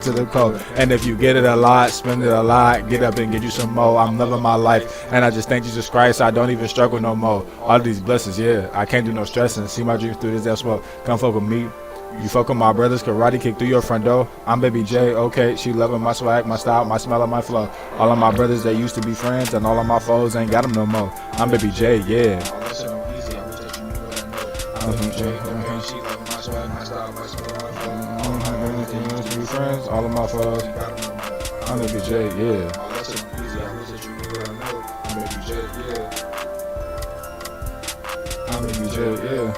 to the code. And if you get it a lot, spend it a lot, get up and get you some more. I'm loving my life, and I just thank Jesus Christ. I don't even struggle no more. All of these blessings, yeah, I can't do no stressing. See my dreams through this, that's what. Come fuck with me. You fuck with my brothers, karate kick through your front door. I'm Baby J, okay, she loving my swag, my style, my smell, and my flow. All of my brothers that used to be friends, and all of my foes ain't got them no more. I'm Baby J, yeah. I'm Baby J, okay, she loving my swag, my style, my smell, my flow. Used to be friends, all of my foes. I'm Baby J, yeah. I'm Baby J, yeah.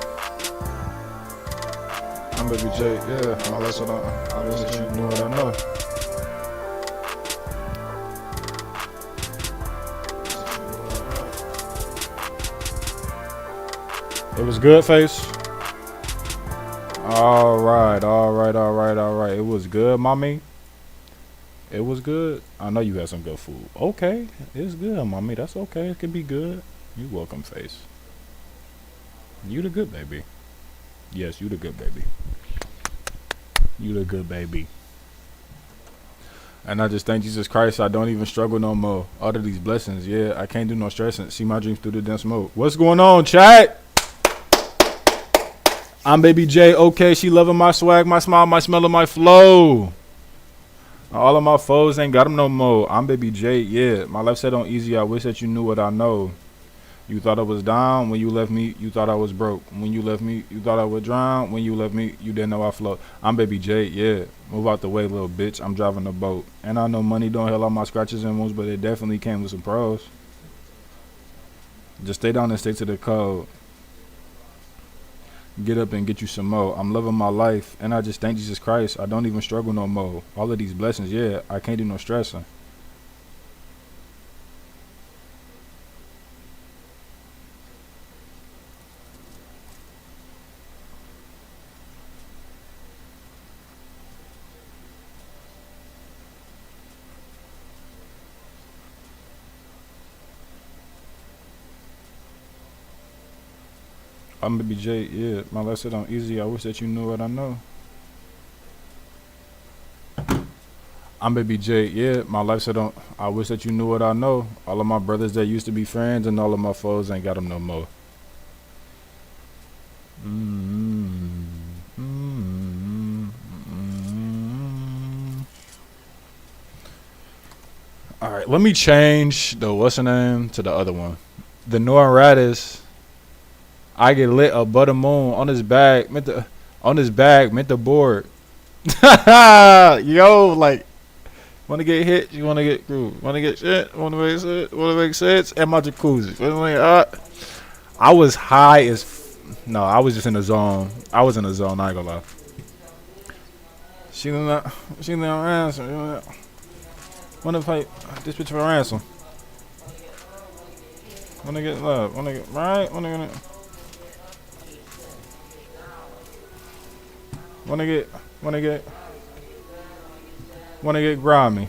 I'm Baby J, yeah. My lesson, I wish that you knew what I know. It was good, face. Alright. It was good, mommy. It was good. I know you had some good food. Okay. It's good, mommy. That's okay. It can be good. You welcome, face. You the good baby. Yes, you the good baby. You the good baby. And I just thank Jesus Christ. I don't even struggle no more. All of these blessings, yeah. I can't do no stressing. See my dreams through the dense smoke. What's going on, chat? I'm Baby J, okay. She loving my swag, my smile, my smell, and my flow. All of my foes ain't got them no more. I'm Baby J, yeah. My life set on easy. I wish that you knew what I know. You thought I was down when you left me. You thought I was broke when you left me. You thought I would drown when you left me. You didn't know I float. I'm Baby J, yeah. Move out the way, little bitch. I'm driving a boat. And I know money don't heal all my scratches and wounds, but it definitely came with some pros. Just stay down and stay to the code. Get up and get you some more. I'm loving my life, and I just thank Jesus Christ. I don't even struggle no more. All of these blessings, yeah, I can't do no stressing. I'm Baby J, yeah. My life set on easy. I wish that you knew what I know. I'm Baby J, yeah. My life set on. I wish that you knew what I know. All of my brothers that used to be friends, and all of my foes ain't got them no more. All right, let me change the what's the name to the other one. The Nora Radis. I get lit above the moon on his bag, meant the board. Yo, like, wanna get hit? You wanna get groove? Wanna get shit? Wanna make shit? Wanna make sense? And my jacuzzi. I was high as. No, I was just in the zone. I was in the zone. I ain't gonna lie. She didn't ransom. Wanna fight this bitch for ransom? Wanna get love? Wanna get right? Wanna get grimy.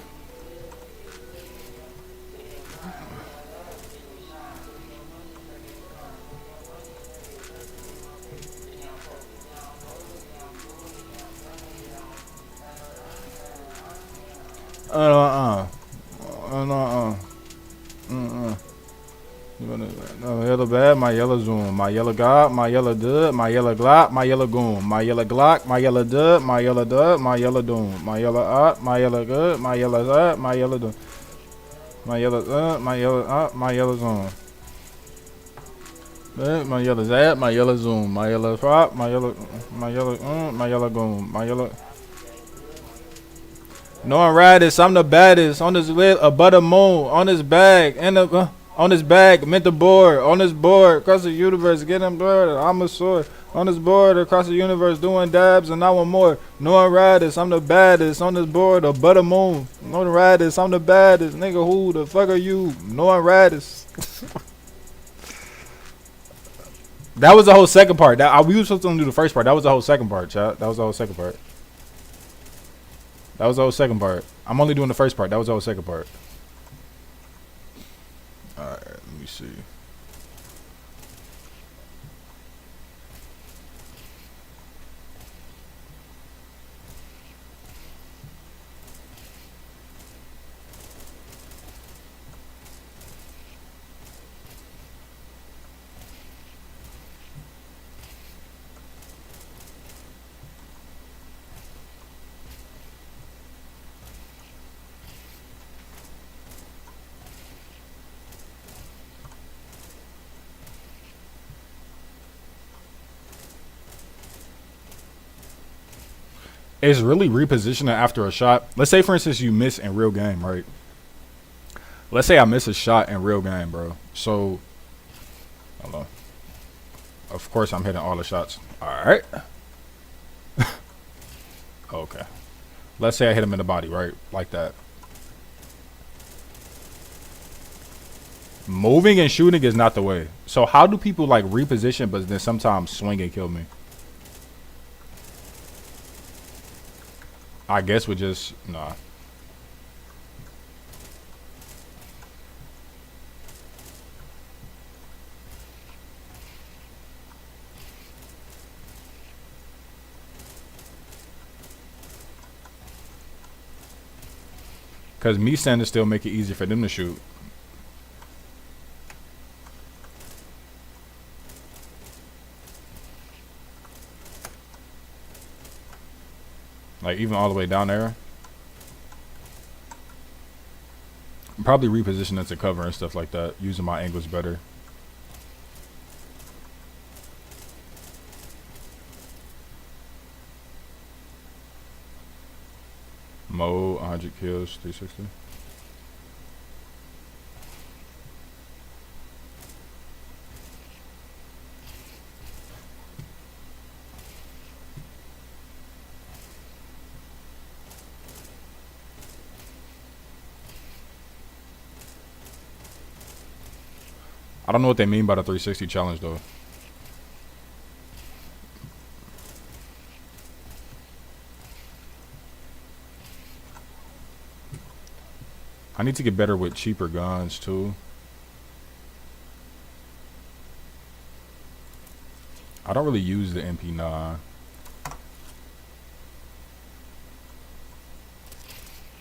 My yellow bad, my yellow zoom, my yellow god, my yellow dud, my yellow glock, my yellow goon, my yellow glock, my yellow dud, my yellow dud, my yellow doom, my yellow my yellow good, my yellow dud, my yellow doom, my yellow my yellow zoom. My yellow zap, my yellow zoom, my yellow prop, my yellow goon, my yellow. No one raddest, I'm the baddest. On this lid, a butter moon. On this bag, and on this bag, meant the board. On this board, across the universe, getting blurred. I'm a sword. On this board, across the universe, doing dabs, and I want more. No one raddest, I'm the baddest. On this board, a butter moon. No one raddest, I'm the baddest. Nigga, who the fuck are you? No one raddest. That was the whole second part. We were supposed to do the first part. That was the whole second part, chat. That was the whole second part. That was the whole second part. I'm only doing the first part. That was the whole second part. Alright, let me see. It's really repositioning after a shot. Let's say, for instance, you miss in real game, right? Let's say I miss a shot in real game, bro. So, hold on. Of course, I'm hitting all the shots. All right. Okay. Let's say I hit him in the body, right? Like that. Moving and shooting is not the way. So how do people like reposition but then sometimes swing and kill me? I guess we just, nah. Because me standing still make it easier for them to shoot. Like even all the way down there. I'm probably repositioning to cover and stuff like that. Using my angles better. Mo, 100 kills, 360. I don't know what they mean by the 360 challenge though. I need to get better with cheaper guns too. I don't really use the MP9.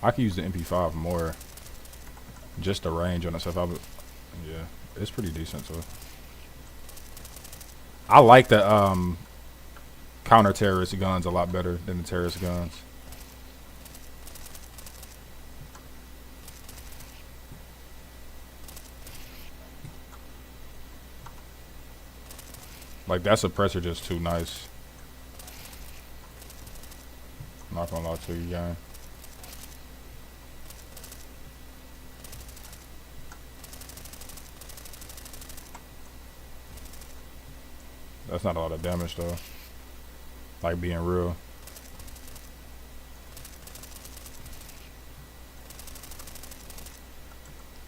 I could use the MP5 more. Just the range on itself. Yeah, it's pretty decent too. I like the counter-terrorist guns a lot better than the terrorist guns. Like that suppressor just too nice. I'm not gonna lie to you, gang. That's not a lot of damage though. Like being real.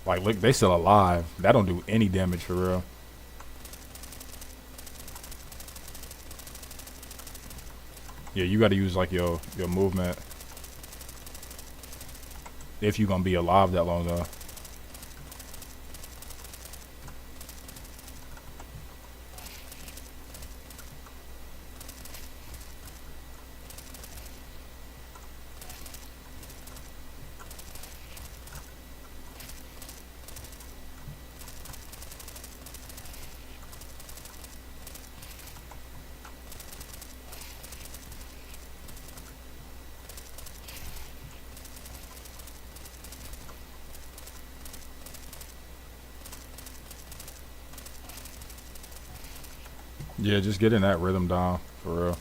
Like look, they still alive. That don't do any damage for real. Yeah, you gotta use like your movement. If you gonna be alive that long though. Yeah, just getting that rhythm down for real.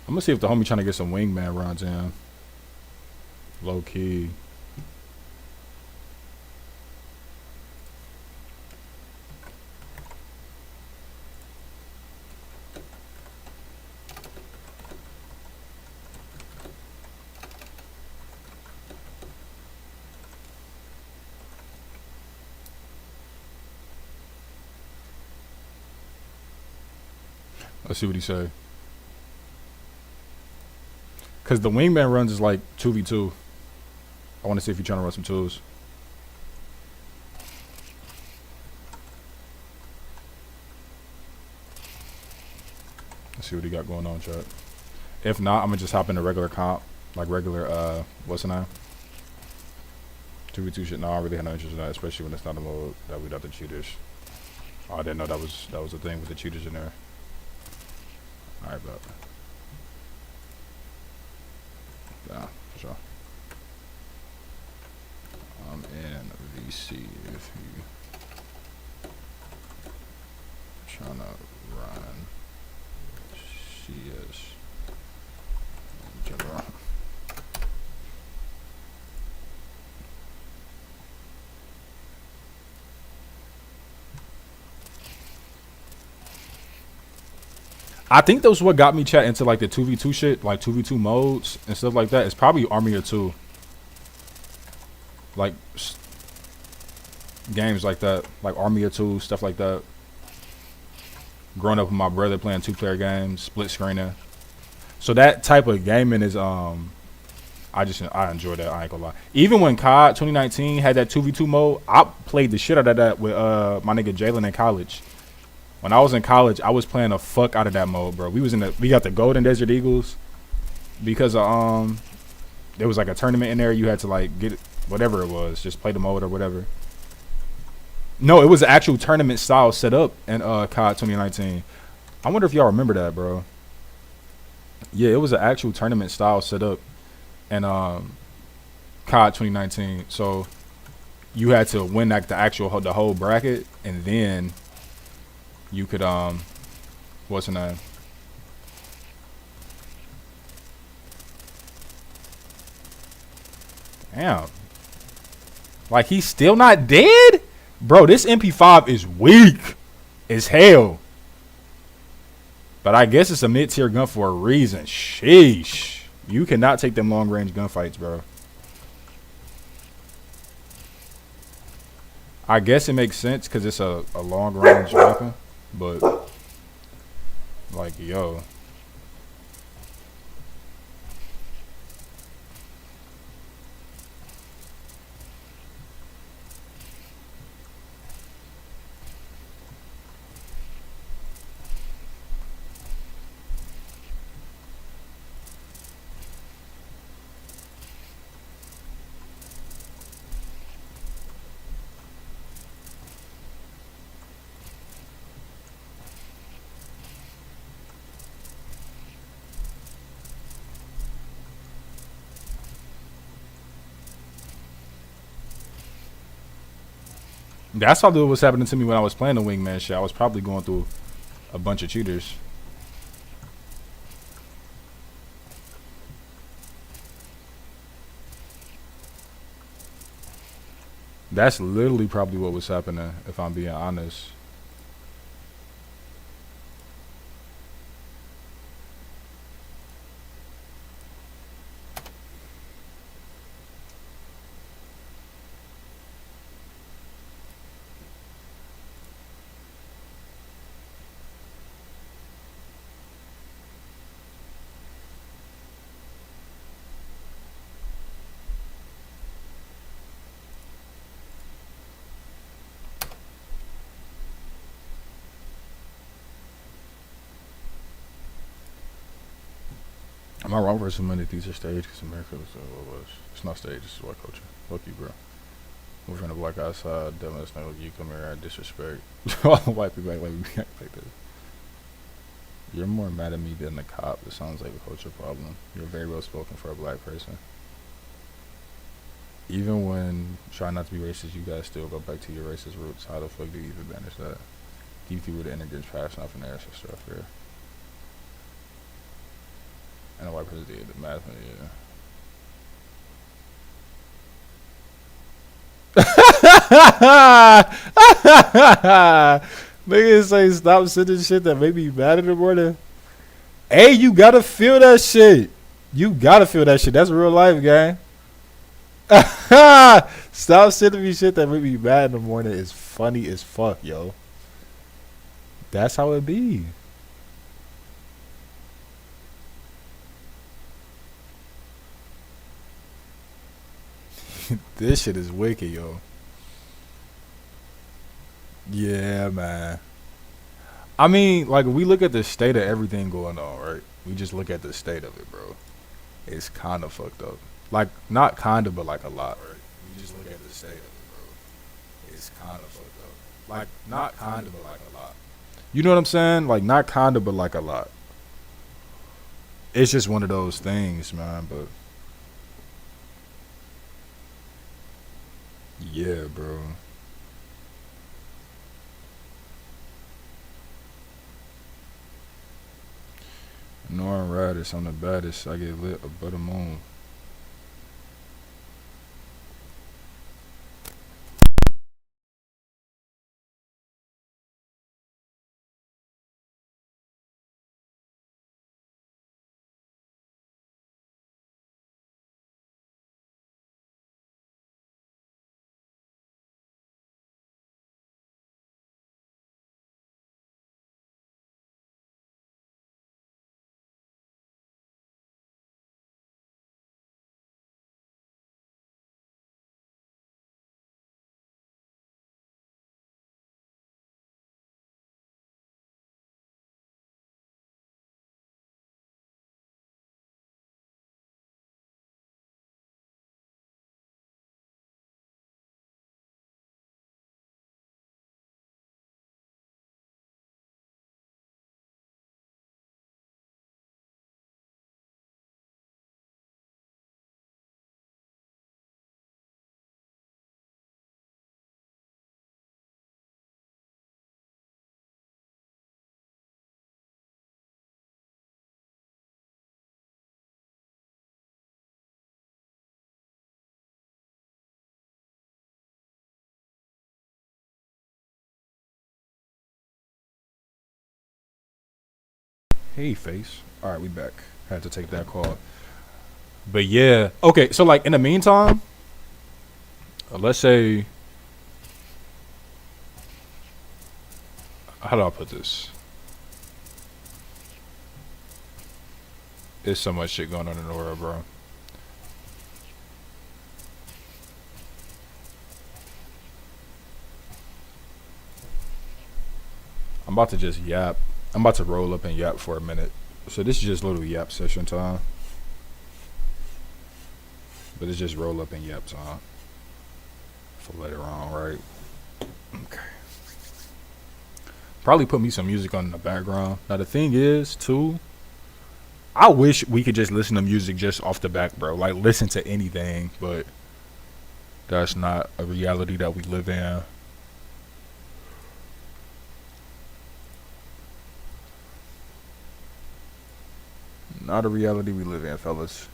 I'm gonna see if the homie trying to get some wingman runs in. Low key. Let's see what he say. Cause the wingman runs is like 2v2. I want to see if you're trying to run some twos. Let's see what he got going on, chat. If not, I'm gonna just hop into regular comp, like regular what's the name? 2v2 shit. No, I really have no interest in that, especially when it's not a mode that we got the cheaters. Oh, I didn't know that was a thing with the cheaters in there. All right, but yeah. me see if you trying to run CS in general. I think that's what got me chat into like the 2v2 shit, like 2v2 modes and stuff like that. It's probably Army or 2. Like games like that, like Army or 2, stuff like that. Growing up with my brother playing 2-player games, split screening. So that type of gaming is I enjoy that, I ain't gonna lie. Even when COD 2019 had that 2v2 mode, I played the shit out of that with my nigga Jalen in college. When I was in college, I was playing the fuck out of that mode, bro. We got the Golden Desert Eagles because there was like a tournament in there. You had to like get whatever it was, just play the mode or whatever. No, it was an actual tournament style set up in COD 2019. I wonder if y'all remember that, bro. Yeah, it was an actual tournament style set up in COD 2019. So you had to win like the whole bracket, and then you could what's the name? Damn. Like he's still not dead? Bro, this MP5 is weak as hell. But I guess it's a mid-tier gun for a reason. Sheesh. You cannot take them long-range gunfights, bro. I guess it makes sense because it's a long-range weapon. But, like, yo. That's probably what was happening to me when I was playing the wingman shit. I was probably going through a bunch of cheaters. That's literally probably what was happening, if I'm being honest. Am I wrong for assuming that these are staged? Because America was it's not staged. This is white culture. Fuck you, bro. We're from the black outside. Devin, it's not like you come here and disrespect. All the white people act like we act like this. You're more mad at me than the cop. It sounds like a culture problem. You're very well spoken for a black person. Even when trying not to be racist, you guys still go back to your racist roots. How the fuck do you even banish that? You people the immigrants passing off in there, so stuff here. And a white person did the math, yeah. Niggas say stop sending shit that make me mad in the morning. Hey, you gotta feel that shit. You gotta feel that shit. That's real life, gang. Stop sending me shit that make me mad in the morning. Is funny as fuck, yo. That's how it be. This shit is wicked, yo. Yeah, man. I mean, like, we look at the state of everything going on, right? We just look at the state of it, bro. It's kind of fucked up. Like, not kind of, but like a lot, right? We just look at the state of it, bro. It's kind of fucked up. Like, not kind of, but like a lot. You know what I'm saying? Like, not kind of, but like a lot. It's just one of those things, man, but... Yeah, bro. Ignoring Radish, I'm the baddest. I get lit above the moon. Hey, face. All right, we back. Had to take that call. But yeah, okay. So like in the meantime, let's say, how do I put this? There's so much shit going on in the world, bro. I'm about to just yap. I'm about to roll up and yap for a minute. So this is just little yap session time. But it's just roll up and yap time. For later on, right? Okay. Probably put me some music on in the background. Now the thing is, too, I wish we could just listen to music just off the back, bro. Like listen to anything, but that's not a reality that we live in. Not a reality we live in, fellas.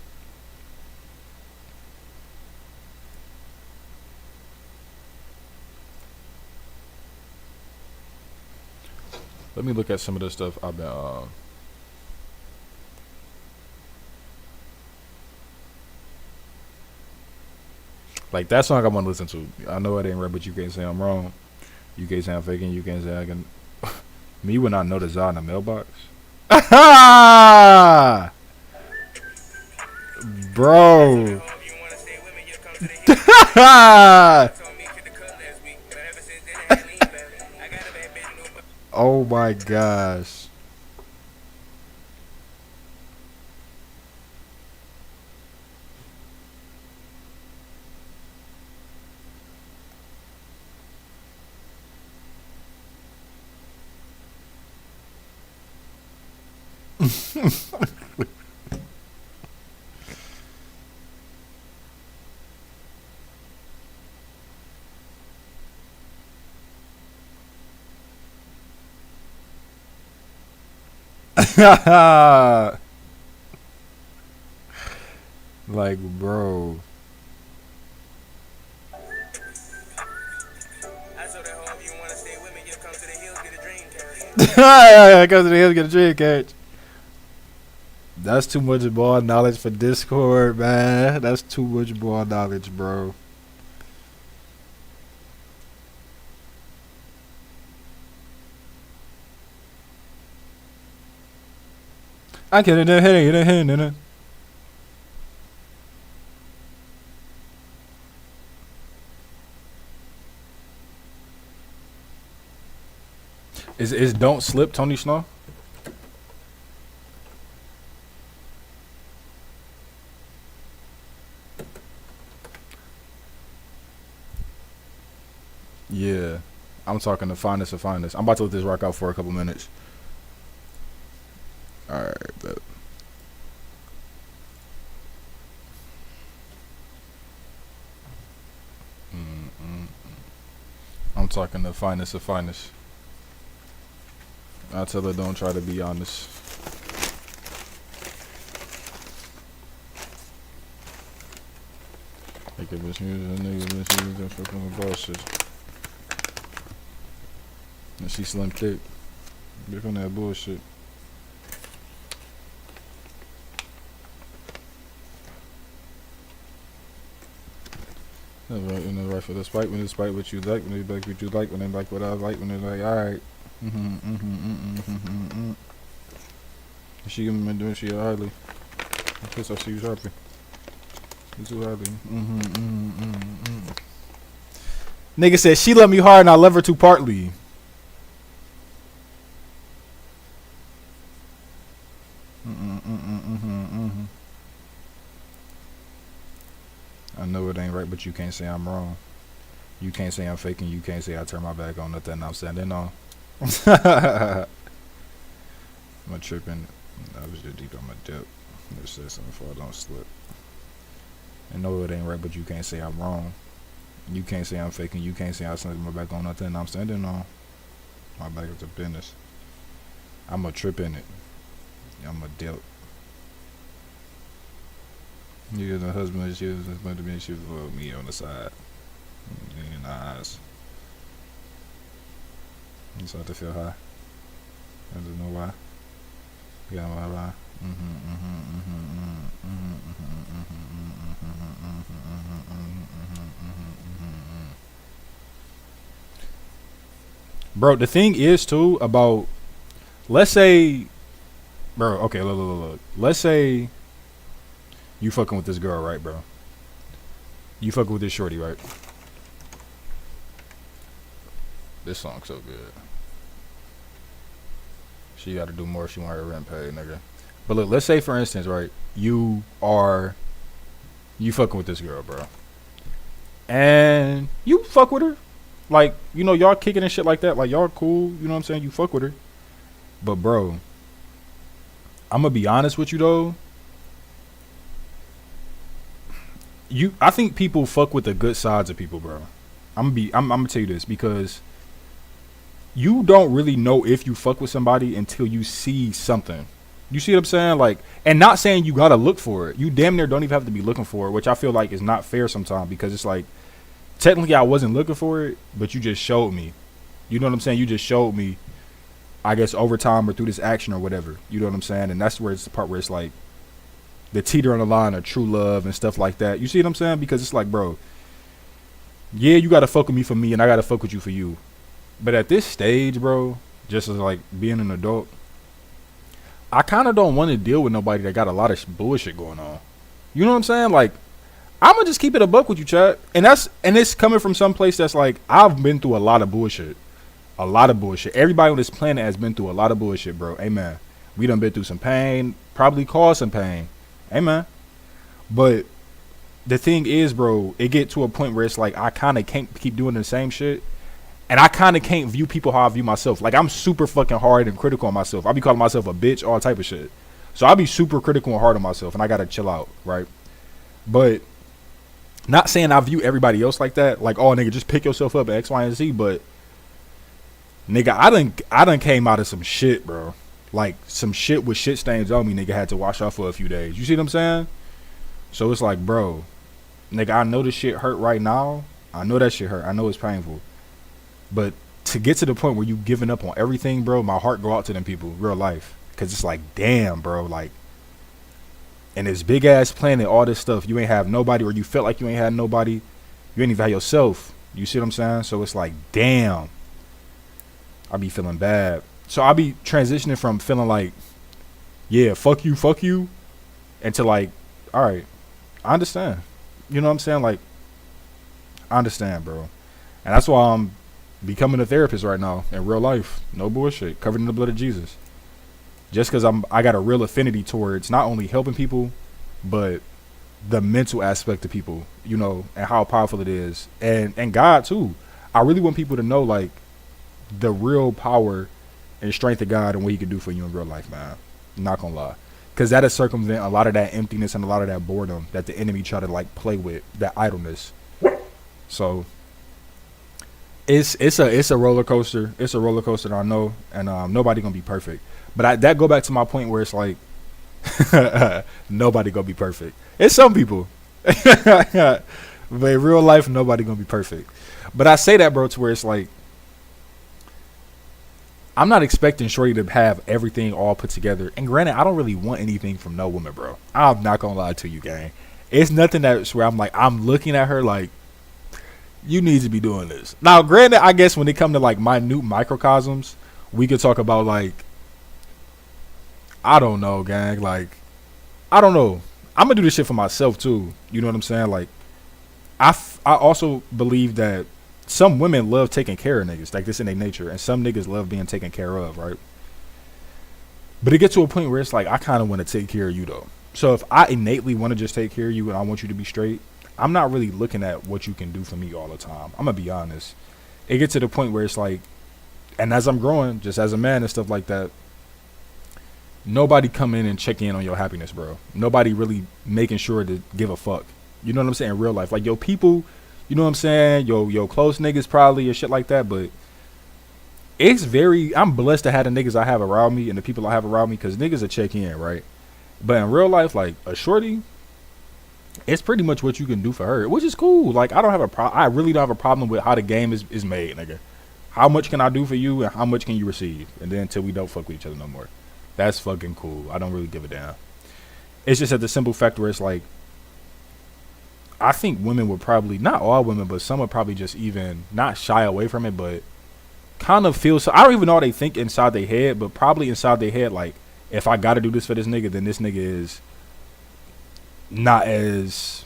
Let me look at some of the stuff I've been. Like that song I want to listen to. I know it ain't right, but you can't say I'm wrong. You can't say I'm faking. You can't say I can. Me when I know the za in the mailbox. Bro. Oh my gosh. Like, bro. I come to the hills, get a dream catch. That's too much ball knowledge for Discord, man. That's too much ball knowledge, bro. I can't hit it. Is Don't Slip Tony Snow? Yeah. I'm talking the finest of finest. I'm about to let this rock out for a couple minutes. Alright, but I'm talking the finest of finest. I tell her don't try to be honest. Like a bitch, a nigga, bitch, he was just fucking with bullshit. And she slim thick. Get on that bullshit. When they right for despite when despite what you like, when they like what you like, when they like what I like, when they like, alright. She been doing shit hardly. I piss off she was happy. You too hardly. Nigga said she love me hard and I love her too partly. I know it ain't right, but you can't say I'm wrong. You can't say I'm faking. You can't say I turn my back on nothing I'm standing on. I'm tripping. I was just deep on my dip. Let's say something before I don't slip. I know it ain't right, but you can't say I'm wrong. You can't say I'm faking. You can't say I turned my back on nothing I'm standing on. My back is a business. I'm a trip in it. I'm a dip. You the husband, she was supposed to be, she was with me on the side. In the eyes. You start to feel high. I don't know why. You got why. Bro, the thing is too about, let's say, bro, okay, look. Let's say you fucking with this girl, right, bro? You fucking with this shorty, right? This song's so good. She got to do more if she want her rent paid, nigga. But look, let's say for instance, right? You fucking with this girl, bro, and you fuck with her, like, you know, y'all kicking and shit like that, like y'all cool, you know what I'm saying? You fuck with her, but bro, I'm gonna be honest with you though. I think people fuck with the good sides of people, bro. I'm gonna tell you this because you don't really know if you fuck with somebody until you see something. You see what I'm saying? Like, and not saying you gotta look for it. You damn near don't even have to be looking for it, which I feel like is not fair sometimes, because it's like, technically I wasn't looking for it, but you just showed me. You know what I'm saying? You just showed me, I guess, over time or through this action or whatever. You know what I'm saying? And that's where it's the part where it's like the teeter on the line of true love and stuff like that. You see what I'm saying? Because it's like, bro, yeah, you gotta fuck with me for me and I gotta fuck with you for you. But at this stage, bro, just as like being an adult, I kind of don't want to deal with nobody that got a lot of bullshit going on. You know what I'm saying? Like, I'm gonna just keep it a buck with you, Chad. And it's coming from some place that's like, I've been through a lot of bullshit. A lot of bullshit. Everybody on this planet has been through a lot of bullshit, bro. Amen. We done been through some pain, probably caused some pain. Amen. But the thing is, bro, it get to a point where it's like, I kind of can't keep doing the same shit. And I kind of can't view people how I view myself. Like, I'm super fucking hard and critical on myself. I be calling myself a bitch, all type of shit. So I be super critical and hard on myself, and I gotta chill out, right? But not saying I view everybody else like that. Like, oh, nigga, just pick yourself up at X, Y, and Z. But nigga, I done came out of some shit, bro. Like, some shit with shit stains on me, nigga, had to wash off for a few days. You see what I'm saying? So it's like, bro, nigga, I know this shit hurt right now. I know that shit hurt. I know it's painful. But to get to the point where you giving up on everything, bro, my heart go out to them people, real life. Because it's like, damn, bro, like, in this big ass planet, all this stuff, you ain't have nobody, or you felt like you ain't had nobody. You ain't even have yourself. You see what I'm saying? So it's like, damn, I be feeling bad. So I be transitioning from feeling like, yeah, fuck you, into like, all right, I understand. You know what I'm saying? Like, I understand, bro. And that's why I'm becoming a therapist right now in real life. No bullshit. Covered in the blood of Jesus. Just because I got a real affinity towards not only helping people, but the mental aspect of people, you know, and how powerful it is. And God too. I really want people to know, like, the real power and strength of God and what he can do for you in real life, man. I'm not gonna lie. Because that'll circumvent a lot of that emptiness and a lot of that boredom that the enemy try to, like, play with, that idleness. So It's a roller coaster. It's a roller coaster. I know, and nobody gonna be perfect. But that go back to my point where it's like nobody gonna be perfect. It's some people, but in real life, nobody gonna be perfect. But I say that, bro, to where it's like I'm not expecting Shorty to have everything all put together. And granted, I don't really want anything from no woman, bro. I'm not gonna lie to you, gang. It's nothing that's where I'm like I'm looking at her like you need to be doing this. Now, granted, I guess when it come to like minute microcosms, we could talk about like I don't know, gang. Like I don't know. I'm gonna do this shit for myself too. You know what I'm saying? Like I also believe that some women love taking care of niggas, like this in their nature, and some niggas love being taken care of, right? But it gets to a point where it's like I kind of want to take care of you though. So if I innately want to just take care of you and I want you to be straight, I'm not really looking at what you can do for me all the time. I'm gonna be honest. It gets to the point where it's like, and as I'm growing, just as a man and stuff like that, nobody come in and check in on your happiness, bro. Nobody really making sure to give a fuck. You know what I'm saying? In real life, like yo people, you know what I'm saying? Yo close niggas probably or shit like that, but I'm blessed to have the niggas I have around me and the people I have around me because niggas will check in, right? But in real life, like a shorty, it's pretty much what you can do for her, which is cool. Like I really don't have a problem with how the game is made, nigga. How much can I do for you and how much can you receive? And then until we don't fuck with each other no more. That's fucking cool. I don't really give a damn. It's just at the simple fact where it's like I think women would probably, not all women, but some would probably just even not shy away from it, but kind of feel so. I don't even know how they think inside their head, but probably inside their head, like, if I got to do this for this nigga, then this nigga is not as,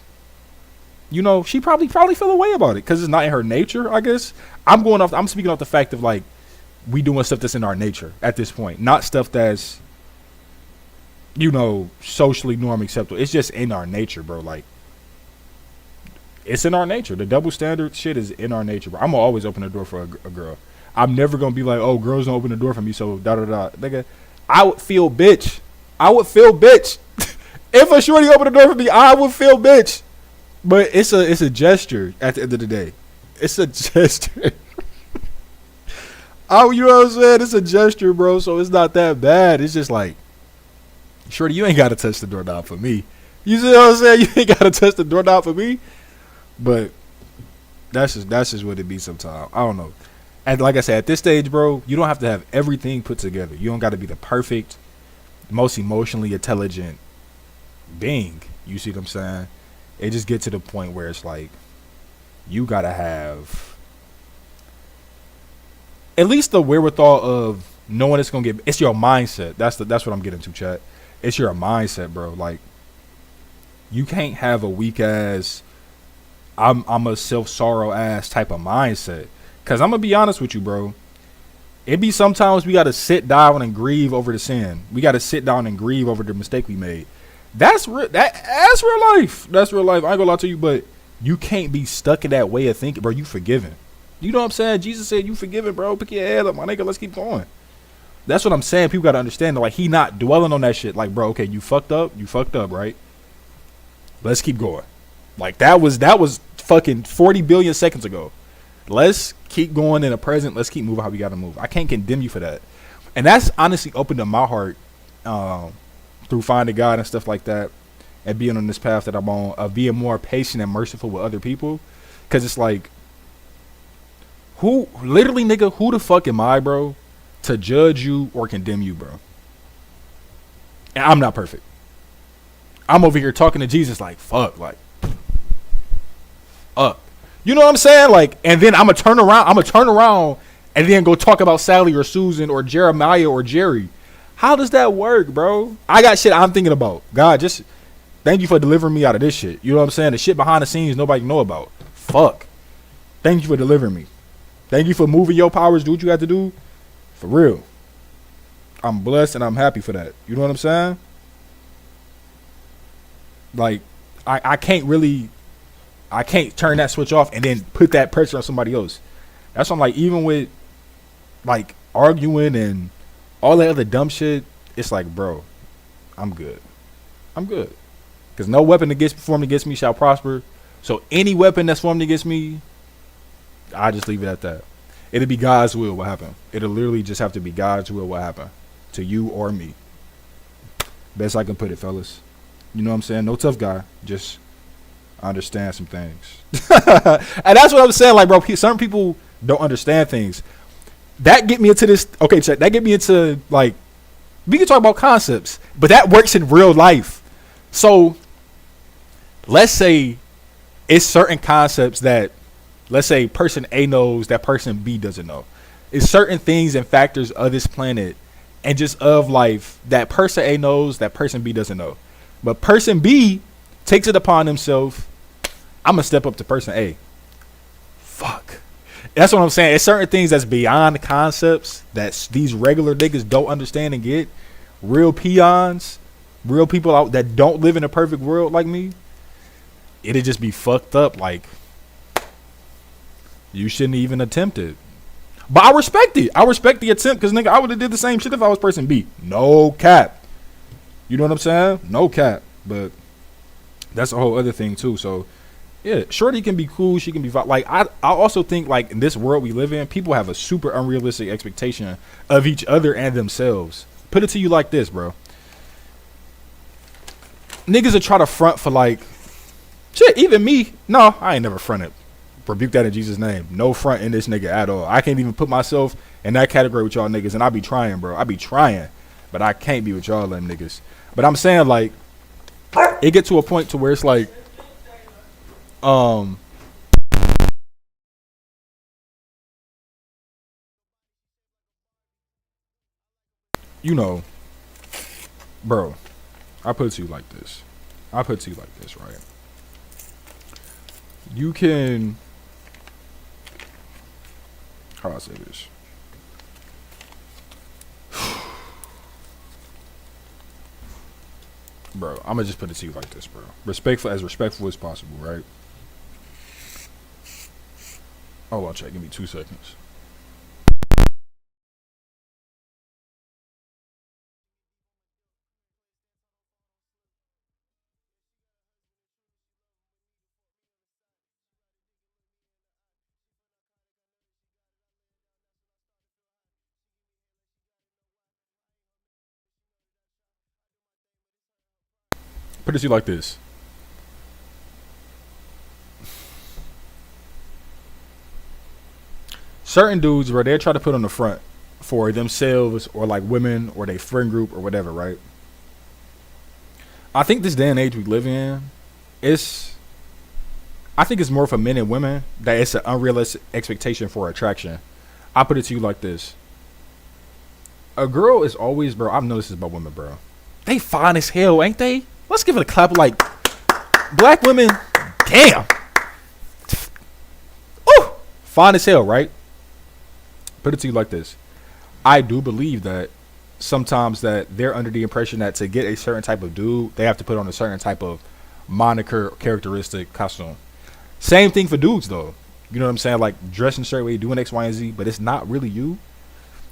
you know, she probably feel a way about it because it's not in her nature, I guess. I'm speaking off the fact of, like, we doing stuff that's in our nature at this point, not stuff that's, you know, socially norm acceptable. It's just in our nature, bro. Like, it's in our nature. The double standard shit is in our nature, bro. I'm gonna always open the door for a girl. I'm never gonna be like, oh, girls don't open the door for me, so da da da. Nigga, I would feel bitch. If a shorty opened the door for me, I would feel bitch. But it's a gesture at the end of the day. It's a gesture. Oh, you know what I'm saying? It's a gesture, bro. So it's not that bad. It's just like, shorty, you ain't gotta touch the doorknob for me. You see what I'm saying? You ain't gotta touch the doorknob for me. But that's just what it be sometimes. I don't know. And like I said, at this stage, bro, you don't have to have everything put together. You don't got to be the perfect, most emotionally intelligent being. You see what I'm saying? It just get to the point where it's like you got to have at least the wherewithal of knowing it's going to get. It's your mindset. That's what I'm getting to, chat. It's your mindset, bro. Like you can't have a weak ass I'm a self-sorrow ass type of mindset. Cause I'm gonna be honest with you, bro. It be sometimes we gotta sit down and grieve over the sin. We gotta sit down and grieve over the mistake we made. That's real life. That's real life. I ain't gonna lie to you, but you can't be stuck in that way of thinking, bro. You forgiven. You know what I'm saying? Jesus said you forgiven, bro. Pick your head up, my nigga. Let's keep going. That's what I'm saying. People gotta understand that, like, he not dwelling on that shit. Like, bro, okay, you fucked up, right? Let's keep going. Like that was fucking 40 billion seconds ago. Let's keep going in the present. Let's keep moving how we gotta move. I can't condemn you for that. And that's honestly opened up my heart through finding God and stuff like that, and being on this path that I'm on of being more patient and merciful with other people. Cause it's like, who the fuck am I, bro, to judge you or condemn you, bro? And I'm not perfect. I'm over here talking to Jesus like, fuck, like, up. You know what I'm saying? Like, and then I'm gonna turn around and then go talk about Sally or Susan or Jeremiah or Jerry. How does that work, bro? I got shit I'm thinking about. God, just thank you for delivering me out of this shit. You know what I'm saying? The shit behind the scenes nobody know about. Fuck. Thank you for delivering me. Thank you for moving your powers. Do what you got to do. For real. I'm blessed and I'm happy for that. You know what I'm saying? Like, I can't turn that switch off and then put that pressure on somebody else. That's why I'm like, even with like arguing and all that other dumb shit, it's like, bro, I'm good. Because no weapon that gets formed against me shall prosper. So any weapon that's formed against me, I just leave it at that. It'll be God's will what happen. It'll literally just have to be God's will what happen to you or me. Best I can put it, fellas. You know what I'm saying? No tough guy. Just understand some things. And that's what I'm saying. Like, bro, some people don't understand things. That get me into this. Okay, check. That get me into, like, we can talk about concepts, but that works in real life. So let's say it's certain concepts that, let's say person A knows that person B doesn't know. It's certain things and factors of this planet and just of life that person A knows that person B doesn't know. But person B takes it upon himself. I'm going to step up to person A. Fuck. That's what I'm saying. It's certain things that's beyond concepts that these regular niggas don't understand and get. Real peons, real people out that don't live in a perfect world like me. It'd just be fucked up. Like, you shouldn't even attempt it. But I respect it. I respect the attempt because, nigga, I would have did the same shit if I was person B. No cap. You know what I'm saying? No cap. But that's a whole other thing, too. So, yeah, shorty can be cool. She can be like, I also think, like, in this world we live in, people have a super unrealistic expectation of each other and themselves. Put it to you like this, bro. Niggas will try to front for, like, shit, even me. No, I ain't never fronted. Rebuke that in Jesus' name. No front in this nigga at all. I can't even put myself in that category with y'all niggas, and I be trying, bro. I be trying, but I can't be with y'all them niggas. But I'm saying, like, it get to a point to where it's like, you know, bro, I put it to you like this. Right? You can, how do I say this? Bro, I'm gonna just put it to you like this, bro. Respectful as possible, right? Hold on, check. Give me 2 seconds. Put it to you like this. Certain dudes, bro, they try to put on the front for themselves or like women or their friend group or whatever, right? I think this day and age we live in, I think it's more for men and women that it's an unrealistic expectation for attraction. I put it to you like this. A girl is always, bro, I've noticed this about women, bro. They fine as hell, ain't they? Let's give it a clap. Like, black women, damn. Ooh, fine as hell, right? Put it to you like this. I do believe that sometimes that they're under the impression that to get a certain type of dude, they have to put on a certain type of moniker, characteristic, costume. Same thing for dudes, though. You know what I'm saying? Like, dressing a certain way, doing X, Y, and Z, but it's not really you.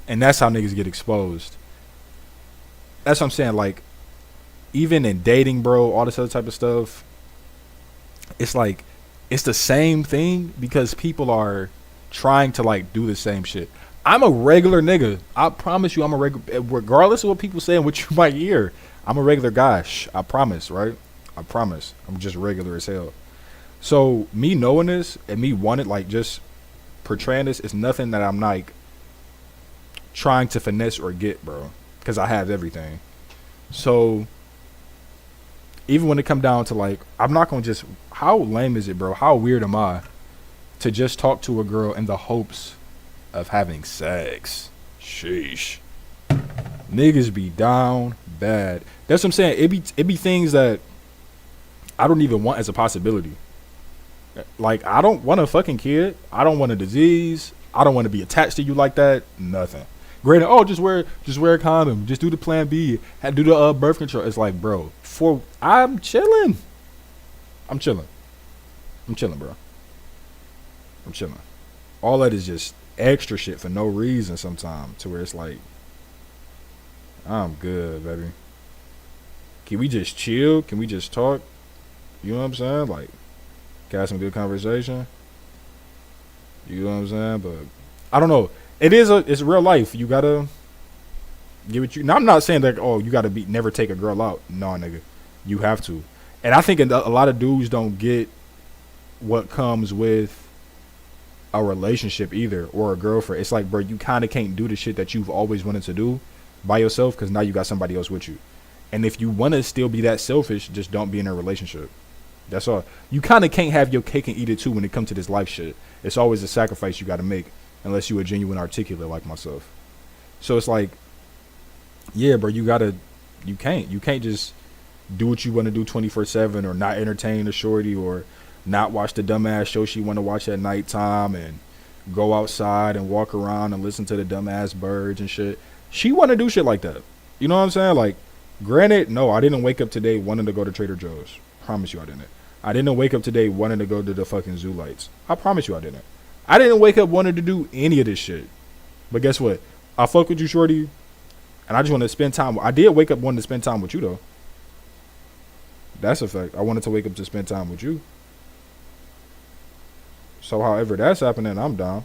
And that's how niggas get exposed. That's what I'm saying. Like, even in dating, bro, all this other type of stuff, it's like, it's the same thing because people are trying to, like, do the same shit. I'm a regular nigga. I promise you I'm a regular, regardless of what people say and what you might hear, I'm a regular guy. I promise, right? I promise. I'm just regular as hell. So, me knowing this and me wanting, like, just portraying this is nothing that I'm, like, trying to finesse or get, bro. Because I have everything. So, even when it come down to, like, I'm not going to just, how lame is it, bro? How weird am I to just talk to a girl in the hopes of having sex? Sheesh. Niggas be down bad. That's what I'm saying. It be things that I don't even want as a possibility. Like, I don't want a fucking kid. I don't want a disease. I don't want to be attached to you like that. Nothing. Granted, oh, just wear a condom. Just do the plan B. Do the birth control. It's like, bro, I'm chilling. I'm chilling, bro. I'm chilling. All that is just extra shit for no reason sometimes, to where it's like, I'm good, baby. Can we just chill? Can we just talk? You know what I'm saying? Like, can I have some good conversation? You know what I'm saying? But I don't know. It's real life. You gotta give it you. Now I'm not saying that you gotta never take a girl out. No, nigga, you have to. And I think a lot of dudes don't get what comes with a relationship either, or a girlfriend. It's like, bro, you kind of can't do the shit that you've always wanted to do by yourself because now you got somebody else with you. And if you want to still be that selfish, just don't be in a relationship. That's all. You kind of can't have your cake and eat it too when it comes to this life shit. It's always a sacrifice you got to make unless you a genuine articulate like myself. So it's like, yeah, bro, you can't just do what you want to do 24/7 or not entertain the shorty or not watch the dumbass show she want to watch at nighttime and go outside and walk around and listen to the dumbass birds and shit. She want to do shit like that. You know what I'm saying? Like, granted, no, I didn't wake up today wanting to go to Trader Joe's. Promise you I didn't. I didn't wake up today wanting to go to the fucking zoo lights. I promise you I didn't. I didn't wake up wanting to do any of this shit. But guess what? I fuck with you, shorty, and I just want to spend time. I did wake up wanting to spend time with you, though. That's a fact. I wanted to wake up to spend time with you. So however that's happening, I'm down.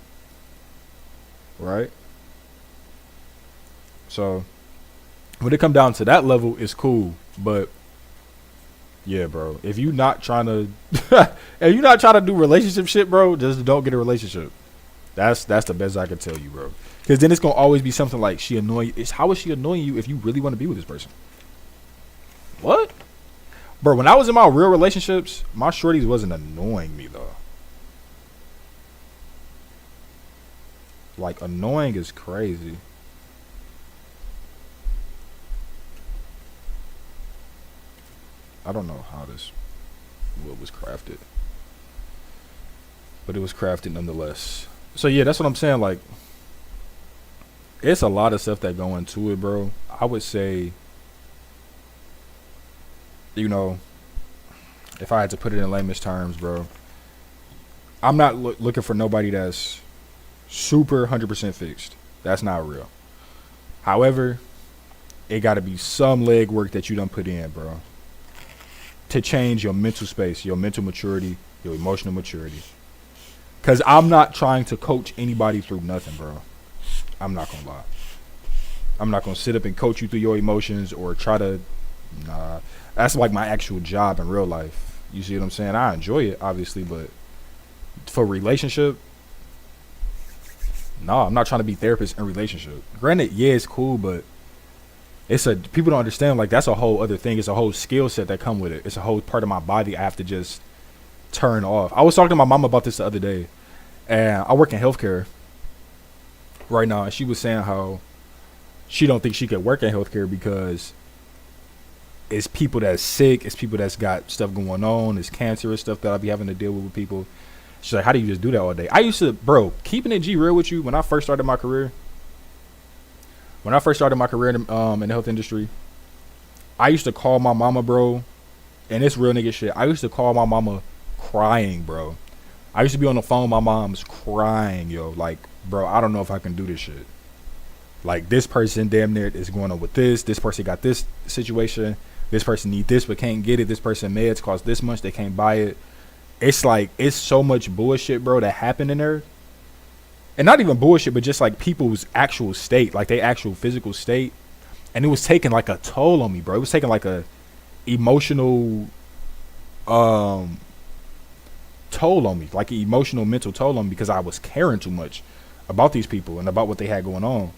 Right? So when it come down to that level, it's cool. But yeah, bro, if you not trying to if you not trying to do relationship shit, bro, just don't get a relationship. That's the best I can tell you, bro. Because then it's gonna always be something like she annoying. How is she annoying you if you really want to be with this person? What? Bro, when I was in my real relationships, my shorties wasn't annoying me though. Like, annoying is crazy. I don't know how this wood was crafted, but it was crafted nonetheless. So yeah, that's what I'm saying. Like, it's a lot of stuff that go into it, bro. I would say, you know, if I had to put it in layman's terms, bro, I'm not looking for nobody that's super 100% fixed. That's not real. However, it got to be some leg work that you done put in, bro, to change your mental space, your mental maturity, your emotional maturity. Because I'm not trying to coach anybody through nothing, bro. I'm not going to lie. I'm not going to sit up and coach you through your emotions or try to. Nah. That's like my actual job in real life. You see what I'm saying? I enjoy it, obviously, but for relationship, no, I'm not trying to be therapist in relationship. Granted, yeah, it's cool, but people don't understand, like, that's a whole other thing. It's a whole skill set that come with it. It's a whole part of my body I have to just turn off. I was talking to my mom about this the other day, and I work in healthcare right now, and she was saying how she don't think she could work in healthcare because it's people that's sick, it's people that's got stuff going on, it's cancerous stuff that I'll be having to deal with people. She's like, how do you just do that all day? I used to, bro, keeping it G real with you, when I first started my career in the health industry, I used to call my mama, bro, and it's real nigga shit. I used to call my mama crying, bro. I used to be on the phone, my mom's crying, yo. Like, bro, I don't know if I can do this shit. Like, this person damn near is going on with this. This person got this situation. This person need this but can't get it. This person meds cost this much. They can't buy it. It's like, it's so much bullshit, bro, that happened in there. And not even bullshit, but just like people's actual state, like their actual physical state. And it was taking like a toll on me, bro. It was taking like a emotional toll on me, like an emotional mental toll on me, because I was caring too much about these people and about what they had going on.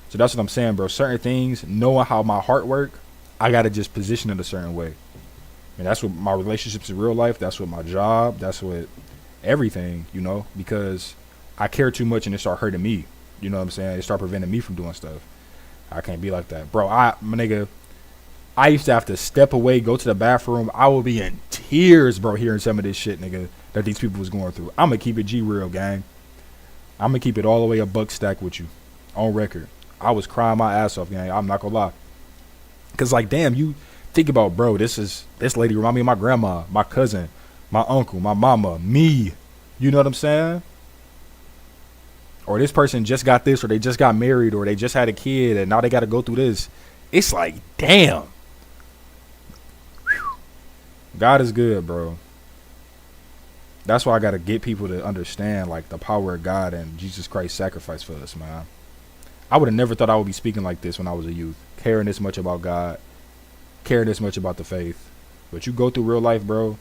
So that's what I'm saying, bro. Certain things, knowing how my heart work, I got to just position it a certain way. And that's what my relationships in real life, that's what my job, that's what everything, you know, because I care too much and it start hurting me. You know what I'm saying? It start preventing me from doing stuff. I can't be like that. Bro, my nigga, I used to have to step away, go to the bathroom. I would be in tears, bro, hearing some of this shit, nigga, that these people was going through. I'm going to keep it G real, gang. I'm going to keep it all the way a buck stack with you on record. I was crying my ass off, gang. I'm not going to lie. Because, like, damn, you think about, bro, this lady remind me of my grandma, my cousin, my uncle, my mama, me. You know what I'm saying? Or this person just got this, or they just got married, or they just had a kid, and now they got to go through this. It's like, damn. God is good, bro. That's why I gotta get people to understand like the power of God and Jesus Christ's sacrifice for us, man. I would have never thought I would be speaking like this when I was a youth, caring this much about God, caring this much about the faith. But you go through real life, bro,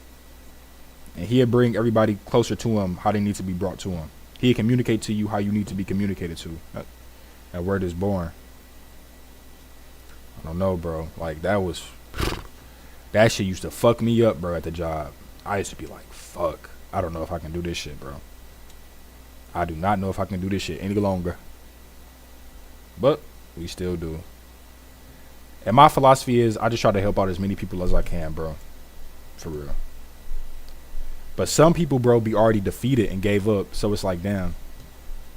and he'll bring everybody closer to him how they need to be brought to him. He'll communicate to you how you need to be communicated to. That word is born. I don't know, bro. Like, that shit used to fuck me up, bro, at the job. I used to be like, fuck, I don't know if I can do this shit, bro. I do not know if I can do this shit any longer. But we still do. And my philosophy is I just try to help out as many people as I can, bro. For real. But some people, bro, be already defeated and gave up. So it's like, damn.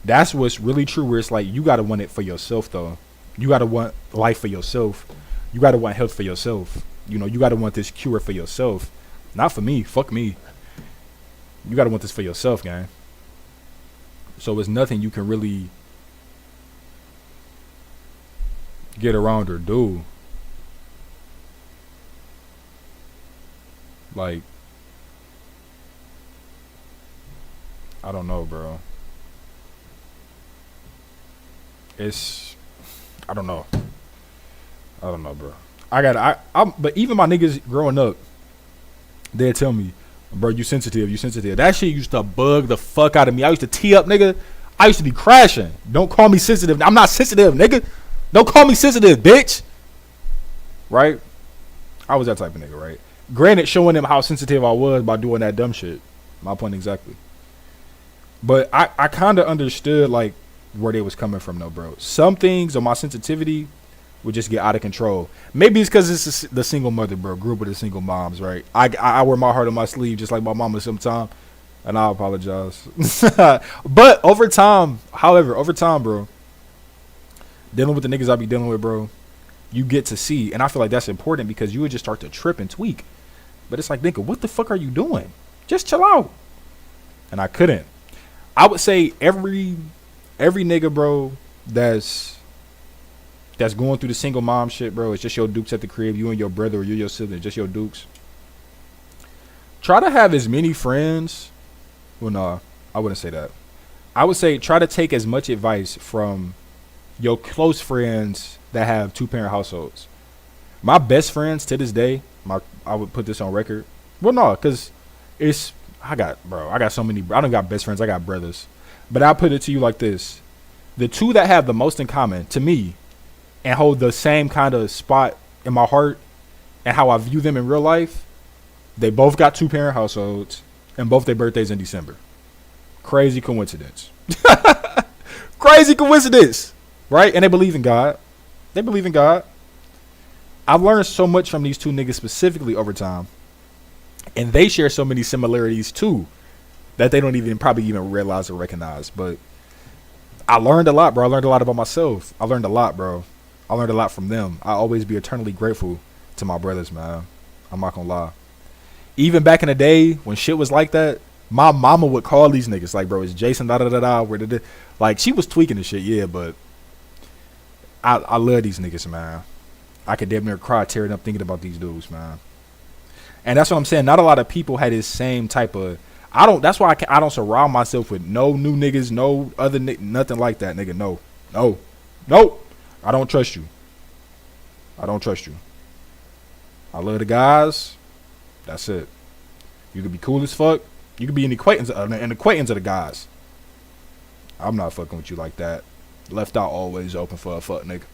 That's what's really true, where it's like you got to want it for yourself, though. You got to want life for yourself. You got to want health for yourself. You know, you got to want this cure for yourself. Not for me. Fuck me. You got to want this for yourself, gang. So it's nothing you can really get around or do. Like, I don't know, bro. I don't know. I don't know, bro. But even my niggas growing up, they'd tell me, bro, you sensitive. That shit used to bug the fuck out of me. I used to tee up, nigga. I used to be crashing. Don't call me sensitive. I'm not sensitive, nigga. Don't call me sensitive, bitch. Right? I was that type of nigga, right? Granted, showing them how sensitive I was by doing that dumb shit. My point exactly. But I kind of understood, like, where they was coming from, though, bro. Some things on my sensitivity would just get out of control. Maybe it's because it's the single mother, bro. Grew up with the single moms, right? I wear my heart on my sleeve just like my mama sometimes. And I apologize. But over time, bro, dealing with the niggas I be dealing with, bro, you get to see. And I feel like that's important because you would just start to trip and tweak. But it's like, nigga, what the fuck are you doing? Just chill out. And I couldn't. I would say every nigga, bro, that's going through the single mom shit, bro, it's just your dukes at the crib, you and your brother, or you and your sibling, just your dukes. Try to have as many friends. Well, no, I wouldn't say that. I would say try to take as much advice from your close friends that have two-parent households. My best friends to this day, I would put this on record. Well, no, because I got so many. I don't got best friends. I got brothers. But I'll put it to you like this. The two that have the most in common to me and hold the same kind of spot in my heart and how I view them in real life, they both got two-parent households and both their birthdays in December. Crazy coincidence. Crazy coincidence. Right? And they believe in God. I've learned so much from these two niggas specifically over time. And they share so many similarities too that they don't probably even realize or recognize. But I learned a lot, bro. I learned a lot about myself. I learned a lot, bro. I learned a lot from them. I always be eternally grateful to my brothers, man. I'm not gonna lie. Even back in the day when shit was like that, my mama would call these niggas like, bro, it's Jason, where did it? Like, she was tweaking the shit, yeah, but I love these niggas, man. I could damn near cry tearing up thinking about these dudes, man. And that's what I'm saying. Not a lot of people had this same type of. That's why I don't surround myself with no new niggas, no other nothing like that, nigga. No. I don't trust you. I love the guys. That's it. You could be cool as fuck. You could be an acquaintance of the guys. I'm not fucking with you like that. Left out always open for a fuck nigga.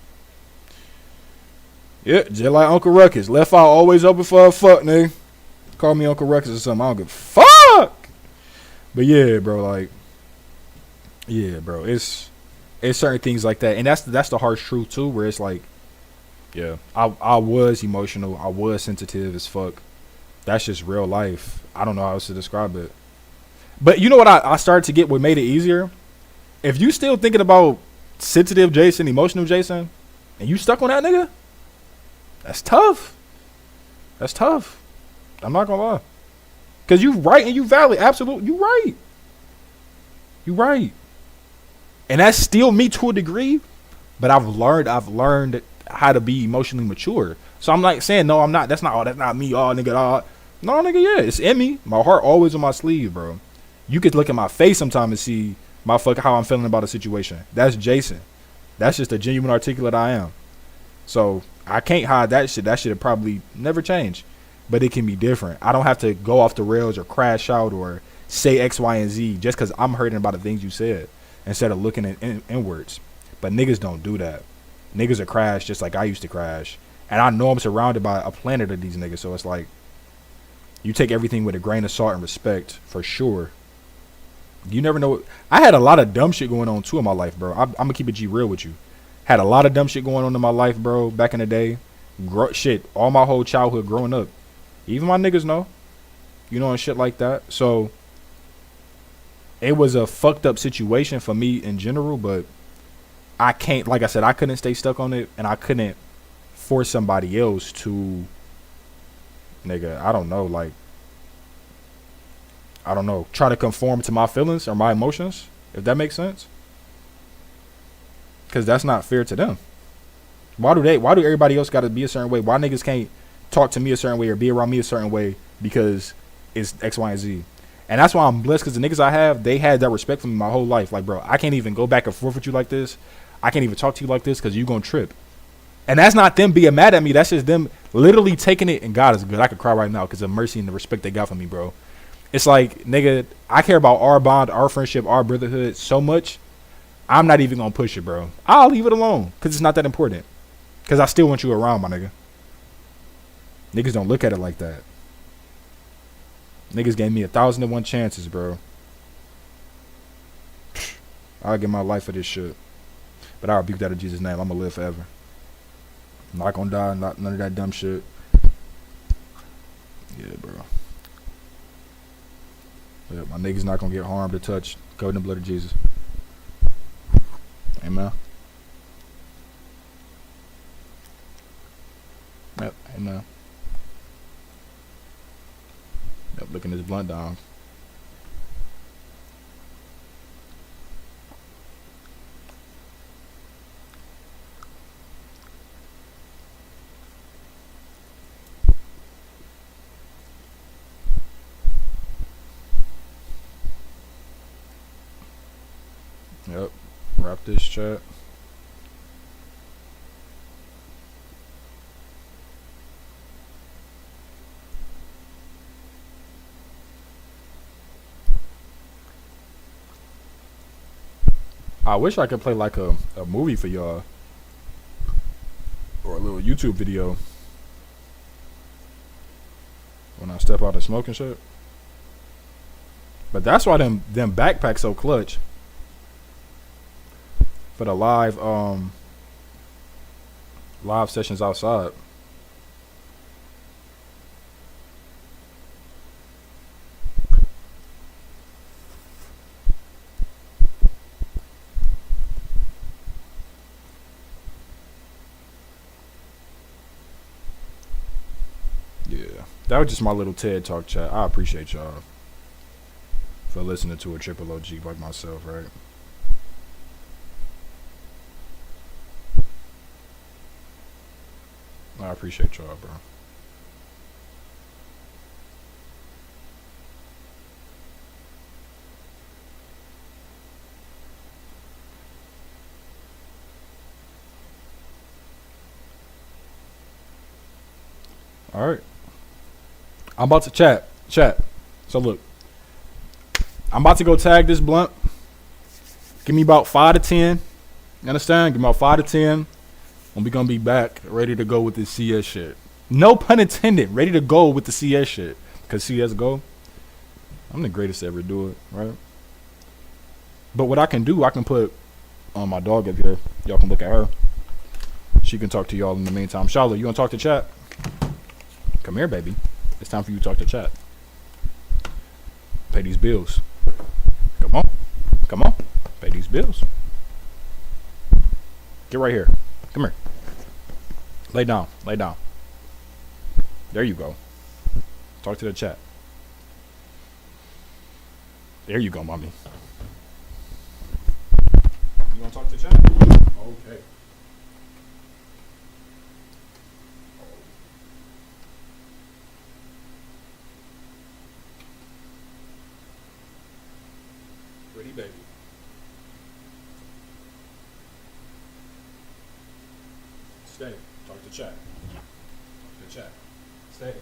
Yeah, just like Uncle Ruckus. Left out always open for a fuck nigga. Call me Uncle Ruckus or something. I don't give a fuck. But yeah, bro, it's certain things like that. And that's the harsh truth too, where it's like, yeah, I was emotional. I was sensitive as fuck. That's just real life. I don't know how else to describe it. But you know what I started to get what made it easier? If you still thinking about sensitive Jason, emotional Jason, and you stuck on that nigga, that's tough. I'm not gonna lie. Cause you right and you valid. Absolutely. You right. And that's still me to a degree. But I've learned how to be emotionally mature. So I'm like saying, no, I'm not. That's not me. Oh, nigga. No, nigga, yeah, it's in me. My heart always on my sleeve, bro. You could look at my face sometime and see how I'm feeling about a situation. That's Jason. That's just a genuine articulate I am. So I can't hide that shit. That shit would probably never change. But it can be different. I don't have to go off the rails or crash out or say X, Y, and Z just because I'm hurting about the things you said instead of looking at inwards. But niggas don't do that. Niggas are crash just like I used to crash. And I know I'm surrounded by a planet of these niggas. So it's like, you take everything with a grain of salt and respect for sure. You never know. I had a lot of dumb shit going on too in my life, bro. I'm gonna keep it G real with you. Had a lot of dumb shit going on in my life, bro, back in the day. Shit, all my whole childhood growing up. Even my niggas know. You know, and shit like that. So it was a fucked up situation for me in general, but I can't, like I said, I couldn't stay stuck on it, and I couldn't force somebody else to, nigga, I don't know, try to conform to my feelings or my emotions, if that makes sense. Because that's not fair to them. Why do everybody else got to be a certain way? Why niggas can't talk to me a certain way or be around me a certain way because it's X, Y, and Z? And that's why I'm blessed, because the niggas I have, they had that respect for me my whole life. Like, bro, I can't even go back and forth with you like this. I can't even talk to you like this because you going to trip. And that's not them being mad at me. That's just them literally taking it. And God is good. I could cry right now because of mercy and the respect they got for me, bro. It's like, nigga, I care about our bond, our friendship, our brotherhood so much. I'm not even going to push it, bro. I'll leave it alone because it's not that important. Because I still want you around, my nigga. Niggas don't look at it like that. Niggas gave me 1,001 chances, bro. I'll give my life for this shit. But I rebuke that in Jesus' name. I'm going to live forever. I'm not going to die. None of that dumb shit. Yeah, bro. Yeah, my niggas not going to get harmed or touched. Covered in the blood of Jesus. Amen. Yep, amen. Yep, looking this blunt down. Yep, wrap this chat. I wish I could play like a movie for y'all. Or a little YouTube video. When I step out and smoke and shit. But that's why them backpacks so clutch. For the live sessions outside. Yeah, that was just my little TED Talk chat. I appreciate y'all for listening to a triple OG like myself, right? I appreciate y'all, bro. All right. I'm about to chat. So look, I'm about to go tag this blunt. Give me about 5 to 10. You understand? Give me about 5 to 10. And we gonna be back ready to go with this CS shit. No pun intended. Ready to go with the CS shit. Because CS go. I'm the greatest to ever do it, right? But what I can do, I can put on my dog up here. Y'all can look at her. She can talk to y'all in the meantime. Charlotte, you wanna talk to chat? Come here, baby. It's time for you to talk to chat. Pay these bills. Come on. Pay these bills. Get right here. Come here. Lay down. There you go. Talk to the chat. There you go, mommy. You want to talk to the chat? Okay. baby. Stay. Talk to chat. Talk to chat. Stay.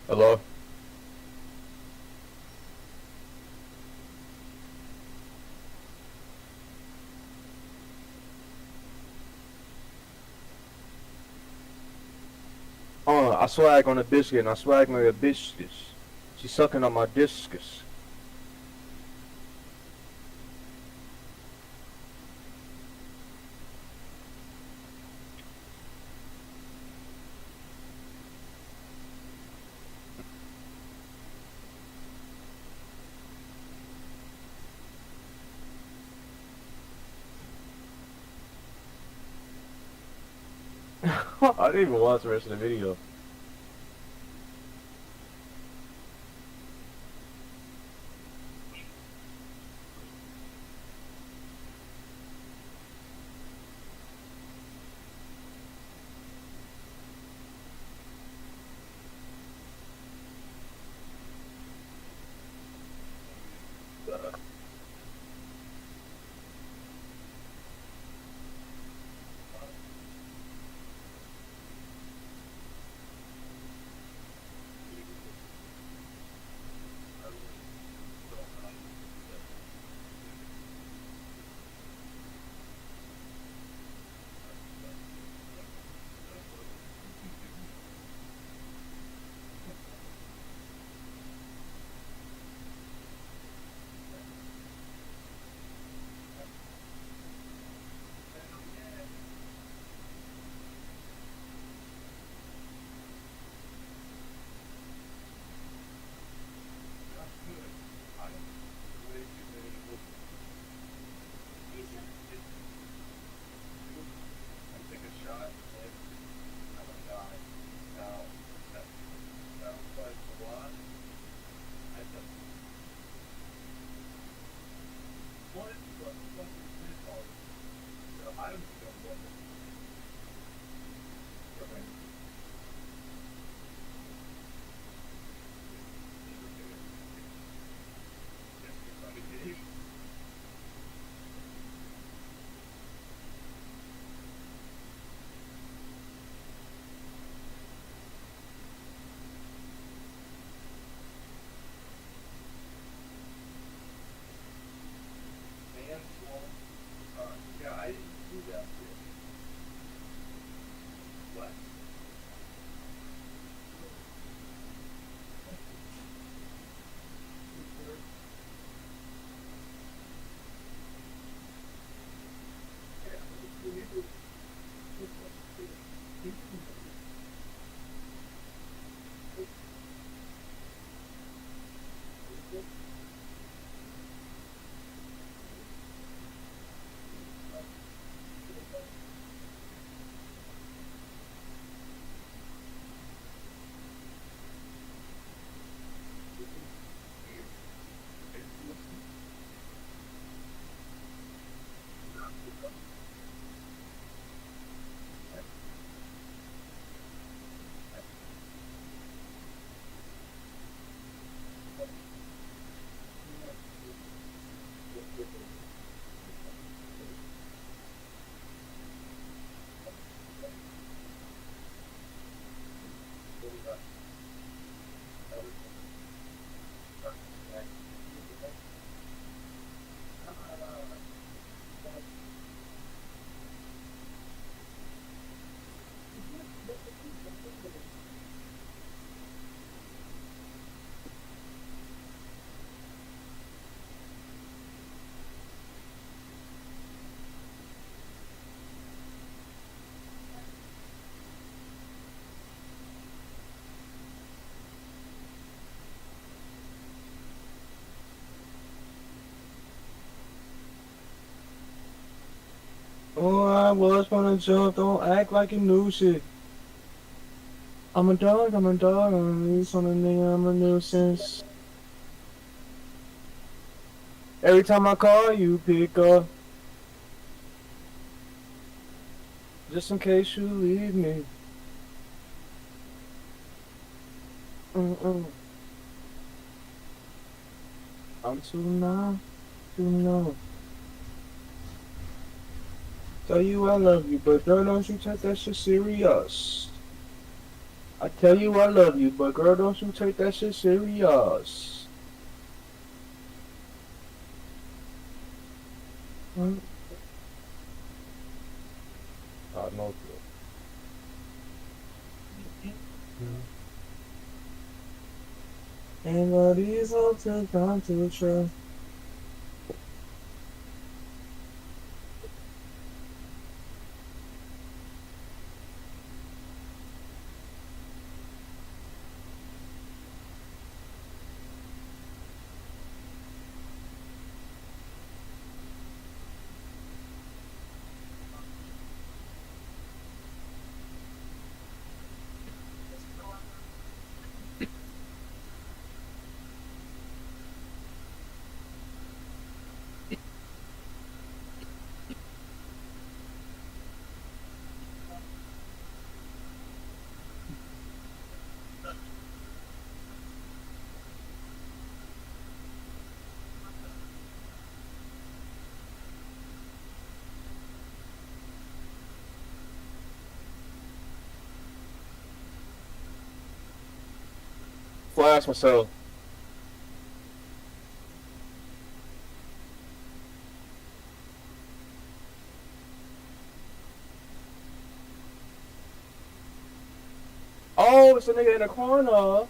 Hello? I swag on a biscuit and I swag my hibiscus. She's sucking on my discus. I didn't even watch the rest of the video. Oh, I was gonna jump, don't act like you knew shit. I'm a dog, I'm a dog, I'm a loose on a nigga, I'm a nuisance. Every time I call, you pick up. Just in case you leave me. Mm-mm. I'm too numb, too numb. Tell you I love you, but girl, don't you take that shit serious. I tell you I love you, but girl, don't you take that shit serious. Mm. I know. And all these hoes have gone to the trail. Flash myself. Oh, it's a nigga in the corner. Oh,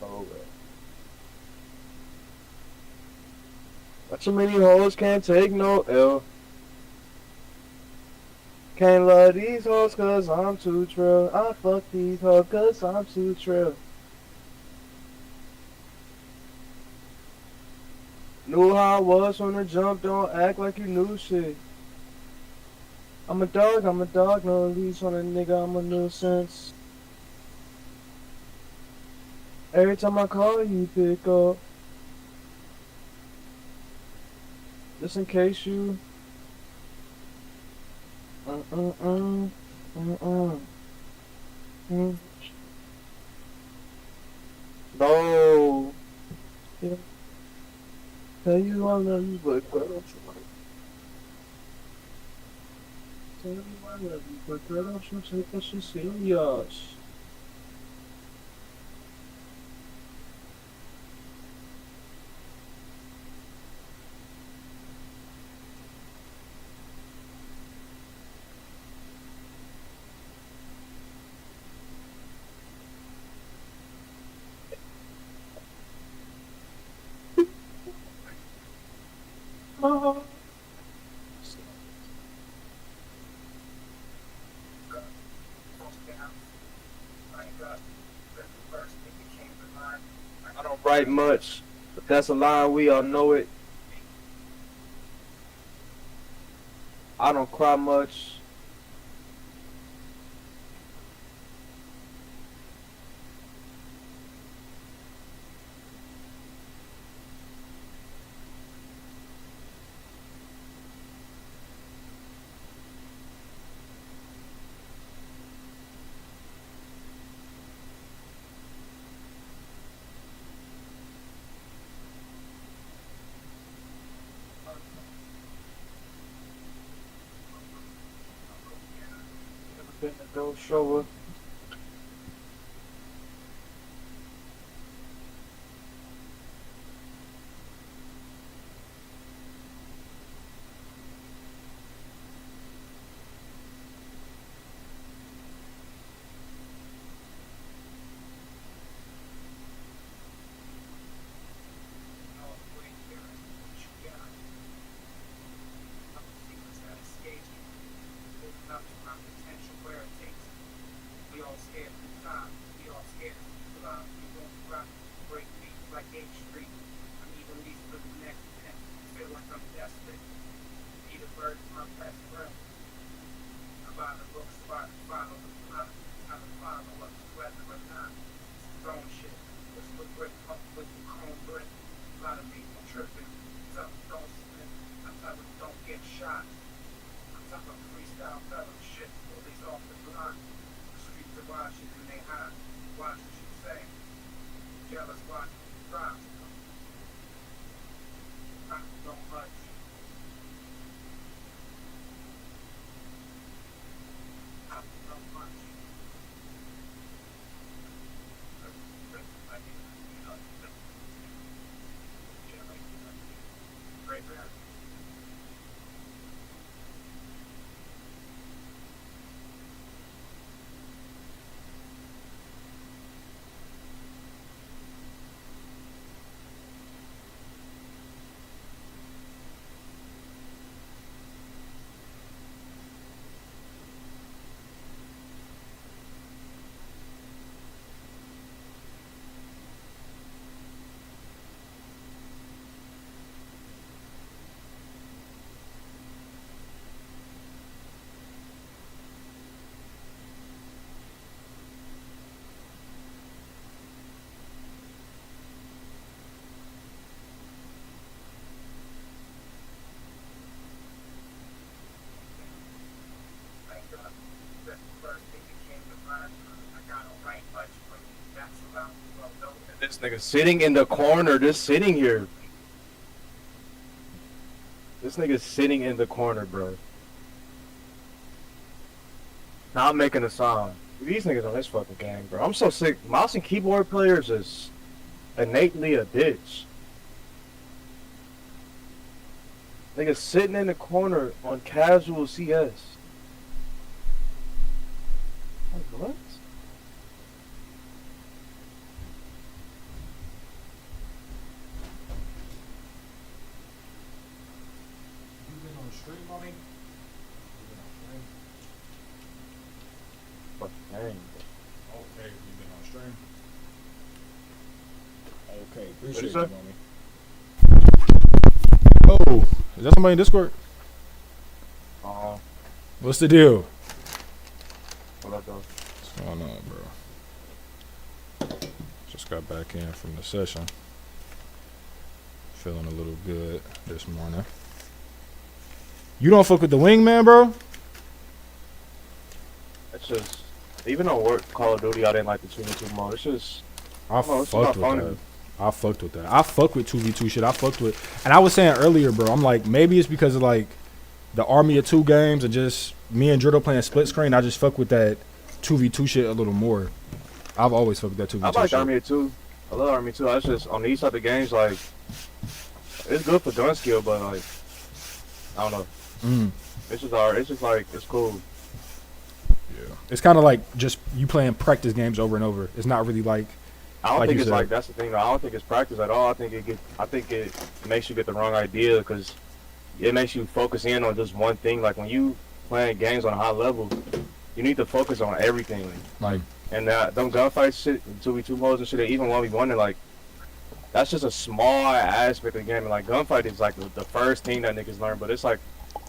well. Not too many hoes can't take no L. Can't love these hoes cause I'm too trill. I fuck these hoes cause I'm too trill. Knew how I was from the jump, don't act like you knew shit. I'm a dog, no leash on a nigga, I'm a nuisance. Every time I call you pick up. Just in case you mm. No. Yeah. Tell you I love you, but girl, don't you like tell you I love you, but girl, don't you take that shit serious. Oh. I don't write much, but that's a line, we all know it. I don't cry much. Never been a ghost shower. This nigga sitting in the corner, just sitting here. This nigga's sitting in the corner, bro. Not making a sound. These niggas on this fucking game, bro. I'm so sick. Mouse and keyboard players is innately a bitch. Nigga sitting in the corner on casual CS. Like, what? You been on stream, mommy? Fucking dang. Okay, you been on stream. Okay, What'd appreciate you you, say? mommy. Oh, is that somebody in Discord? What's the deal? What up, though? What's going on, bro? Just got back in from the session. Feeling a little good this morning. You don't fuck with the wingman, bro? It's just, even on Call of Duty, I didn't like the 2v2 mode. It's just, I don't know, it's fucked not with fun. that. I fucked with that. I fuck with 2v2 shit. I fucked with, and I was saying earlier, bro, I'm like, maybe it's because of like the Army of Two games and just me and Driddle playing split screen. I just fuck with that 2v2 shit a little more. I've always fucked with that 2v2 I like shit. Army 2. I love Army 2. I just, on these type of games, like, it's good for gun skill, but like, I don't know. It's just hard. It's just like, it's cool. Yeah. It's kind of like just you playing practice games over and over. It's not really like, I don't like think you it's said. like, that's the thing, though. I don't think it's practice at all. I think it makes you get the wrong idea, because it makes you focus in on just one thing. Like, when you playing games on a high level, you need to focus on everything. Like, and them gunfight shit, 2v2 modes and shit, even 1v1, and like, that's just a small aspect of the game. And like, gunfight is like the first thing that niggas learn, but it's like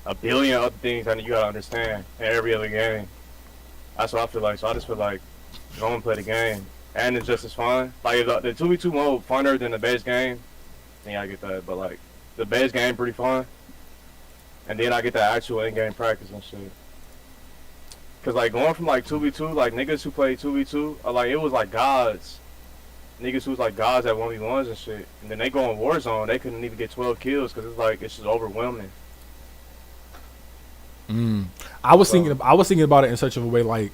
a billion other things that you gotta understand in every other game. That's what I feel like. So I just feel like go and play the game, and it's just as fun. Like, if the 2v2 mode funner than the base game, then yeah, I get that. But like, the base game pretty fun, and then I get the actual in-game practice and shit. Cause like, going from like 2v2, like niggas who play 2v2 are like, it was like gods. Niggas who was like gods at 1v1s and shit, and then they go in Warzone, they couldn't even get 12 kills because it's like, it's just overwhelming. I was thinking about it in such of a way like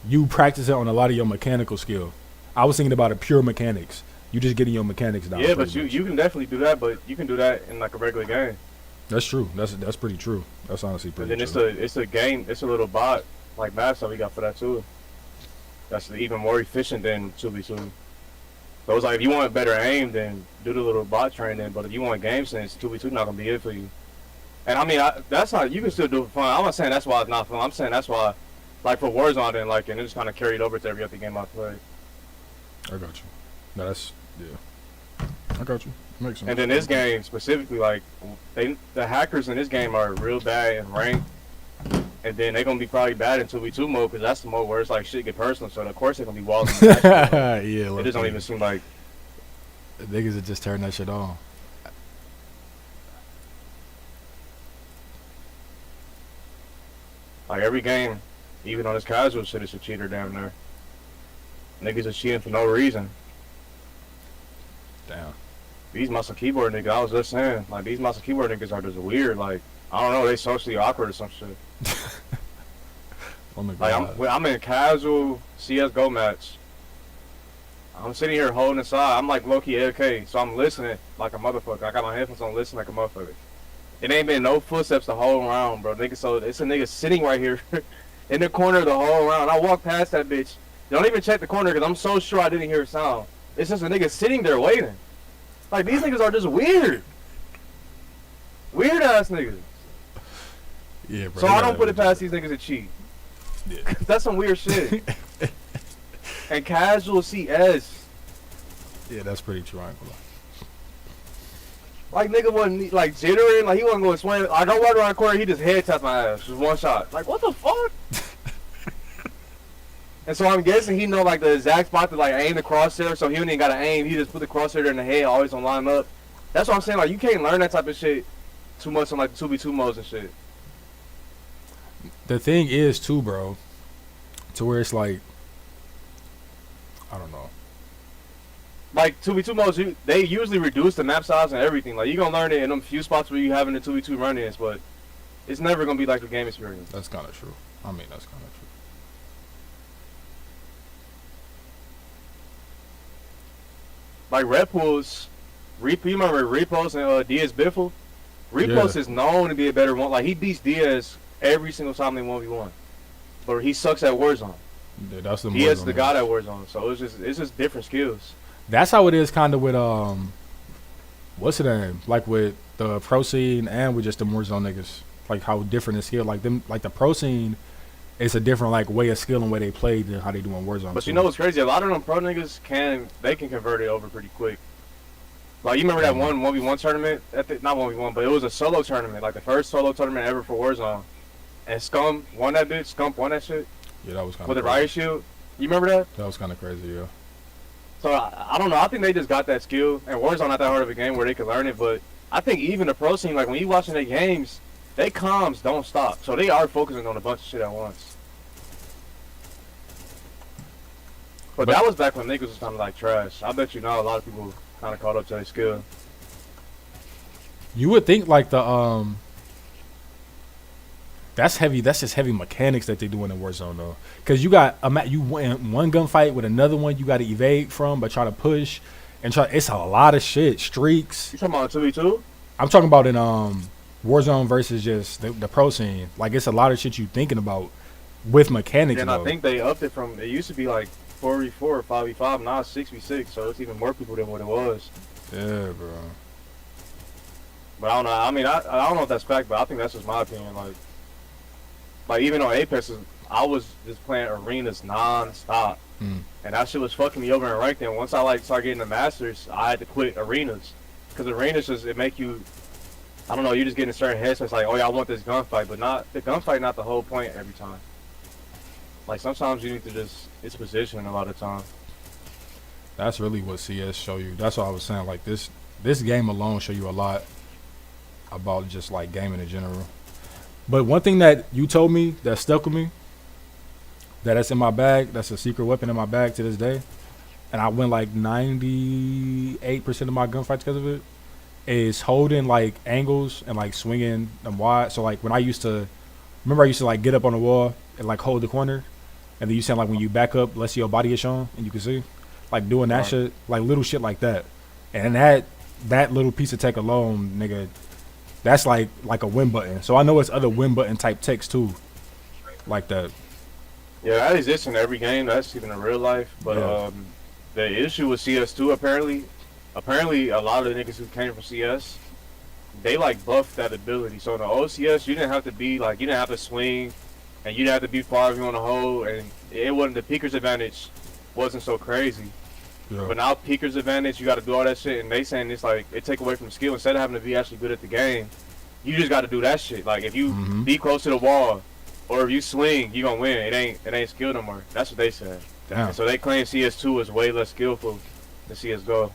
you practice it on a lot of your mechanical skill. I was thinking about it pure mechanics. You just getting your mechanics down. Yeah, but you can definitely do that, but you can do that in like a regular game. That's true. That's pretty true. That's honestly pretty And then true. it's a game, it's a little bot like map stuff we got for that too. That's even more efficient than 2v2. So it's like, if you want better aim, then do the little bot training. But if you want game sense, 2v2 not gonna be it for you. And I mean, that's not, you can still do it for fun. I'm not saying that's why it's not fun. I'm saying that's why, like, for Warzone, I didn't like it, and it just kind of carried over to every other game I played. I got you. No, that's, yeah. I got you. Makes sense. And then this game specifically, like, the hackers in this game are real bad in rank, and then they're gonna be probably bad in 2v2 mode, because that's the mode where it's like shit get personal. So of course they're gonna be walling. Yeah, it just don't even seem like niggas that just turn that shit on. every game, even on this casual shit, it's a cheater down there. Niggas are cheating for no reason. Damn. These muscle keyboard niggas, I was just saying, like, these muscle keyboard niggas are just weird. Like, I don't know, they socially awkward or some shit. Oh my God. Like, I'm in a casual CSGO match. I'm sitting here holding aside. I'm like low-key AFK, so I'm listening like a motherfucker. I got my headphones on, listening like a motherfucker. It ain't been no footsteps the whole round, bro. Nigga, so it's a nigga sitting right here in the corner the whole round. I walk past that bitch. Don't even check the corner because I'm so sure I didn't hear a sound. It's just a nigga sitting there waiting. Like, these niggas are just weird. Weird ass niggas. Yeah, bro. So I don't put it past these niggas to cheat. Yeah. That's some weird shit. And casual CS. Yeah, that's pretty true. I ain't gonna lie. Like, nigga wasn't, like, jittering. Like, he wasn't going to swing. I don't run around the corner. He just head tapped my ass. Just one shot. Like, what the fuck? And so I'm guessing he know, like, the exact spot to, like, aim the crosshair. So he don't even got to aim. He just put the crosshair there in the head. Always on line up. That's what I'm saying. Like, you can't learn that type of shit too much on, like, 2v2 modes and shit. The thing is, too, bro, to where it's like, I don't know. Like, 2v2 modes, they usually reduce the map size and everything. Like, you're going to learn it in them few spots where you having the 2v2 run-ins, but it's never going to be like the game experience. That's kind of true. I mean, that's kind of true. Like, Red Pools, you remember Repos and Diaz Biffle? Repos is known to be a better one. Like, he beats Diaz every single time they 1v1. But he sucks at Warzone. Yeah, that's the He is the god at Warzone, so it's just different skills. That's how it is kind of with, what's the name? Like with the pro scene and with just the Warzone niggas. Like how different the skill. Like them, like the pro scene is a different like way of skill and way they play than how they do in Warzone. But you know what's crazy? A lot of them pro niggas can convert it over pretty quick. Like, you remember that one 1v1 tournament? Not 1v1, but it was a solo tournament. Like, the first solo tournament ever for Warzone. And Scump won that bitch. Scump won that shit. Yeah, that was kind of with the riot shield. You remember that? That was kind of crazy, yeah. So, I don't know. I think they just got that skill. And Warzone not that hard of a game where they can learn it. But I think even the pro scene, like, when you watching their games, they comms don't stop. So, they are focusing on a bunch of shit at once. But that was back when niggas was kind of like trash. I bet you now a lot of people kind of caught up to their skill. You would think like the that's heavy. That's just heavy mechanics that they do in the Warzone though, because you got you win one gunfight with another one you got to evade from, but try to push and try. It's a lot of shit. Streaks. You talking about 2v2? I'm talking about in Warzone versus just the pro scene. Like it's a lot of shit you thinking about with mechanics. And though. I think they upped it from. It used to be like 4v4 or 5v5. Now it's 6v6. So it's even more people than what it was. Yeah, bro. But I don't know. I mean, I don't know if that's fact, but I think that's just my opinion. Like even on Apex, I was just playing arenas non-stop. And that shit was fucking me over in ranked. And once I like started getting the masters, I had to quit arenas. Because arenas just, it make you, I don't know, you just get in a certain headspace like, oh yeah, I want this gunfight. But not, the gunfight not the whole point every time. Like sometimes you need to just, it's positioning a lot of time. That's really what CS show you. That's what I was saying. Like this game alone show you a lot about just like gaming in general. But one thing that you told me that stuck with me, that's in my bag, that's a secret weapon in my bag to this day, and I win like 98% of my gunfights because of it, is holding like angles and like swinging them wide. So like when I used to like get up on the wall and like hold the corner, and then you saying like when you back up, let's see your body is shown and you can see, like doing that shit, like little shit like that, and that little piece of tech alone, nigga. That's like a win button. So I know it's other win button type techs too, like that. Yeah, that exists in every game. That's even in real life. But the issue with CS2 apparently a lot of the niggas who came from CS, they like buffed that ability. So in the OCS, you didn't have to swing, and you didn't have to be far if you want to hold, and it wasn't the peeker's advantage, wasn't so crazy. Yeah. But now peeker's advantage, you got to do all that shit, and they saying it's like it take away from skill. Instead of having to be actually good at the game, you just got to do that shit. Like if you be close to the wall, or if you swing, you gonna win. It ain't skill no more. That's what they said. Damn. And so they claim CS2 is way less skillful than CS:GO.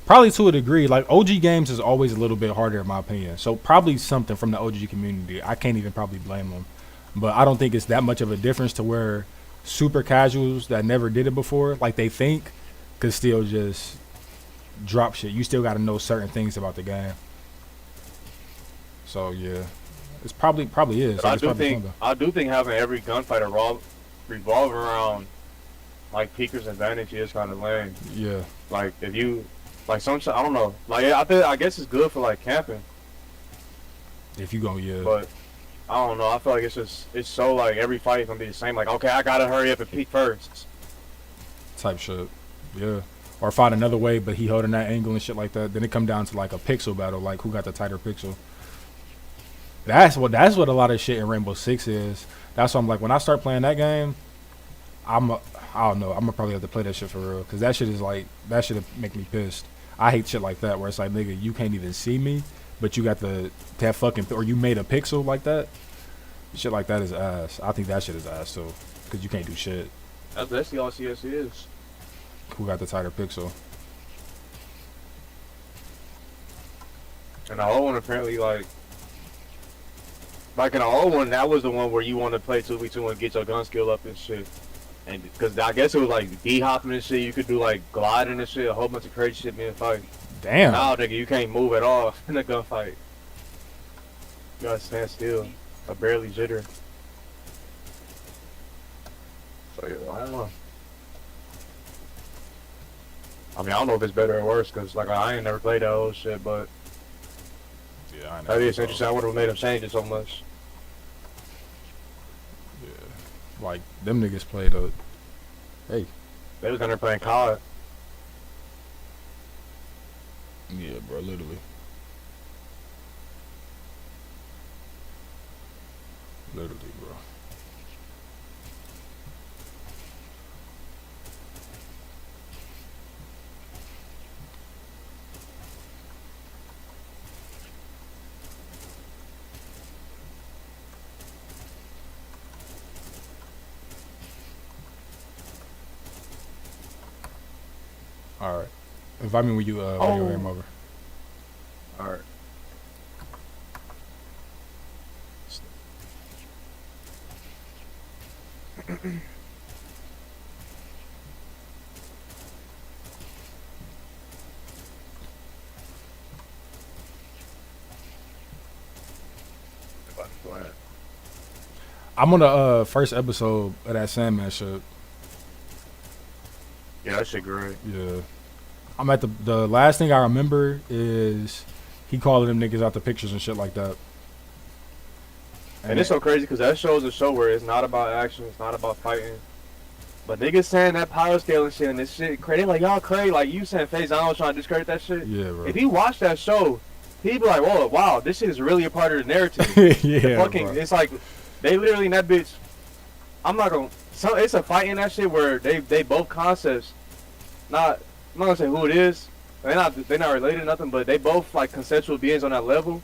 Probably to a degree. Like OG games is always a little bit harder in my opinion. So probably something from the OG community. I can't even probably blame them, but I don't think it's that much of a difference to where super casuals that never did it before, like they think, could still just drop shit. You still got to know certain things about the game. So yeah, it's probably is. Like, I do think having every gunfight revolve around like Peeker's advantage is kind of lame. Yeah. Like if you like some I don't know. Like I guess it's good for like camping. If you go, yeah. But I don't know. I feel like it's so like every fight is gonna be the same. Like okay, I gotta hurry up and peek first. Type shit. Yeah. Or find another way, but he holding that angle and shit like that. Then it come down to like a pixel battle, like who got the tighter pixel. That's what a lot of shit in Rainbow Six is. That's why I'm like, when I start playing that game, I don't know, I'm gonna probably have to play that shit for real, because that shit is like, that shit make me pissed. I hate shit like that where it's like, nigga, you can't even see me, but you got that fucking, or you made a pixel like that. Shit like that is ass. I think that shit is ass too, because you can't do shit. That's basically all CS is. Who got the tighter pixel? And the old one apparently like in the old one, that was the one where you want to play 2v2 and get your gun skill up and shit. And because I guess it was like D-hopping and shit, you could do like gliding and shit, a whole bunch of crazy shit being fight. Damn. Now, nigga, you can't move at all in a gunfight. You gotta stand still, or barely jitter. So yeah, I don't know. I mean, I don't know if it's better or worse, because like I ain't never played that old shit, but yeah, I know. that is interesting. I wonder what made them change it so much. Like, them niggas played a... Hey. They was down there playing COD. Yeah, bro, literally. Literally, bro. All right. Invite me when you game over. All right. I'm on the first episode of that Sandman shit. Yeah, that shit great. Yeah. I'm at the last thing I remember is he calling them niggas out the pictures and shit like that. And it's so crazy because that show is a show where it's not about action, it's not about fighting. But niggas saying that power scale and shit and this shit crazy, like y'all crazy, like you saying Faze Allen trying to discredit that shit. Yeah, bro. If he watched that show, he'd be like, whoa, wow, this shit is really a part of the narrative. Yeah, fucking, bro. it's like they literally in that bitch. I'm not gonna. So it's a fight in that shit where they both concepts. I'm not gonna say who it is. They're not related to nothing, but they both like consensual beings on that level.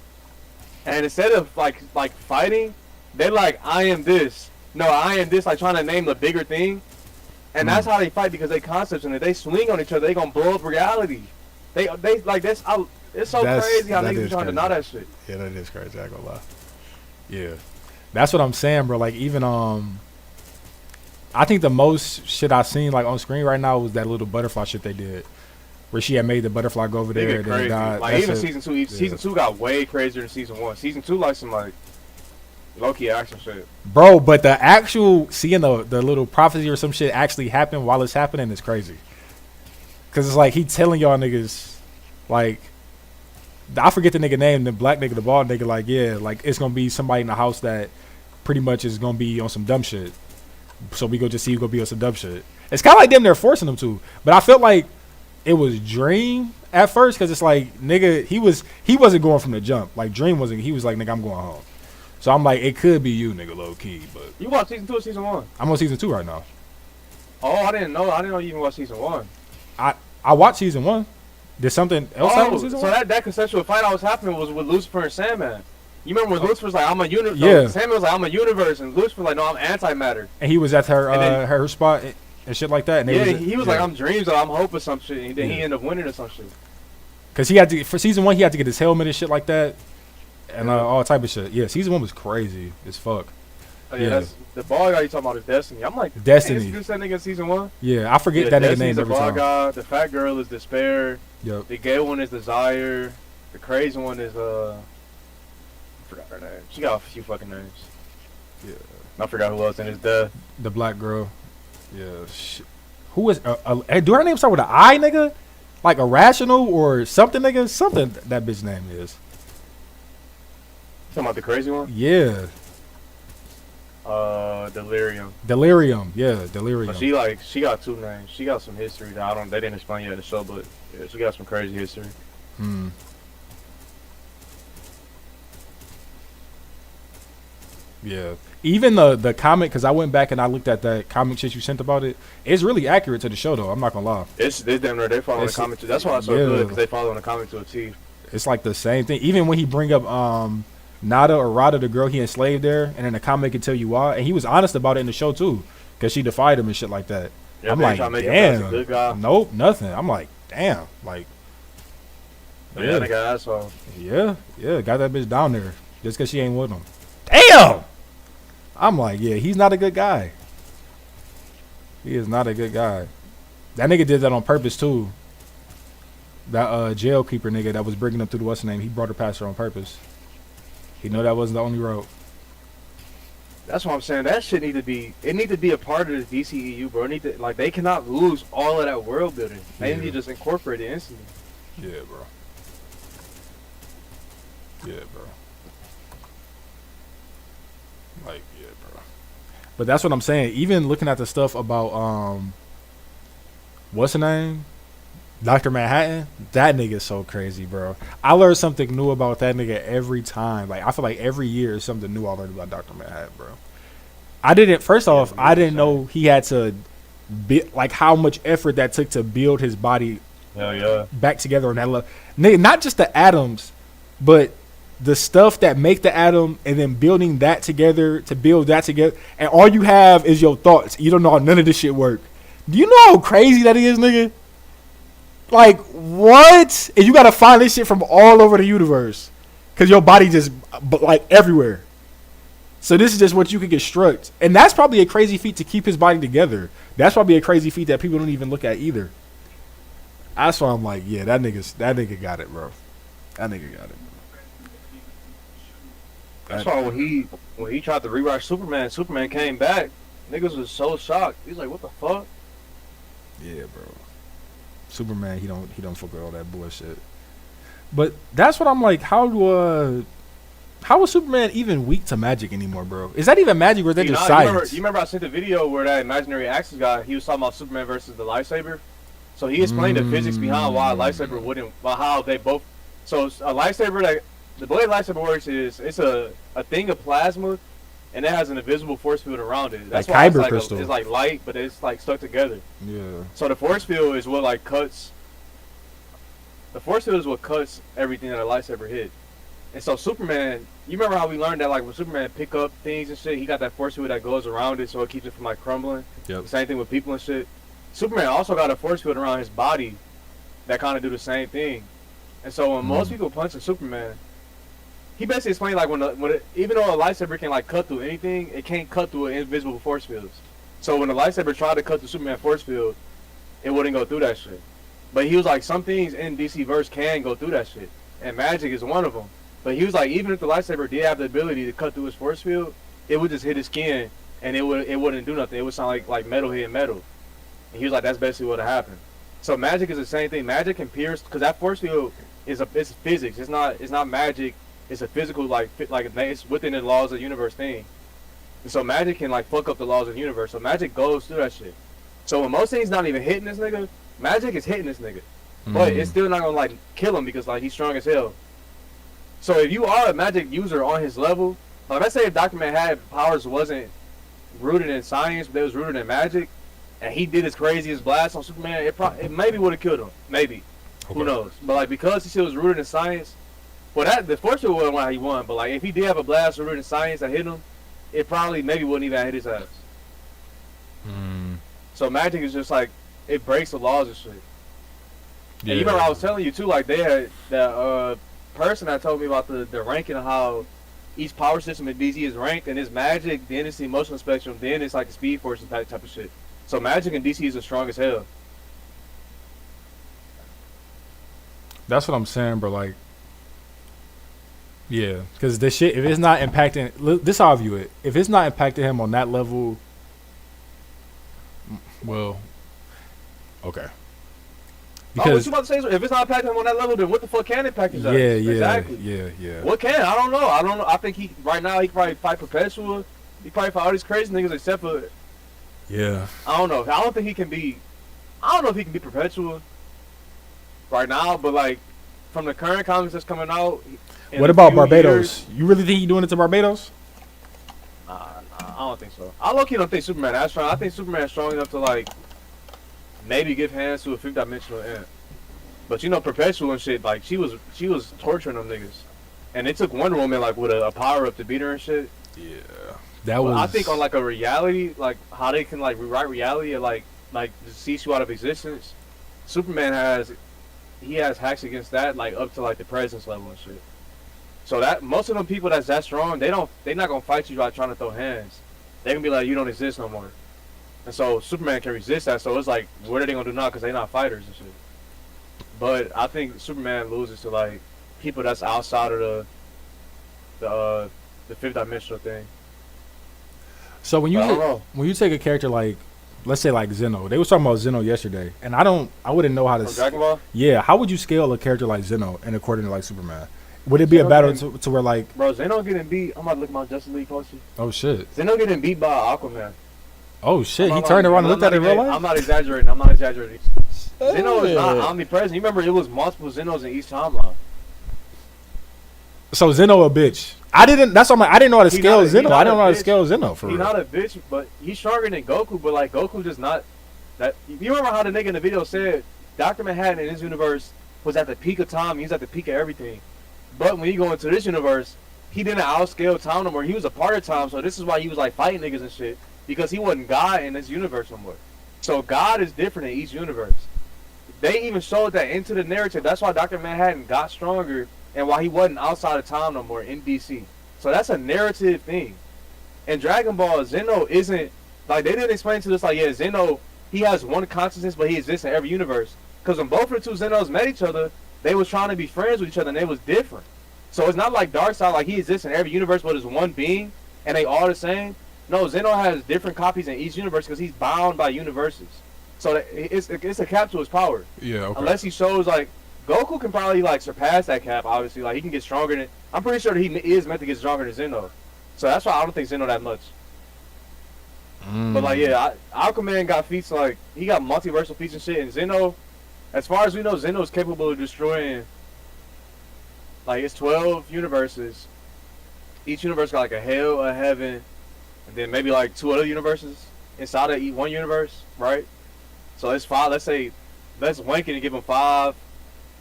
And instead of like fighting, they like I am this. No, I am this. Like trying to name the bigger thing. And that's how they fight because they concepts and if they swing on each other, they gonna blow up reality. They like this. It's so crazy how niggas trying to know that shit. Yeah, that is crazy. I ain't gonna lie. Yeah, that's what I'm saying, bro. Like even I think the most shit I seen like on screen right now was that little butterfly shit they did, where she had made the butterfly go over there and then died. Like even season 2, season 2 got way crazier than season 1. Season 2 like some like low-key action shit. Bro, but the actual seeing the little prophecy or some shit actually happen while it's happening is crazy. Cause it's like he telling y'all niggas, like I forget the nigga name, the black nigga, the bald nigga, like yeah, like it's gonna be somebody in the house that pretty much is gonna be on some dumb shit. So we go just see who gonna be on some dumb shit. It's kind of like them they're forcing them to, but I felt like it was Dream at first because it's like nigga he wasn't going from the jump. Like Dream wasn't. He was like nigga I'm going home. So I'm like it could be you nigga low key, but you watch season 2 or season 1? I'm on season 2 right now. Oh, I didn't know you even watched season 1. I watched season 1. Did something else happen in season 1? So that consensual fight I was happening was with Lucifer and Sandman. You remember when Lucifer's like, I'm a universe? Yeah. Sandman was like, I'm a universe, and Lucifer's like, no, I'm antimatter. And he was at her spot and shit like that. And yeah, he was like, I'm dreams, or I'm hope or some shit, and then he ended up winning or some shit. Cause he had to for season 1, he had to get his helmet and shit like that, and all type of shit. Yeah, season 1 was crazy as fuck. Oh, yeah, that's the ball guy you talking about is Destiny. I'm like, Destiny. Introduced that nigga in season 1. Yeah, I forget that nigga name the every ball time. guy. The fat girl is Despair. Yep. The gay one is Desire. The crazy one is I forgot her name. She got a few fucking names. Yeah. I forgot who else in his death. The black girl. Yeah. Who is? Do her name start with an I, nigga? Like Irrational or something, nigga? Something that bitch name is. Talking about the crazy one? Yeah. Delirium. Delirium. Yeah, Delirium. But she got 2 names. She got some history that they didn't explain yet in the show, but yeah, she got some crazy history. Hmm. Yeah. Even the comic, because I went back and I looked at that comic shit you sent about it. It's really accurate to the show, though. I'm not gonna lie. It's damn near they follow the comic too. That's why it's so good, because they follow the comic to a T. It's like the same thing. Even when he bring up Nada or Rada, the girl he enslaved there, and in the comic can tell you why, and he was honest about it in the show too, because she defied him and shit like that. Yeah, I'm like, damn. Good guy. Nope, nothing. I'm like, damn. Like, Yeah, nigga, asshole. Yeah, got that bitch down there just because she ain't with him. Damn. I'm like, yeah, he's not a good guy. He is not a good guy. That nigga did that on purpose too. That jail keeper nigga that was bringing him through the what's name, he brought her past her on purpose. He know that wasn't the only road. That's what I'm saying. That shit need to be a part of the DCEU, bro. They cannot lose all of that world building. They need to just incorporate it instantly. Yeah, bro. Yeah, bro. Like, yeah, bro. But that's what I'm saying. Even looking at the stuff about what's the name? Dr. Manhattan, that nigga is so crazy, bro. I learn something new about that nigga every time. Like, I feel like every year is something new I learned about Dr. Manhattan, bro. I didn't know he had to like how much effort that took to build his body back together on that level. Nigga, not just the atoms, but the stuff that make the atom, and then building that together to build that together, and all you have is your thoughts. You don't know how none of this shit work. Do you know how crazy that is, nigga? Like, what? And you gotta find this shit from all over the universe, cause your body just like everywhere. So this is just what you can construct, and that's probably a crazy feat to keep his body together. That's probably a crazy feat that people don't even look at either. That's why I'm like, yeah, that nigga got it, bro. That nigga got it. That's why when he tried to rewrite Superman came back. Niggas was so shocked. He's like, what the fuck? Yeah, bro. Superman, he don't fuck with all that bullshit. But that's what I'm like. How is Superman even weak to magic anymore, bro? Is that even magic or is that just science? You remember I sent the video where that imaginary axis guy, he was talking about Superman versus the lightsaber. So he explained the physics behind why a lightsaber wouldn't, how they both. So a lightsaber, the way a lightsaber works is it's a thing of plasma, and it has an invisible force field around it. That's like why kyber crystal. It's like light, but it's like stuck together. Yeah. So the force field is what like cuts. The force field is what cuts everything that a lightsaber hit. And so Superman, you remember how we learned that like when Superman pick up things and shit, he got that force field that goes around it, so it keeps it from like crumbling. Yep. Same thing with people and shit. Superman also got a force field around his body that kind of do the same thing. And so when most people punch Superman, he basically explained like even though a lightsaber can like cut through anything, it can't cut through invisible force fields. So when the lightsaber tried to cut the Superman force field, it wouldn't go through that shit. But he was like, some things in DC verse can go through that shit, and magic is one of them. But he was like, even if the lightsaber did have the ability to cut through his force field, it would just hit his skin, and it wouldn't do nothing. It would sound like metal hitting metal. And he was like, that's basically what happened. So magic is the same thing. Magic can pierce, because that force field it's physics. It's not magic. It's a physical like it's within the laws of the universe thing. And so magic can like fuck up the laws of the universe. So magic goes through that shit. So when most things not even hitting this nigga, magic is hitting this nigga. But it's still not gonna like kill him because like he's strong as hell. So if you are a magic user on his level, like let's say if Dr. Manhattan powers wasn't rooted in science, but it was rooted in magic, and he did his craziest blast on Superman, it maybe would have killed him. Maybe. Okay. Who knows? But like because he still was rooted in science, well the force field wasn't why he won, but like if he did have a blast rooted in science that hit him, it probably maybe wouldn't even hit his ass. So magic is just like it breaks the laws and shit. Yeah. And you remember I was telling you too, like they had that person that told me about the ranking of how each power system in DZ is ranked, and it's magic, then it's the emotional spectrum, then it's like the speed force and that type of shit. So magic and DC is the strongest hell. That's what I'm saying, bro. Like, yeah, because this shit, if it's not impacting, this how I view it. If it's not impacting him on that level, well, okay. Because what you about to say is, if it's not impacting him on that level, then what the fuck can impact his ass? Exactly. Yeah. What can? I don't know. I think he right now he can probably fight Perpetual. He probably fight all these crazy niggas except for. Yeah. I don't know. I don't think he can be. I don't know if he can be Perpetual right now, but like from the current comics that's coming out. What about Barbados? You really think he's doing it to Barbados? Nah, I don't think so. I low-key don't think Superman that strong. I think Superman's strong enough to like maybe give hands to a fifth dimensional ant. But you know, Perpetual and shit, like she was torturing them niggas, and it took Wonder Woman like with a power up to beat her and shit. Yeah, that was. I think on like a reality, like how they can like rewrite reality and like cease you out of existence. Superman has hacks against that like up to like the presence level and shit. So that most of them people that's that strong, they're not gonna fight you like trying to throw hands. They can be like, you don't exist no more. And so Superman can resist that. So it's like, what are they gonna do now? Because they're not fighters and shit. But I think Superman loses to like people that's outside of the fifth dimensional thing. So when you take a character like, let's say like Zeno, they was talking about Zeno yesterday, and I wouldn't know how to. Dragon Ball? Yeah, how would you scale a character like Zeno and according to like Superman? Would it be a battle to where like... Bro, Zeno getting beat... I'm about to look at my Justice League poster. Oh, shit. Zeno getting beat by Aquaman. Oh, shit. He turned around and looked at it in real life? I'm not exaggerating. Zeno is not omnipresent. You remember it was multiple Zenos in each timeline. So Zeno a bitch. That's why I didn't know how to scale Zeno. I didn't know how to scale Zeno for real. He's not a bitch, but he's stronger than Goku, but like Goku just not... that. You remember how the nigga in the video said Dr. Manhattan in his universe was at the peak of time. He's at the peak of everything. But when you go into this universe, he didn't outscale time no more. He was a part of time, so this is why he was like fighting niggas and shit. Because he wasn't God in this universe no more. So God is different in each universe. They even showed that into the narrative. That's why Dr. Manhattan got stronger and why he wasn't outside of time no more in DC. So that's a narrative thing. In Dragon Ball, Zeno isn't... like, they didn't explain to us like, yeah, Zeno, he has one consciousness, but he exists in every universe. Because when both of the two Zenos met each other, they was trying to be friends with each other, and they was different. So it's not like Darkseid, like he exists in every universe, but it's one being, and they all the same. No, Zeno has different copies in each universe because he's bound by universes. So it's a cap to his power. Yeah, okay. Unless he shows, like, Goku can probably, like, surpass that cap, obviously. Like, he can get stronger than... I'm pretty sure that he is meant to get stronger than Zeno. So that's why I don't think Zeno that much. But, like, yeah, Aquaman got feats, like, he got multiversal feats and shit, and Zeno... as far as we know, Zeno is capable of destroying, like, it's 12 universes. Each universe got, like, a hell, a heaven, and then maybe, like, 2 other universes inside of one universe, right? So it's 5, let's say, let's wank it and give him 5,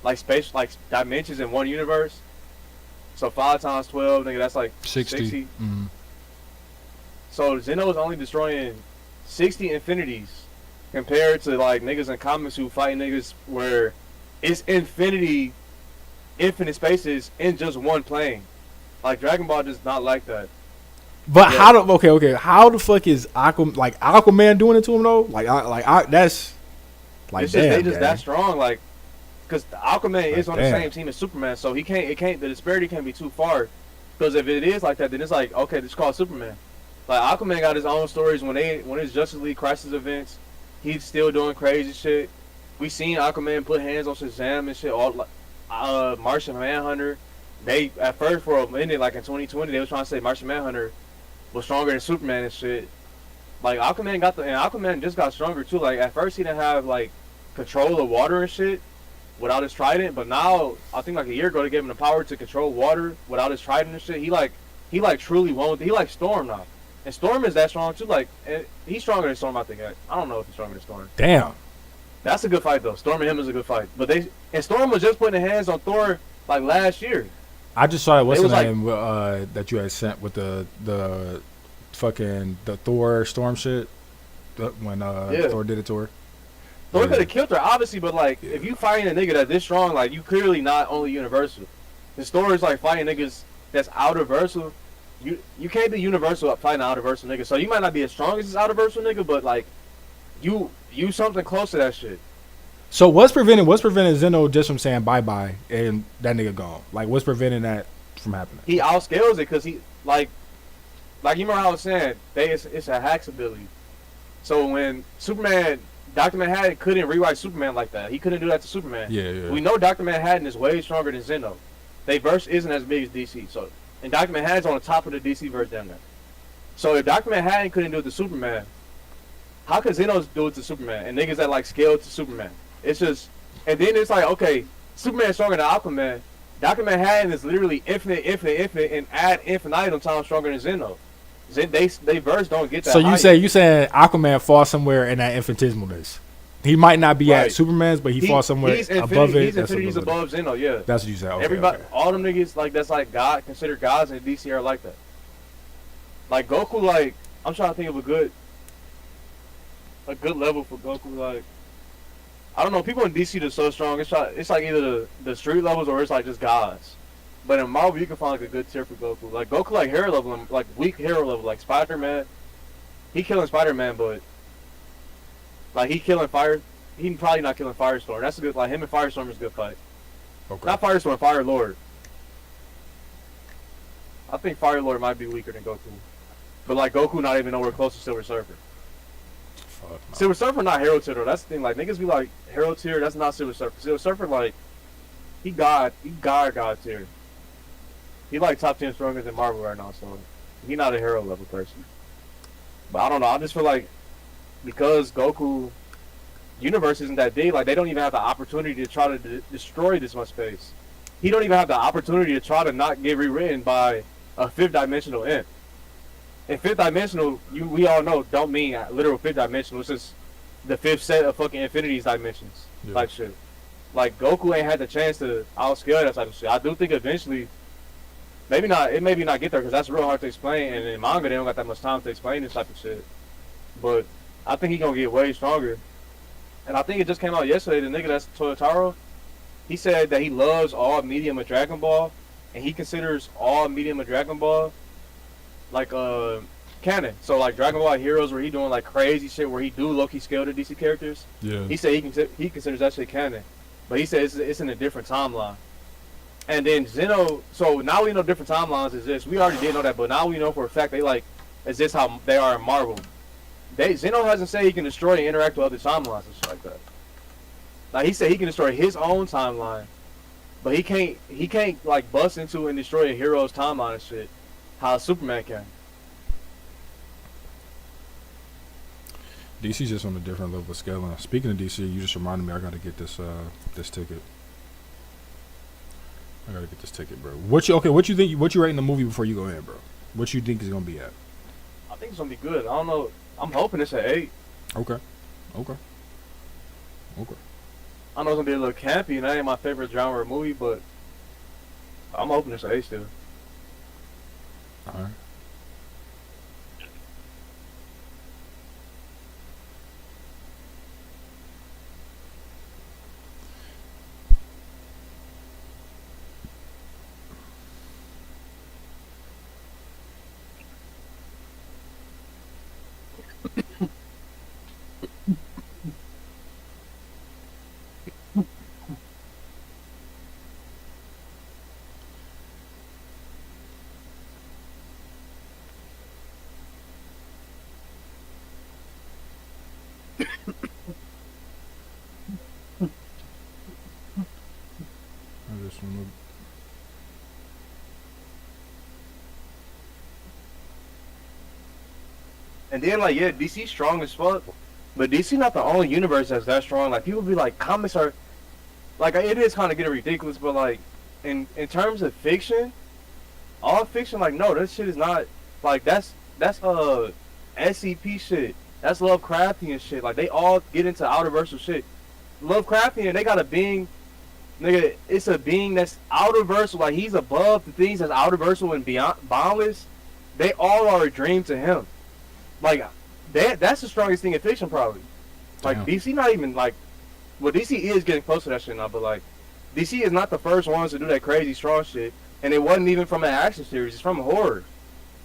like, space, like, dimensions in one universe. So 5 times 12, nigga, that's, like, 60. Mm-hmm. So Zeno is only destroying 60 infinities. Compared to like niggas in comics who fight niggas where it's infinite spaces in just one plane. Like Dragon Ball does not like that. But yeah. How the fuck is Aquaman doing it to him though? That's like it's just, they just that strong, like, because Aquaman is on the same team as Superman, so the disparity can't be too far. Because if it is like that, then it's like, okay, this is called Superman. Like Aquaman got his own stories when his Justice League Crisis events. He's still doing crazy shit. We seen Aquaman put hands on Shazam and shit. All Martian Manhunter. They at first for a minute, like in 2020, they was trying to say Martian Manhunter was stronger than Superman and shit. Like Aquaman just got stronger too. Like at first he didn't have like control of water and shit without his trident, but now I think like a year ago they gave him the power to control water without his trident and shit. He truly won with it. He like Storm now. And Storm is that strong too. Like he's stronger than Storm, I think. I don't know if he's stronger than Storm. Damn. That's a good fight though. Storm and him is a good fight. But Storm was just putting hands on Thor like last year. I just saw it. What's the name that you had sent with the fucking the Thor Storm shit when Thor did it to her. Thor could have killed her, obviously, but like if you fighting a nigga that's this strong, like you clearly not only universal. His Thor is like fighting niggas that's outerversal. you can't be universal fighting an outer-versal nigga. So you might not be as strong as this outer-versal nigga, but like you something close to that shit. So what's preventing Zeno just from saying bye bye and that nigga gone? Like what's preventing that from happening? He outscales it because he like you remember how I was saying it's a hacks ability. So when Superman, Dr. Manhattan couldn't rewrite Superman like that. He couldn't do that to Superman. Yeah. We know Dr. Manhattan is way stronger than Zeno. They verse isn't as big as DC. So and Dr. Manhattan's on the top of the DC verse down there. So if Dr. Manhattan couldn't do it to Superman, how could Zeno do it to Superman? And niggas that like scale to Superman. It's just, and then it's like, okay, Superman's stronger than Aquaman. Dr. Manhattan is literally infinite, and ad infinitum times stronger than Zeno. They verse don't get that. So you saying Aquaman falls somewhere in that infinitesimalness. He might not be at Superman's, but he falls somewhere above it. He's infinities above Zeno, yeah. That's what you said. Okay, everybody, okay. all them niggas like that's like God, considered gods in DC are like that. Like Goku, like I'm trying to think of a good level for Goku. Like I don't know, people in DC are so strong. It's like either the street levels or it's like just gods. But in Marvel, you can find like a good tier for Goku. Like Goku, like hero level, like weak hero level, like Spider-Man. He killing Spider-Man, but like he killing Fire. He probably not killing Firestorm. That's a good. Like him and Firestorm is a good fight. Okay. Not Firestorm, Fire Lord. I think Fire Lord might be weaker than Goku, but like Goku not even nowhere close to Silver Surfer. Fuck no. Silver Surfer not hero tier though. That's the thing. Like niggas be like hero tier. That's not Silver Surfer. Silver Surfer like he god tier. He like top 10 stronger than Marvel right now. So he not a hero level person. But I don't know. I just feel like because Goku universe isn't that big, like they don't even have the opportunity to try to destroy this much space. He don't even have the opportunity to try to not get rewritten by a fifth dimensional imp. And fifth dimensional, we all know, don't mean literal fifth dimensional. It's just the fifth set of fucking infinities dimensions, type shit. Like Goku ain't had the chance to outscale that type of shit. I do think eventually, maybe not get there because that's real hard to explain. And in manga, they don't got that much time to explain this type of shit. But I think he gonna get way stronger. And I think it just came out yesterday. The nigga that's Toyotaro, he said that he loves all medium of Dragon Ball, and he considers all medium of Dragon Ball like canon. So like Dragon Ball Heroes, where he doing like crazy shit, where he do low-key scale to DC characters. Yeah. He said he considers that shit canon, but he said it's in a different timeline. And then Zeno. So now we know different timelines exist. We already did know that, but now we know for a fact they like exist how they are in Marvel. Zeno hasn't said he can destroy and interact with other timelines and shit like that. Like he said he can destroy his own timeline, but he can't like bust into and destroy a hero's timeline and shit. How Superman can. DC's just on a different level of scaling. Speaking of DC, you just reminded me I gotta get this ticket. I gotta get this ticket, bro. What you think? What you rating the movie before you go in, bro? What you think is gonna be at? I think it's gonna be good. I don't know. I'm hoping it's at 8. Okay. I know it's gonna be a little campy, and that ain't my favorite genre of movie, but I'm hoping it's an 8 still. All right. And then like DC strong as fuck, but DC not the only universe that's that strong. Like people be like comics are, like it is kind of getting ridiculous, but like in terms of fiction, all fiction like no, that shit is not like that's SCP shit. That's Lovecraftian shit. Like they all get into outerversal shit. Lovecraftian, they got a being, nigga. It's a being that's outerversal. Like he's above the things that's outerversal and beyond boundless. They all are a dream to him. Like that's the strongest thing in fiction, probably. Like Damn. DC, not even like. Well, DC is getting close to that shit now, but like, DC is not the first ones to do that crazy strong shit, and it wasn't even from an action series. It's from horror.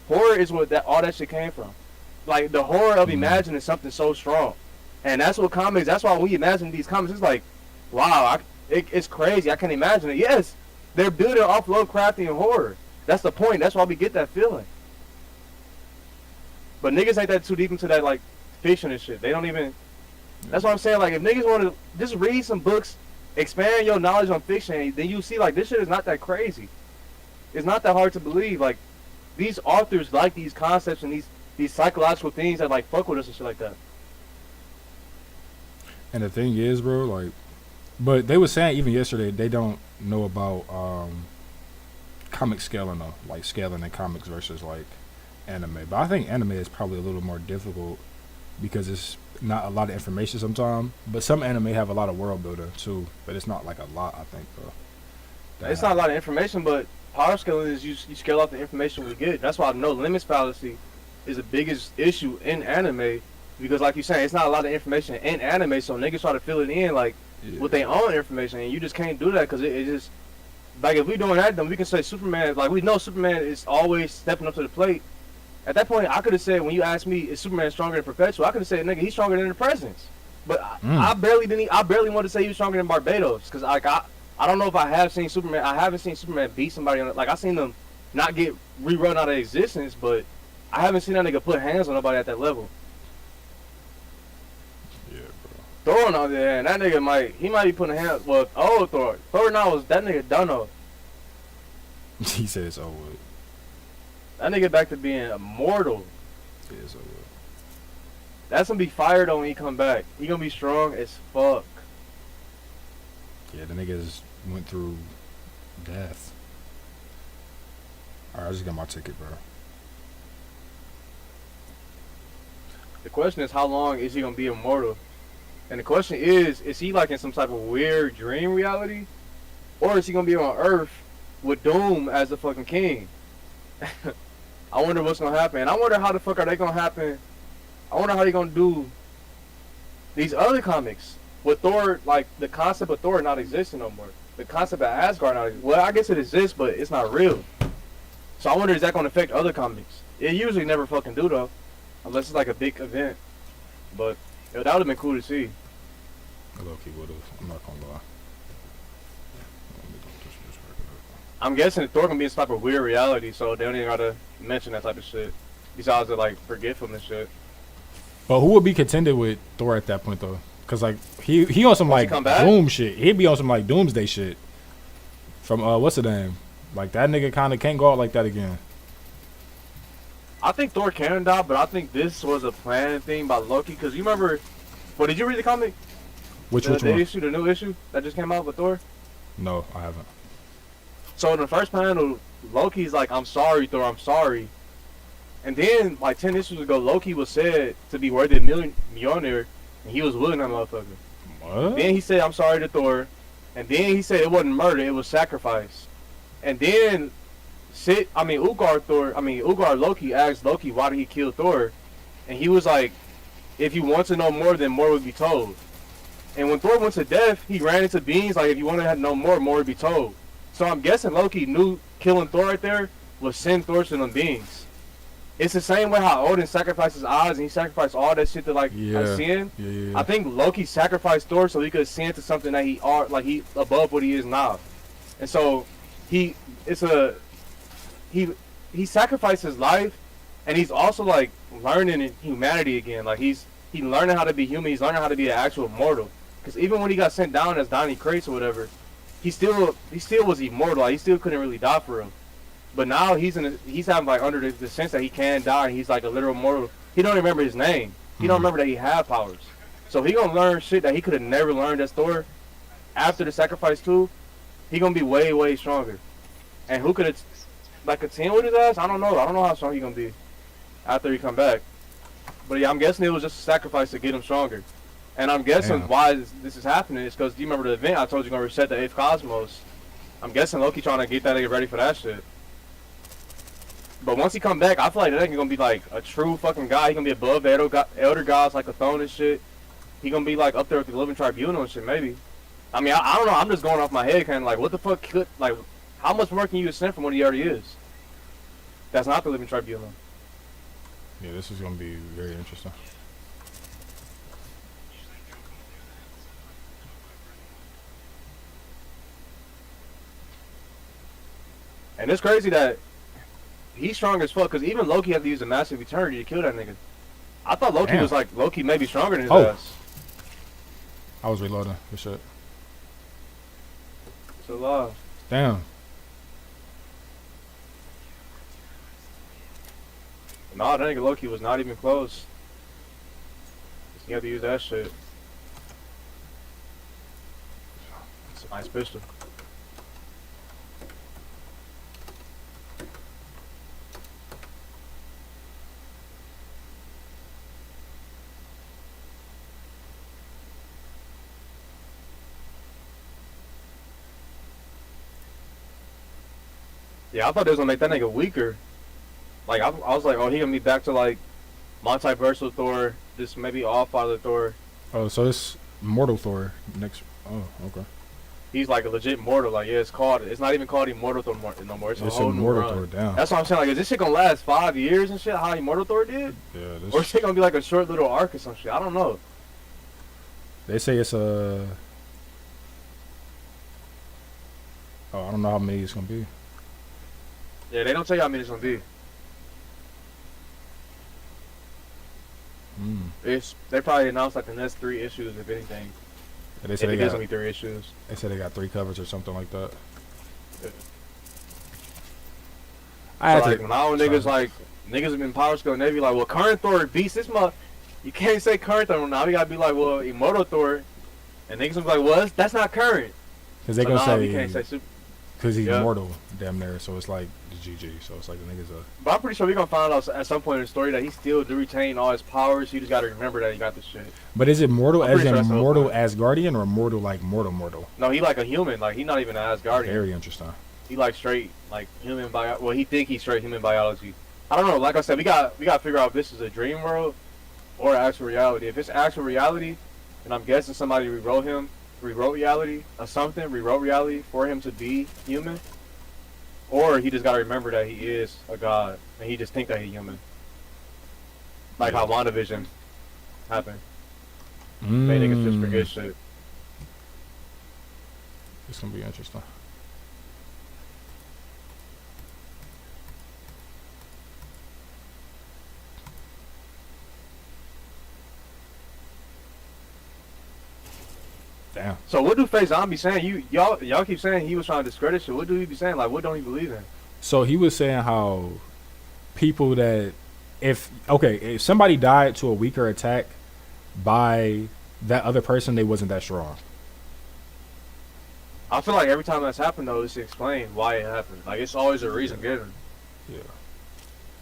Horror is what all that shit came from. Like the horror of imagining something so strong, and that's what comics. That's why we imagine these comics. It's like, wow, it's crazy. I can't imagine it. Yes, they're building off Lovecraftian horror. That's the point. That's why we get that feeling. But niggas ain't that too deep into that like fiction and shit. They don't even. That's what I'm saying. Like if niggas want to just read some books, expand your knowledge on fiction, then you see like this shit is not that crazy. It's not that hard to believe. Like these authors like these concepts and these psychological things that like fuck with us and shit like that. And the thing is, bro, like, but they were saying even yesterday they don't know about comic scaling though, like scaling in comics versus like anime. But I think anime is probably a little more difficult because it's not a lot of information sometimes. But some anime have a lot of world building too, but it's not like a lot. I think, bro. It's not a lot of information, but power scaling is you scale out the information we get. That's why no limits fallacy is the biggest issue in anime, because like you're saying, it's not a lot of information in anime, so niggas try to fill it in like with their own information, and you just can't do that because it just like if we doing that, then we can say Superman, like we know Superman is always stepping up to the plate. At that point, I could have said when you asked me is Superman stronger than Perpetual, I could have said nigga he's stronger than the Presence, but I barely wanted to say he was stronger than Barbados because like I don't know if I have seen Superman. I haven't seen Superman beat somebody on it. Like I seen them not get rerun out of existence, but I haven't seen that nigga put hands on nobody at that level. Yeah, bro. Thor on the other hand, that nigga might be putting hands. Well, old Thor. Thor now was that nigga done up. He said it's over. That nigga back to being immortal. Yeah, it's over. That's gonna be fired on when he come back. He gonna be strong as fuck. Yeah, the niggas went through death. Alright, I just got my ticket, bro. The question is, how long is he gonna be immortal? And the question is he like in some type of weird dream reality? Or is he gonna be on Earth with Doom as the fucking king? I wonder what's gonna happen. I wonder how the fuck are they gonna happen. I wonder how they gonna do these other comics with Thor, like the concept of Thor not existing no more. The concept of Asgard not existing. Well, I guess it exists, but it's not real. So I wonder, is that gonna affect other comics? It usually never fucking do though, unless it's like a big event. But that would have been cool to see. Low-key would've. I'm not gonna lie. I'm guessing Thor gonna be in some type of weird reality, so they don't even gotta mention that type of shit. Besides, like forget from this shit. But who would be contended with Thor at that point though? Cause like he on some like Doom shit. He'd be on some like Doomsday shit. From what's the name? Like that nigga kind of can't go out like that again. I think Thor can die, but I think this was a planned thing by Loki. Cause you remember, well, did you read the comic? Which the one? Issue, the new issue that just came out with Thor. No, I haven't. So in the first panel, Loki's like, "I'm sorry, Thor, I'm sorry." And then, like 10 issues ago, Loki was said to be worthy of millionaire, and he was willing that motherfucker. What? Then he said, "I'm sorry to Thor," and then he said it wasn't murder, it was sacrifice. And then, Ugar Loki asked Loki why did he kill Thor, and he was like, "If you want to know more, then more would be told." And when Thor went to death, he ran into beings like, if you want to know more would be told. So I'm guessing Loki knew killing Thor right there was send Thor to them beings. It's the same way how Odin sacrificed his eyes and he sacrificed all that shit to sin. Yeah. I think Loki sacrificed Thor so he could ascend to something that he above what he is now. And so he sacrificed his life, and he's also like learning humanity again. Like he's learning how to be human. He's learning how to be an actual mortal. Because even when he got sent down as Donnie Crates or whatever, he still was immortal. Like, he still couldn't really die for him. But now he's having like under the sense that he can die. And he's like a literal mortal. He don't remember his name. He don't remember that he had powers. So he gonna learn shit that he could have never learned as Thor. After the sacrifice too, he gonna be way, way stronger. And who could like contend with his ass? I don't know. I don't know how strong he gonna be after he come back. But yeah, I'm guessing it was just a sacrifice to get him stronger. And I'm guessing why this is happening is because, do you remember the event I told you gonna reset the 8th cosmos? I'm guessing Loki trying to get that nigga ready for that shit. But once he come back, I feel like that nigga gonna be like a true fucking guy. He gonna be above the elder gods like Athon and shit. He gonna be like up there with the living tribunal and shit, maybe. I mean, I don't know. I'm just going off my head, kind of like, what the fuck could, like, how much more can you ascend from what he already is? That's not the living tribunal. Yeah, this is gonna be very interesting. And it's crazy that he's strong as fuck, because even Loki had to use a massive eternity to kill that nigga. I thought Loki was like, Loki maybe stronger than his ass. I was reloading for shit. It's a lot. Damn. Nah, that nigga Loki was not even close. You had to use that shit. It's a nice pistol. Yeah, I thought they was gonna make that nigga weaker. Like, I was like, oh, he gonna be back to like multiversal Thor, just maybe All-Father Thor. Oh, so it's Mortal Thor next. Oh, okay. He's like a legit mortal. Like, yeah, it's not even called Immortal Thor no more. It's a whole new Immortal run. Thor down. That's what I'm saying. Like, is this shit gonna last 5 years and shit? How Immortal Thor did? Yeah. Or is it gonna be like a short little arc or some shit? I don't know. They say it's a. Oh, I don't know how many it's gonna be. Yeah, they don't tell you how many it's gonna be. They probably announced like the next 3 issues, if anything. Yeah, they said it is gonna be 3 issues. They said they got 3 covers or something like that. Yeah. When niggas have been Power Skull Navy like, well, current Thor beats this month. You can't say current Thor now. We gotta be like, well, Immortal Thor, and niggas will be like, well, that's not current. Because they gonna say we can't say super. Because he's immortal, damn near. So it's like the GG. So it's like the niggas. But I'm pretty sure we're gonna find out at some point in the story that he still do retain all his powers. You just gotta remember that he got this shit. But is it mortal as in mortal Asgardian or mortal like mortal? No, he like a human. Like, he not even an Asgardian. Very interesting. He like straight like human bio. Well, he think he's straight human biology. I don't know. Like I said, we got to figure out if this is a dream world or actual reality. If it's actual reality, and I'm guessing somebody rewrote reality for him to be human, or he just gotta remember that he is a god and he just think that he's human. Like how WandaVision happened. They niggas just forget shit. It's gonna be interesting. Damn. So what do Faison be saying? Y'all keep saying he was trying to discredit shit. What do he be saying? Like, what don't he believe in? So he was saying how people that if somebody died to a weaker attack by that other person, they wasn't that strong. I feel like every time that's happened though, it's explained why it happened. Like, it's always a reason given. Yeah.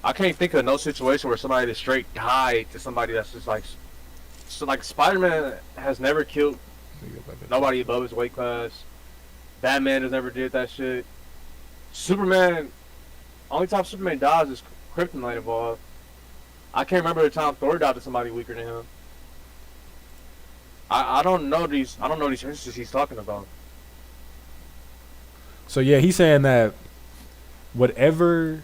I can't think of no situation where somebody just straight died to somebody that's just like, so like Spider-Man has never killed nobody above his weight class. Batman has never did that shit. Superman, only time Superman dies is kryptonite involved. I can't remember the time Thor died to somebody weaker than him. I don't know these instances he's talking about. So yeah, he's saying that whatever.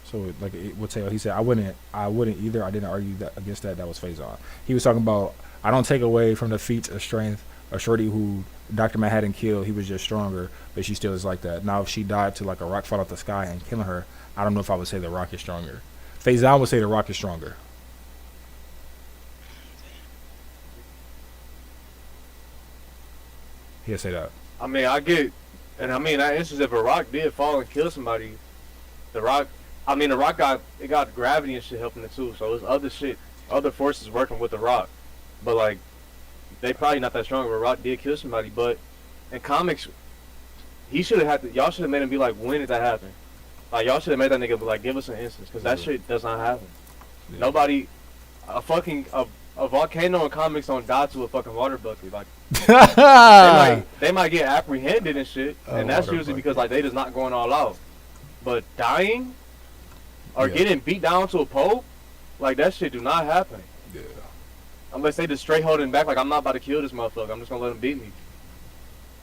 So like what Taylor he said, I wouldn't either. I didn't argue that against that. That was Faison. He was talking about I don't take away from the feats of strength. A shorty who Dr. Manhattan killed, he was just stronger, but she still is like that. Now if she died to like a rock fall out the sky and killing her, I don't know if I would say the Rock is stronger. Faison would say the Rock is stronger. He'll say that. I mean, I get, and I mean that instance if a rock did fall and kill somebody, the rock got gravity and shit helping it too. So there's other forces working with the rock, but like they probably not that strong. If a rock did kill somebody, but in comics, y'all should have made him be like, when did that happen? Like y'all should have made that nigga be like, give us an instance, because that shit does not happen. Yeah. Nobody, a volcano in comics don't die to a fucking water bucket. Like they might get apprehended and shit, and that's usually because like they just not going all out. But dying or getting beat down to a pole, like that shit do not happen. Yeah. Unless they just straight holding back, like I'm not about to kill this motherfucker. I'm just gonna let him beat me.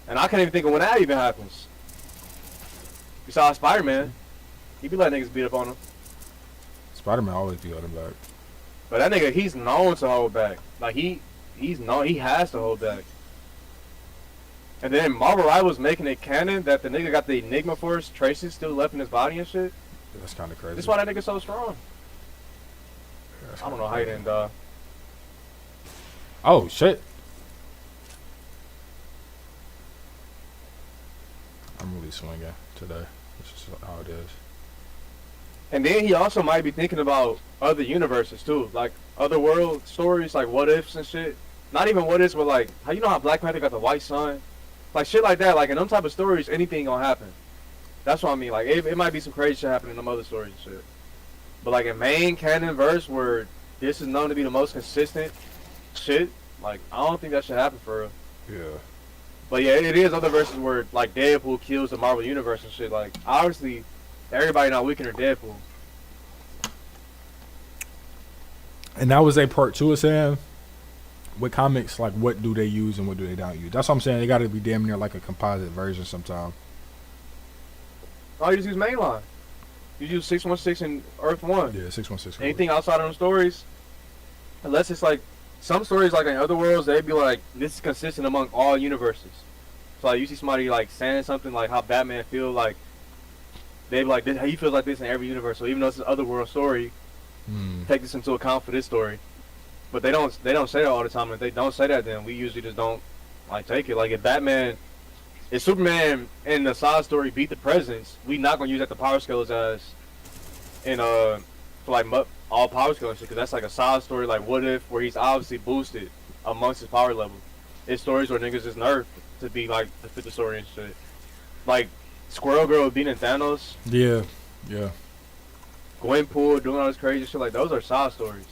And I can't even think of when that even happens. Besides Spider-Man, he be letting niggas beat up on him. Spider-Man always be holding back. But that nigga, he's known to hold back. Like he's known, he has to hold back. And then Marvel Rivals making it canon that the nigga got the Enigma Force traces still left in his body and shit. That's kind of crazy. That's why that nigga's so strong. Yeah, I don't know how he didn't die. Oh shit! I'm really swinging today. This is how it is. And then he also might be thinking about other universes too, like other world stories, like what ifs and shit. Not even what ifs, but like how you know how Black Panther got the white sun, like shit like that. Like in them type of stories, anything gonna happen. That's what I mean. Like it might be some crazy shit happening in them other stories and shit. But like in main canon verse where this is known to be the most consistent shit, like I don't think that should happen for real. Yeah. But yeah, it is other verses where like Deadpool kills the Marvel universe and shit. Like obviously, everybody not weaker than Deadpool. And that was a part two of saying, with comics, like what do they use and what do they not use? That's what I'm saying. They got to be damn near like a composite version sometime. Oh, you just use mainline. You use 616 and Earth 1. Yeah, 616. Anything outside of them stories, unless it's like some stories like in other worlds, they'd be like this is consistent among all universes. So like you see somebody like saying something like how Batman feel, like they'd be like this, he feels like this in every universe. So even though it's an other world story, take this into account for this story. But they don't say that all the time. If they don't say that, then we usually just don't like take it. Like if Superman in the side story beat the presidents, we not gonna use that the power scales as in for like all power scales shit, because that's like a side story. Like what if where he's obviously boosted amongst his power level. It's stories where niggas is nerfed to be like to fit the story and shit. Like Squirrel Girl beating Thanos. Yeah, yeah. Gwenpool doing all this crazy shit, like those are side stories.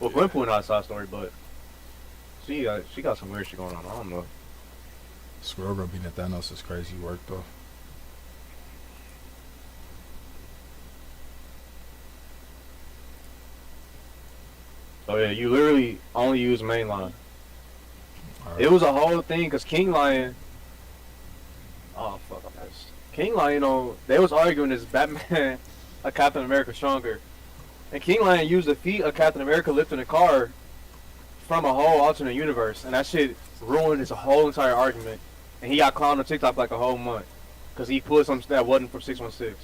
Well, Yeah. Gwenpool not a side story, but she got some weird shit going on. I don't know. Squirrel Girl beating Thanos is crazy work though. So yeah, you literally only use mainline. Right. It was a whole thing because King Lion. Oh fuck, I missed. King Lion, they was arguing is Batman a Captain America stronger, and King Lion used the feat of Captain America lifting a car from a whole alternate universe, and that shit ruined his whole entire argument. And he got clowned on TikTok like a whole month because he pulled something that wasn't from 616.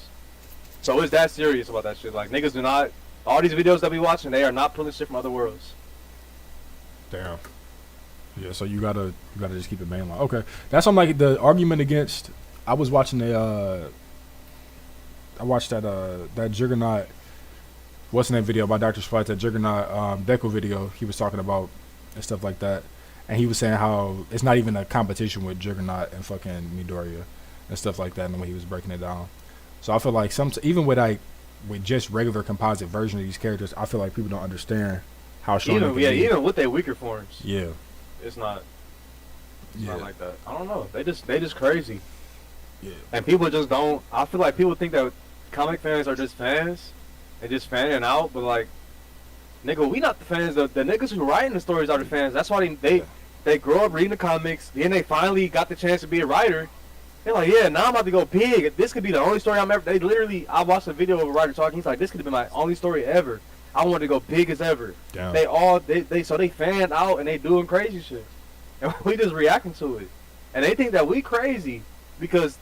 So it's that serious about that shit. Like niggas do not. All these videos that we watching, they are not pulling shit from other worlds. Damn. Yeah, so you gotta just keep it mainline. Okay, that's on like the argument against. I was watching I watched that Juggernaut. What's the name video by Dr. Spite? That Juggernaut Deco video he was talking about and stuff like that, and he was saying how it's not even a competition with Juggernaut and fucking Midoriya and stuff like that, and the way he was breaking it down. So I feel like even with just regular composite version of these characters, I feel like people don't understand how strong they can be. Even with their weaker forms. Yeah. It's not Yeah. like that. I don't know. They just crazy. Yeah. And people just don't. I feel like people think that comic fans are just fans and just fanning out, but like, nigga, we not the fans. The niggas who writing the stories are the fans. That's why they grow up reading the comics. Then they finally got the chance to be a writer. They're like, yeah, now I'm about to go big. This could be the only story I'm ever. They literally, I watched a video of a writer talking. He's like, this could have been my only story ever. I wanted to go big as ever. Damn. So they fanned out and they doing crazy shit, and we just reacting to it, and they think that we crazy because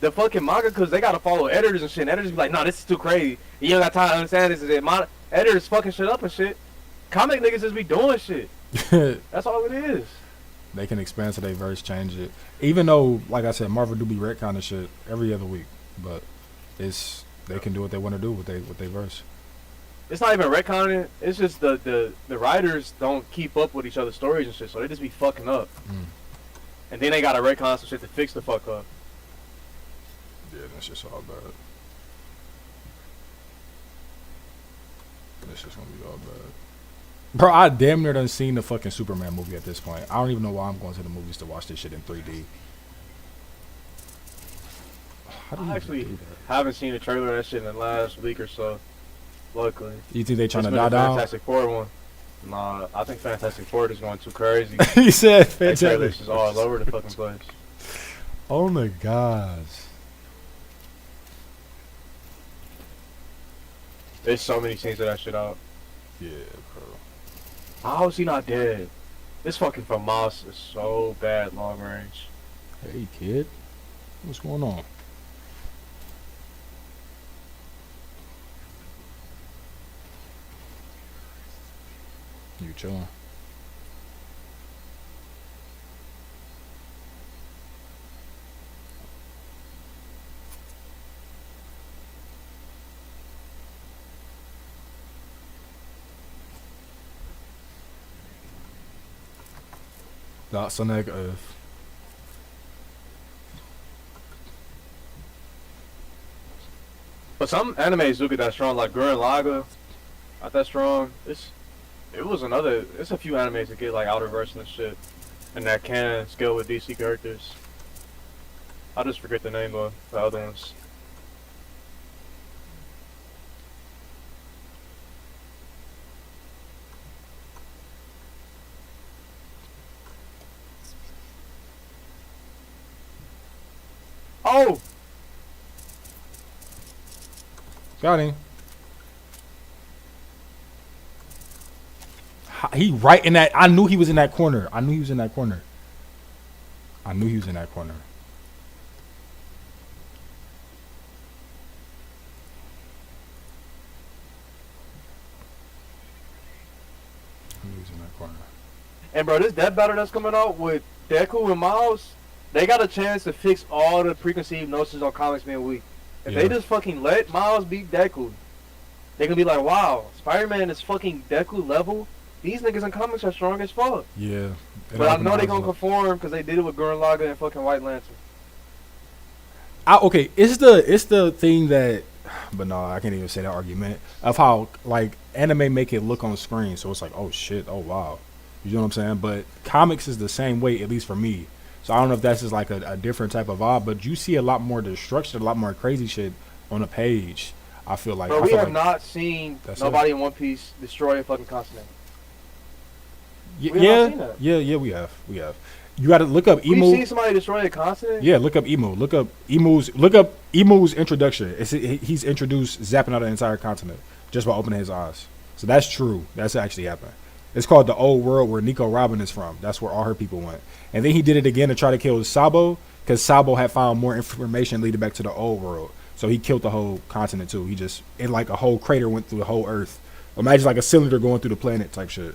the fucking manga, because they gotta follow editors and shit. And editors be like, no, this is too crazy. You don't got time to understand this. Is it? Editors fucking shit up and shit. Comic niggas just be doing shit. That's all it is. They can expand to their verse, change it. Even though, like I said, Marvel do be retconning shit every other week, but they can do what they want to do with they verse. It's not even retconning. It's just the writers don't keep up with each other's stories and shit, so they just be fucking up. And then they gotta retcon some shit to fix the fuck up. Yeah, that's just all bad. This is gonna be all bad. Bro, I damn near done seen the fucking Superman movie at this point. I don't even know why I'm going to the movies to watch this shit in 3D. How do you I actually haven't seen a trailer of that shit in the last week or so. Luckily. You think they trying It's to been die a down? Fantastic Four one. Nah, I think Fantastic Four is going too crazy. He said That fantastic. trailer's just all over the fucking place. Oh my gosh. There's so many scenes of that shit out. Yeah, bro. How is he not dead? This fucking FAMAS is so bad long range. Hey, kid. What's going on? You chilling? That's a negative. But some animes do get that strong, like Gurren Lagann, not that strong. It's a few animes that get like outer version and shit, and that can scale with DC characters. I just forget the name of the other ones. Oh! Got him. He right in that. I knew he was in that corner. I knew he was in that corner. I knew he was in that corner. I knew he was in that corner. And bro, this death battle that's coming out with Deku and Miles, they got a chance to fix all the preconceived notions on comics being weak. If they just fucking let Miles beat Deku, they can be like, wow, Spider-Man is fucking Deku level. These niggas in comics are strong as fuck. Yeah. But I know they gonna conform because they did it with Gurren Lagann and fucking White Lantern. Okay, it's the thing that, but no, I can't even say that argument of how like anime make it look on screen, so it's like, oh shit, oh wow, you know what I'm saying? But comics is the same way, at least for me. So I don't know if that's just like a different type of vibe, but you see a lot more destruction, a lot more crazy shit on a page. I feel like. Bro, we have not seen nobody in One Piece destroy a fucking continent. Yeah, we have. You got to look up Emu. We've seen somebody destroy a continent. Yeah, look up Emu. Look up Emu's introduction. He's introduced zapping out an entire continent just by opening his eyes. So that's true. That's actually happened. It's called the Old World, where Nico Robin is from. That's where all her people went. And then he did it again to try to kill Sabo, because Sabo had found more information leading back to the Old World. So he killed the whole continent too. He just, like a whole crater went through the whole Earth. Imagine like a cylinder going through the planet type shit.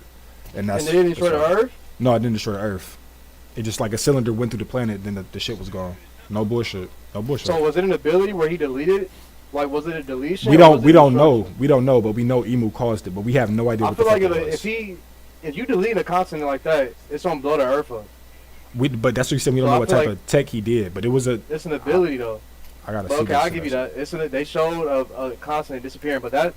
And they didn't destroy the Earth? No, it didn't destroy the Earth. It just like a cylinder went through the planet, then the shit was gone. No bullshit. So was it an ability where he deleted? Like, was it a deletion? We don't know. We don't know, but we know Emu caused it. But we have no idea what the fuck it was. If you delete a continent like that, it's gonna blow the Earth up. But that's what you said. We don't know what type of tech he did. But it was it's an ability though. I gotta see. Okay, I'll give you that. They showed a continent disappearing, but that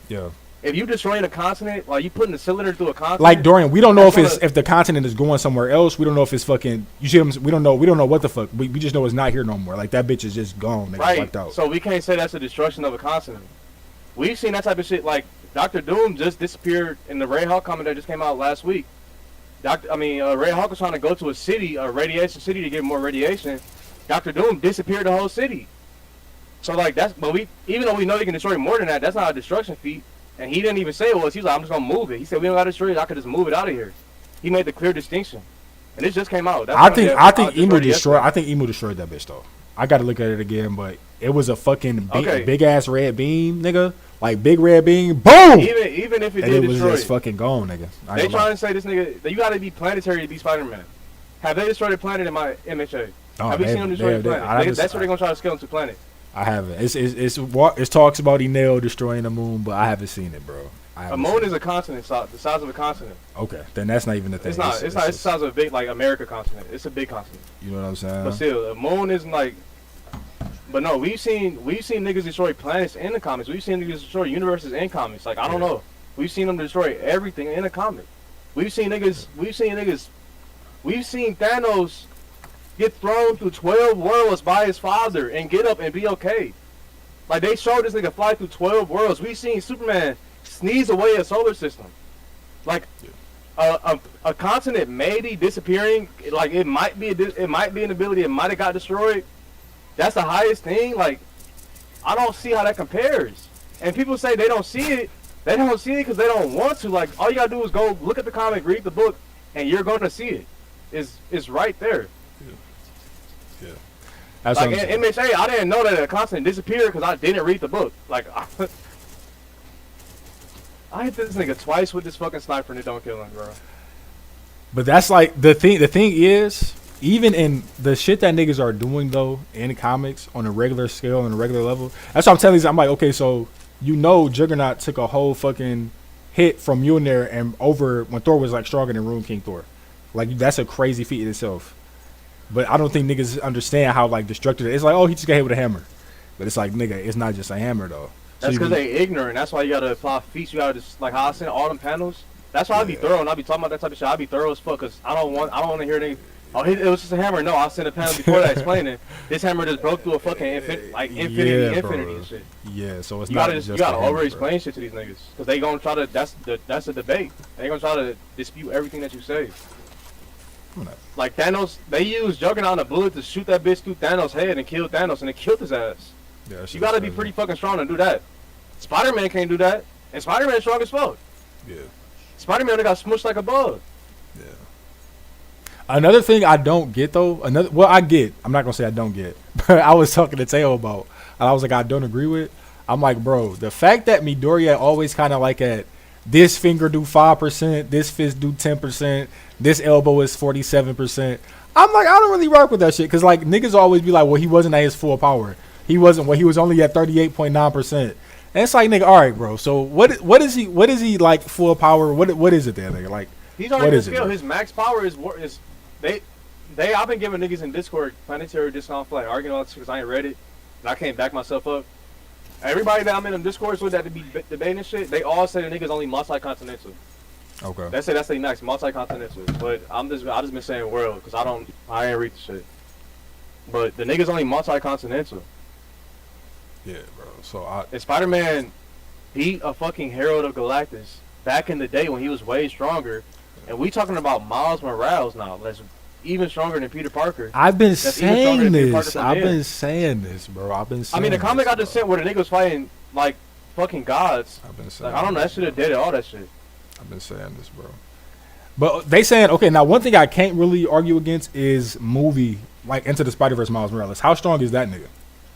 if you destroying a continent, like you putting a cylinder through a continent. Like Dorian, we don't know if the continent is going somewhere else. We don't know if it's fucking. You see what I'm, we don't know what the fuck. We just know it's not here no more. Like that bitch is just gone. They got wiped out. So we can't say that's the destruction of a continent. We've seen that type of shit. Like Dr. Doom just disappeared in the Ray Hawk comic that just came out last week. Ray Hawk was trying to go to a city, a radiation city, to get more radiation. Dr. Doom disappeared the whole city. So like even though we know he can destroy more than that, that's not a destruction feat. And he didn't even say it was. He was like, I'm just gonna move it. He said, we don't gotta destroy it. I could just move it out of here. He made the clear distinction, and it just came out. I think Emu destroyed. I think Emu destroyed that bitch though. I gotta look at it again, but it was a fucking big ass red beam, nigga. Like big red beam, boom. Even if it and did it was destroy just fucking gone, nigga. They trying to say this nigga that you gotta be planetary to be Spider-Man. Have they destroyed a planet in my MHA? Have we seen them destroy a planet? That's where they're gonna try to scale into planet. I haven't. It talks about Enel destroying the moon, but I haven't seen it, bro. A moon is a continent, the size of a continent. Okay, then that's not even the thing. It's not. It's the size of a big, like America continent. It's a big continent. You know what I'm saying? But still, a moon isn't like. But no, we've seen niggas destroy planets in the comics. We've seen niggas destroy universes in comics. Like I don't know. We've seen them destroy everything in a comic. We've seen Thanos get thrown through 12 worlds by his father and get up and be okay. Like they showed this nigga fly through 12 worlds. We've seen Superman sneeze away a solar system. Like a continent may be disappearing. Like it might be an ability. It might have got destroyed. That's the highest thing. Like I don't see how that compares. And people say they don't see it. They don't see it because they don't want to. Like, all you gotta do is go look at the comic, read the book, and you're gonna see it. It's right there. Yeah. That's like what I'm saying. MHA, I didn't know that it constantly disappeared because I didn't read the book. Like, I hit this nigga twice with this fucking sniper and it don't kill him, bro. But that's like the thing. The thing is, even in the shit that niggas are doing though in the comics on a regular scale on a regular level, that's what I'm telling you. I'm like, okay, so you know, Juggernaut took a whole fucking hit from Mjolnir and over when Thor was like stronger than Rune King Thor. Like that's a crazy feat in itself. But I don't think niggas understand how like destructive it is. It's like, oh, he just got hit with a hammer. But it's like, nigga, it's not just a hammer though. So that's because they ignorant. That's why you gotta apply feats. You gotta just like how I sent all them panels. That's why I be thorough and I be talking about that type of shit. I be thorough as fuck because I don't want to hear niggas. Oh, it was just a hammer. No, I sent a panel before that explaining. This hammer just broke through a fucking infinity and shit. Yeah, so it's you not gotta just you gotta over explain shit to these niggas because they gonna try to. That's a debate. They gonna try to dispute everything that you say. Like Thanos, they used Juggernaut and a bullet to shoot that bitch through Thanos' head and kill Thanos, and it killed his ass. Yeah, you gotta be pretty fucking strong to do that. Spider-Man can't do that, and Spider-Man's strong as fuck. Yeah. Spider-Man only got smushed like a bug. Yeah. Another thing I don't get though, I get. I'm not gonna say I don't get, but I was talking to Teo about, and I was like, I don't agree with. I'm like, bro, the fact that Midoriya always kind of like at this finger do 5%, this fist do 10%, this elbow is 47%. I'm like, I don't really rock with that shit because like niggas always be like, well, he wasn't at his full power. He wasn't. Well, he was only at 38.9%. And it's like, nigga, all right, bro. So what is he like full power? What is it there, nigga? Like, he's already skill. His max power is I've been giving niggas in Discord planetary discount for like arguing all this because I ain't read it and I can't back myself up. Everybody that I'm in them Discords with that to be debating and shit, they all say the niggas only multi-continental. Okay. That's the next multi-continental. But I just been saying world because I ain't read the shit. But the niggas only multi-continental. Yeah, bro. So and Spider-Man beat a fucking Herald of Galactus back in the day when he was way stronger. And we talking about Miles Morales now. That's even stronger than Peter Parker. I've been saying this. I've been saying this, bro. I mean, the comic I just sent where the nigga was fighting like fucking gods. I've been saying. Like, I don't know. That shit have dead all that shit. I've been saying this, bro. But they saying, okay, now one thing I can't really argue against is movie like Into the Spider-Verse Miles Morales. How strong is that nigga?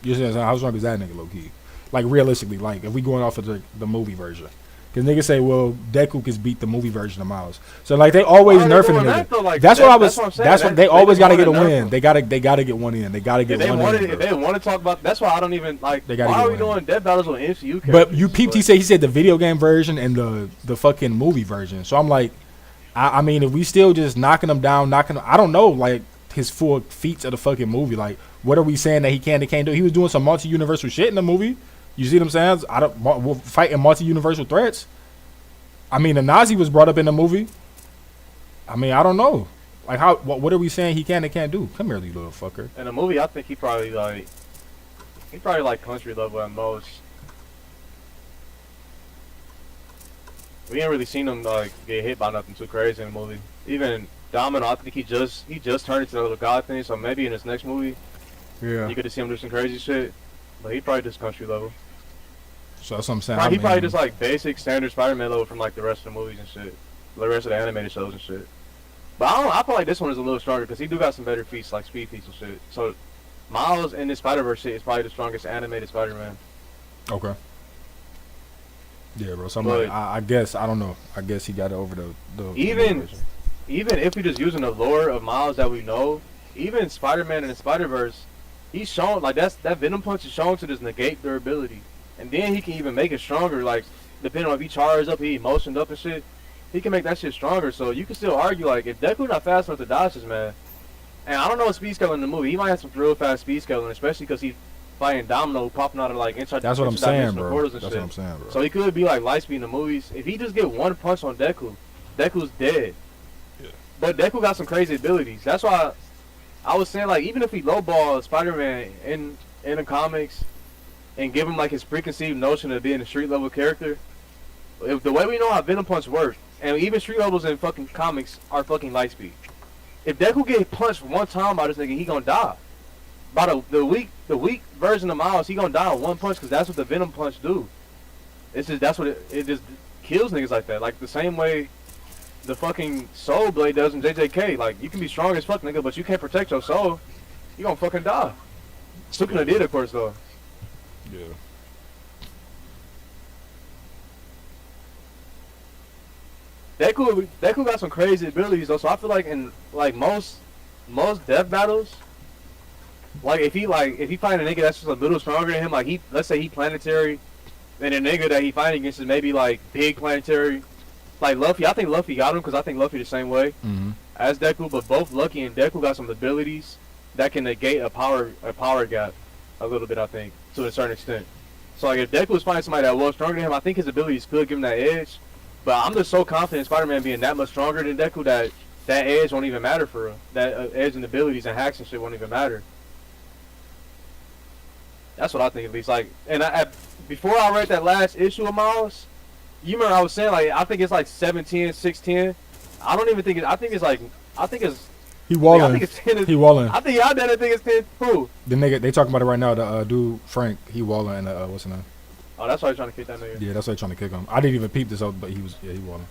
You know what I'm saying? How strong is that nigga, low key? Like realistically, like if we going off of the movie version. Because niggas say, well, Deku can beat the movie version of Miles. So like they always nerfing the nigga. Like, that's what they always gotta get a win. They gotta get one in. They gotta get one in. If they want to talk about, that's why I don't even like. Why are we doing death battles on MCU characters? But you peeped. He said the video game version and the fucking movie version. So I'm like, I mean, if we still just knocking them down, I don't know, like his full feats of the fucking movie. Like, what are we saying that he can't do? He was doing some multi-universal shit in the movie. You see what I'm saying? We're fighting multi-universal threats. I mean, the Nazi was brought up in the movie. I mean, I don't know. Like, what are we saying he can and can't do? Come here, you little fucker. In the movie, I think he probably like country level at most. We ain't really seen him like get hit by nothing too crazy in the movie. Even Domino, I think he just turned into the little god thing. So maybe in his next movie, you get to see him do some crazy shit. But he probably just country level. So that's what I'm saying. He probably just like basic standard Spider-Man level from like the rest of the movies and shit, the rest of the animated shows and shit. But I feel like this one is a little stronger because he do got some better feats like speed feats and shit. So Miles in this Spider-Verse shit is probably the strongest animated Spider-Man. Okay. Yeah, bro. So like, I guess I don't know. I guess he got it over the even if we just using the lore of Miles that we know, even Spider-Man in the Spider-Verse, he's shown like that Venom punch is shown to just negate durability. And then he can even make it stronger, like, depending on if he charges up, he motioned up and shit, he can make that shit stronger. So you can still argue, like, if Deku not fast enough to dodge this, man, and I don't know what speed scaling in the movie, he might have some real fast speed scaling, especially because he's fighting Domino, popping out of, like, that's what I'm saying, bro. That's what I'm saying, bro. So he could be, like, light speed in the movies. If he just get one punch on Deku, Deku's dead. Yeah. But Deku got some crazy abilities. That's why I was saying, like, even if we lowball Spider-Man in the comics, and give him like his preconceived notion of being a street level character. If the way we know how Venom Punch works, and even street levels in fucking comics are fucking light speed. If Deku get punched one time by this nigga, he gonna die. By the weak version of Miles, he gonna die with one punch because that's what the Venom Punch do. It's just that's what it just kills niggas like that. Like the same way the fucking soul blade does in JJK. Like you can be strong as fuck, nigga, but you can't protect your soul. You gonna fucking die. Sukuna did, of course, though. Yeah. Deku got some crazy abilities though, so I feel like in like most death battles, like if he find a nigga that's just a little stronger than him, like let's say he planetary, and a nigga that he fighting against is maybe like big planetary, like Luffy. I think Luffy got him because I think Luffy the same way as Deku, but both Luffy and Deku got some abilities that can negate a power gap a little bit, I think, to a certain extent. So like if Deku was fighting somebody that was stronger than him, I think his abilities could give him that edge. But I'm just so confident in Spider-Man being that much stronger than Deku that edge won't even matter for him. That edge and abilities and hacks and shit won't even matter. That's what I think at least. Like, and before I read that last issue of Miles, you remember I was saying like I think it's like 710, 610. I don't even think it. I think it's he walling. I think it's 10. He walling. I think y'all done think it's 10. Who? The nigga they talking about it right now. The dude Frank. He walling and what's his name? Oh, that's why he's trying to kick that nigga. Yeah, that's why he's trying to kick him. I didn't even peep this out, but he walling.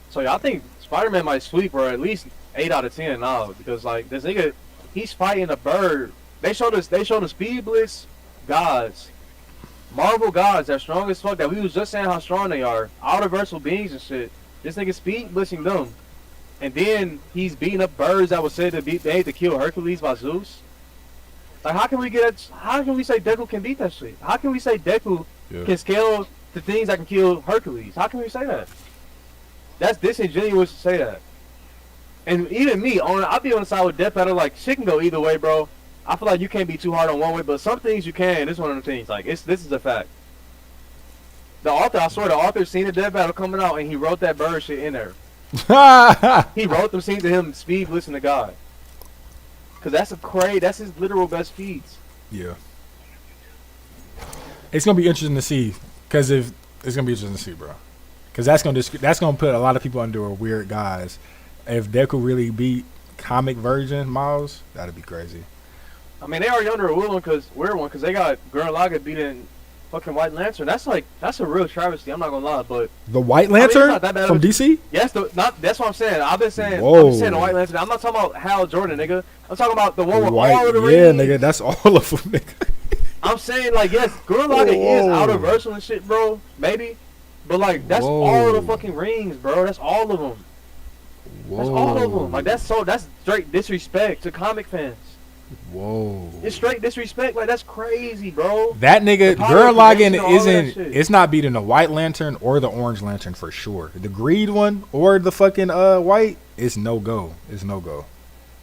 So yeah, I think Spider-Man might sweep or at least 8 out of 10 now because like this nigga, he's fighting a bird. They showed the Speed Blitz gods, Marvel gods that strong as fuck that we was just saying how strong they are, universal beings and shit. This nigga Speed Blitzing them, and then he's beating up birds that was said to be made to kill Hercules by Zeus. Like how can we say Deku can beat that shit? How can we say Deku can scale the things that can kill Hercules? How can we say that? That's disingenuous to say that. And even me, I'll be on the side with Death Battle. Like shit can go either way, bro. I feel like you can't be too hard on one way, but some things you can. This is one of the things. Like this is a fact. The author, I swear, the author seen the Death Battle coming out, and he wrote that bird shit in there. He wrote them scenes to him Speed Blitzing to God. Cause that's his literal best feats. Yeah. It's gonna be interesting to see, cause if it's gonna be interesting to see, bro. Cause that's gonna put a lot of people under a weird guise. If Deku really beat comic version Miles, that'd be crazy. I mean, they already under a weird one, cause they got Gurren Lagann beating fucking White Lantern. That's a real travesty. I'm not gonna lie, but the White Lantern from DC. Yes, that's what I'm saying. I've been saying the White Lantern. I'm not talking about Hal Jordan, nigga. I'm talking about the one with all of the rings. Yeah, nigga, that's all of them, nigga. I'm saying like yes, Gurren Lagann is universal and shit, bro. Maybe, but like that's all of the fucking rings, bro. That's all of them. That's all of them. Like that's straight disrespect to comic fans. Whoa. It's straight disrespect. Like that's crazy, bro. That nigga Gurren Lagann isn't. It's not beating the White Lantern or the Orange Lantern for sure. The Greed one or the fucking white. It's no go. It's no go.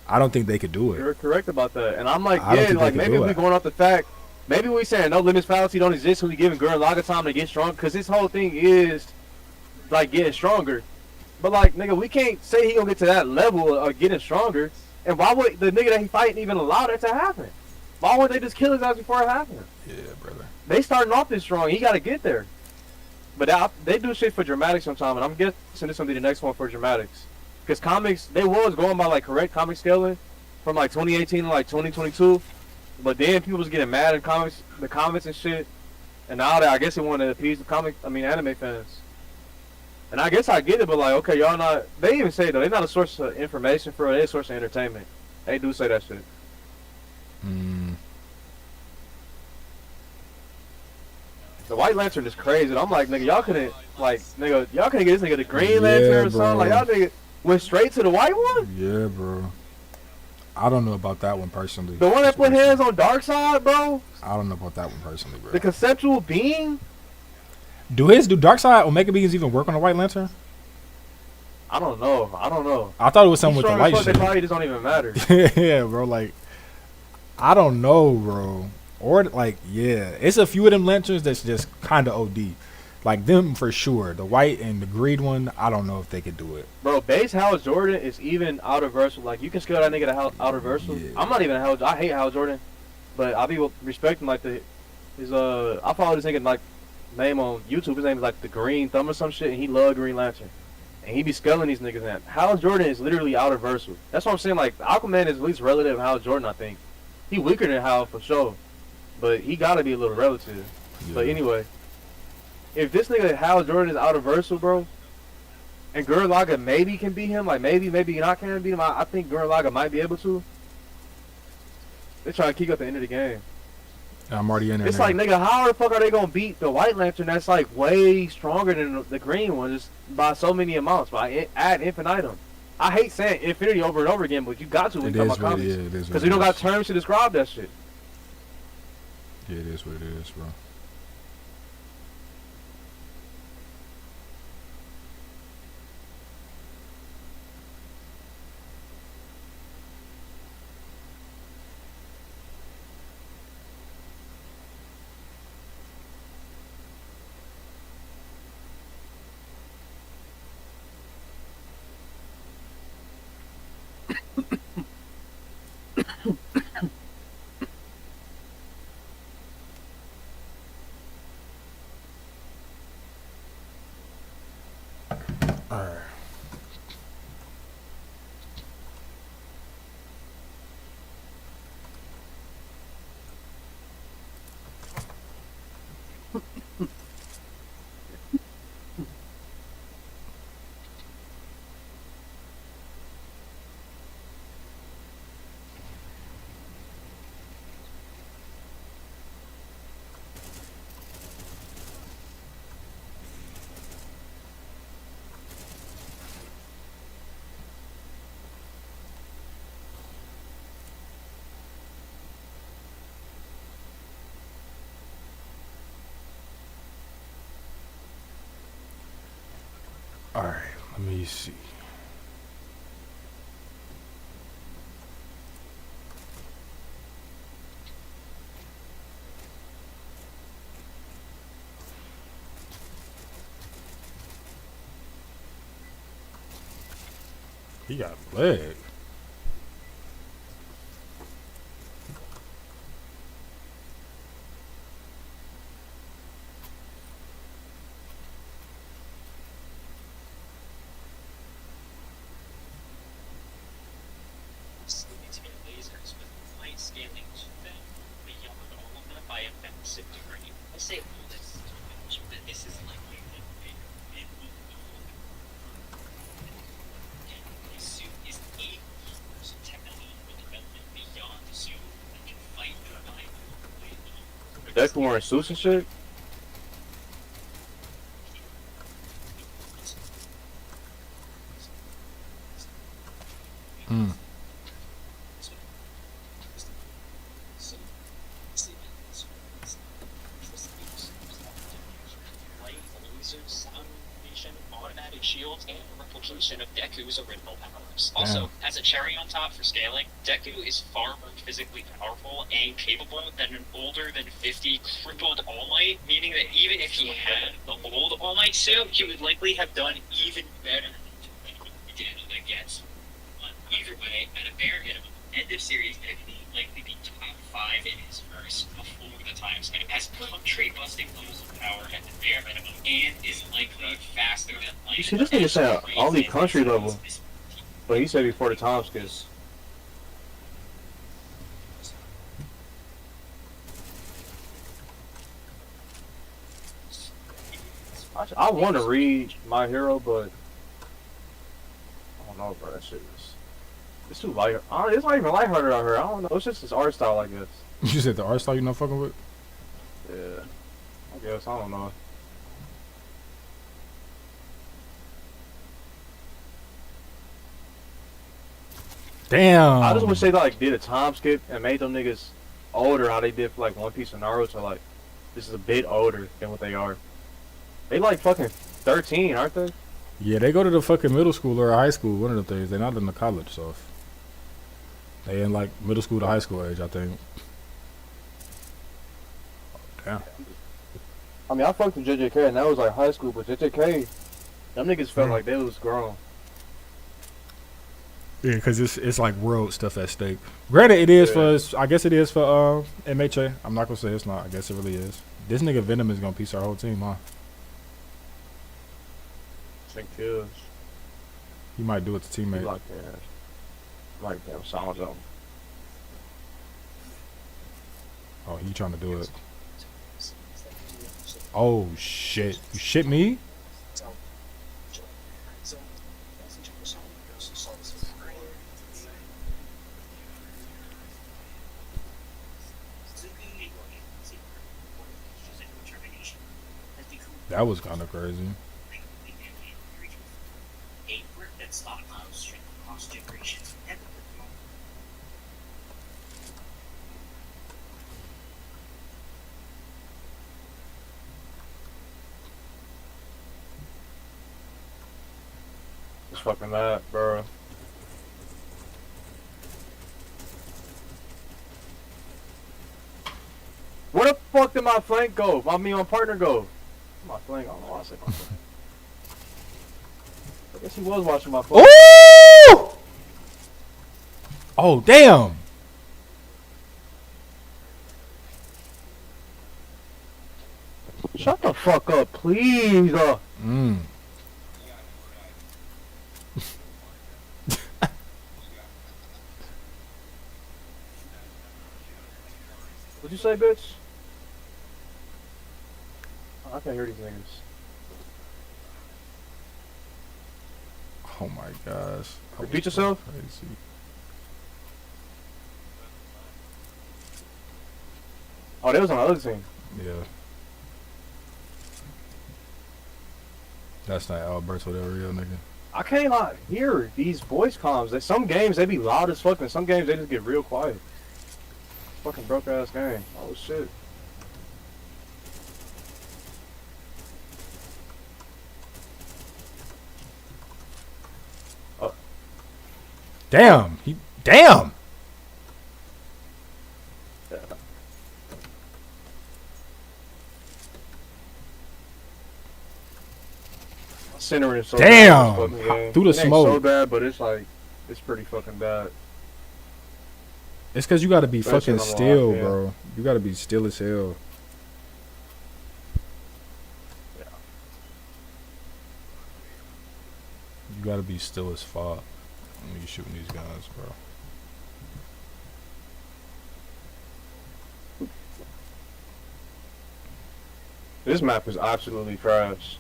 I don't think they could do it. You're correct about that. And I'm like, yeah, like maybe we going off the fact. Maybe we saying no limits fallacy don't exist. So we giving Gurren Lagann time to get strong because his whole thing is like getting stronger. But like, nigga, we can't say he gonna get to that level of getting stronger. And why would the nigga that he fighting even allow that to happen? Why would they just kill his ass before it happened? Yeah, brother. They starting off this strong. He got to get there. But they do shit for dramatics sometimes, and I'm guessing this gonna be the next one for dramatics. Because comics, they was going by like correct comic scaling from like 2018 to like 2022. But then people was getting mad at the comments and shit. And now I guess they want to appease the anime fans. And I guess I get it, but like, okay, y'all not. They even say though they're not a source of information for it. They're a source of entertainment. They do say that shit. The White Lantern is crazy. And I'm like, nigga, y'all couldn't get this nigga the Green Lantern or something. Like y'all nigga went straight to the white one. Yeah, bro. I don't know about that one personally. The one that put hands on Darkseid, bro. I don't know about that one personally, bro. The conceptual being. Do Darkseid Omega Beings even work on the White Lantern? I don't know. I thought it was something with the light shit. They probably just don't even matter. Yeah, bro. Like, I don't know, bro. Or like, yeah, it's a few of them lanterns that's just kind of OD. Like them for sure. The white and the green one, I don't know if they could do it. Bro, base Hal Jordan is even outer versal. Like you can scale that nigga to outer versal. Yeah. I'm not even I hate Hal Jordan, but I be respecting like I follow this nigga like name on YouTube. His name is like the Green Thumb or some shit, and he love Green Lantern. And he be scaling these niggas now. Hal Jordan is literally outer versal. That's what I'm saying. Like Aquaman is at least relative to Hal Jordan. I think he weaker than Hal for sure, but he gotta be a little relative. Yeah. But anyway, if this nigga Hal Jordan is out of Versal, bro, and Gurlaga maybe can beat him, like maybe not can beat him, I think Gurlaga might be able to. They're trying to kick up the end of the game. I'm already in there. It's like, nigga, how the fuck are they gonna beat the White Lantern that's like way stronger than the green one just by so many amounts, by ad infinitum? I hate saying infinity over and over again, but you got to when you talk about comics. Because we don't got terms to describe that shit. Yeah, it is what it is, bro. Alright. Alright, let me see. He got leg. Deku wearing suits and shit? Shields and replication of Deku's original powers. Also, as a cherry on top for scaling, Deku is far more physically powerful and capable than an older than 50 crippled All Might, meaning that even if he had the old All Might suit, he would likely have done even better than what he did against. Either way, at a bare minimum, end of series Deku would likely be top 5 in his verse before the time skip, has country busting levels of power at the bare minimum, and is likely faster than light. You see, this nigga said only country level, but he said before the time skips. I want to read My Hero, but I don't know, bro. That shit is. It's too light. It's not even lighthearted out here. I don't know. It's just his art style, I guess. You said the art style you not fucking with? Yeah. I guess. I don't know. Damn. I just wish they like did a time skip and made them niggas older how they did for like One Piece and Naruto. Like, this is a bit older than what they are. They like fucking 13, aren't they? Yeah, they go to the fucking middle school or high school, one of the things. They're not in the college, so they in like middle school to high school age, I think. Damn. I mean, I fucked with JJK and that was like high school, but JJK, them niggas felt like they was grown. Yeah, because it's like world stuff at stake. Granted, it is for, I guess it is for MHA. I'm not going to say it's not. I guess it really is. This nigga Venom is going to piece our whole team, huh? I think kills. He might do it to teammate. Like damn sound zone. Oh, he trying to do it. Oh shit! You shit me? That was kind of crazy. It's fucking that, bro. Where the fuck did my flank go? My partner go? My flank, I don't know why I said my flank. I guess he was watching my phone. Ooh! Oh damn! Shut the fuck up, please. What'd you say, bitch? Oh, I can't hear these niggas. Oh my gosh! Repeat yourself. Crazy. Oh, they was on the other team. Yeah. That's not Alberto Del Rio, nigga. I can't like hear these voice comms. Some games they be loud as fuck, and some games they just get real quiet. Fucking broke ass game. Oh shit. Damn! Damn! Center is so Damn! bad in this fucking game. Through the It ain't smoke. so bad, but it's like it's pretty fucking bad. It's cause you gotta be Especially fucking on the still, line, yeah. bro. You gotta be still as hell. Yeah. You gotta be still as fuck when you shooting these guys, bro. This map is absolutely trash.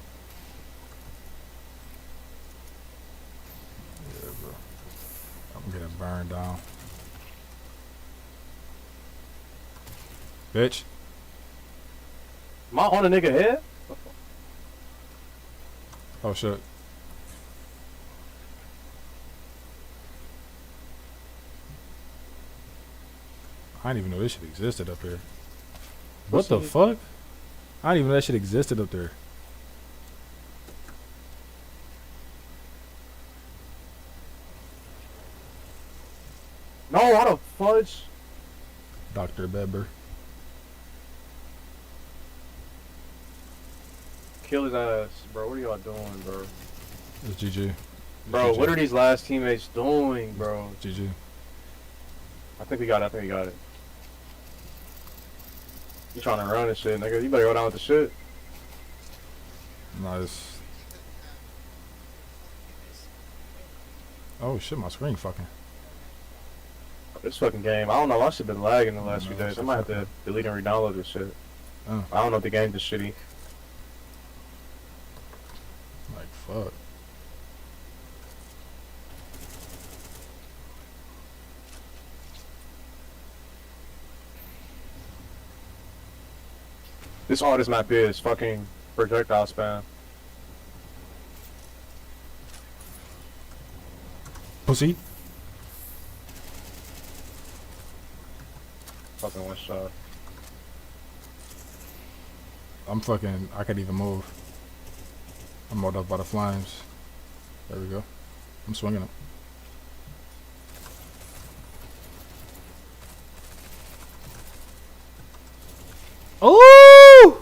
Yeah, bro. I'm getting burned down. Bitch. Am I on a nigga head? Oh shit. I didn't even know this shit existed up here. What the fuck? I didn't even know that shit existed up there. No, how the fudge? Dr. Beber. Kill his ass, bro. What are y'all doing, bro? It's GG. Bro, what are these last teammates doing, bro? GG. I think we got it. I think we got it. You trying to run and shit, nigga. You better go down with the shit. Nice. Oh shit, my screen fucking. This fucking game, I don't know. I should have been lagging the last few No, days. I might have to delete and re-download this shit. Oh. I don't know if the game's just shitty. Like fuck. All this map is fucking projectile spam. Pussy. Fucking one shot. I'm fucking. I can't even move. I'm mowed up by the flames. There we go. I'm swinging them. Oh!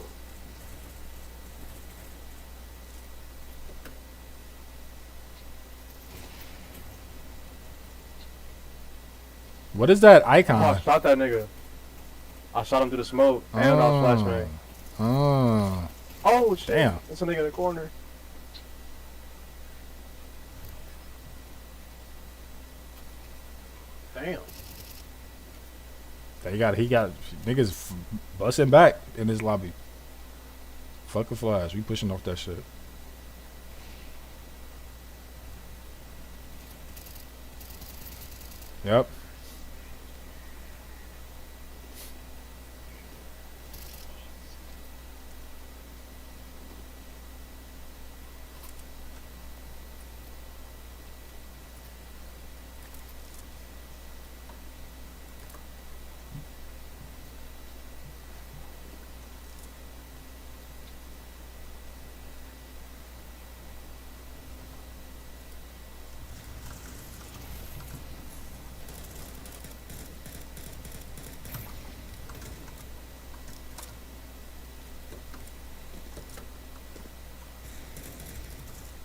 What is that icon? I shot that nigga. I shot him through the smoke and I was flashbang. Oh. Oh shit! Damn. That's a nigga in the corner. Damn. He got niggas busting back in his lobby. Fuck a flash. We pushing off that shit. Yep.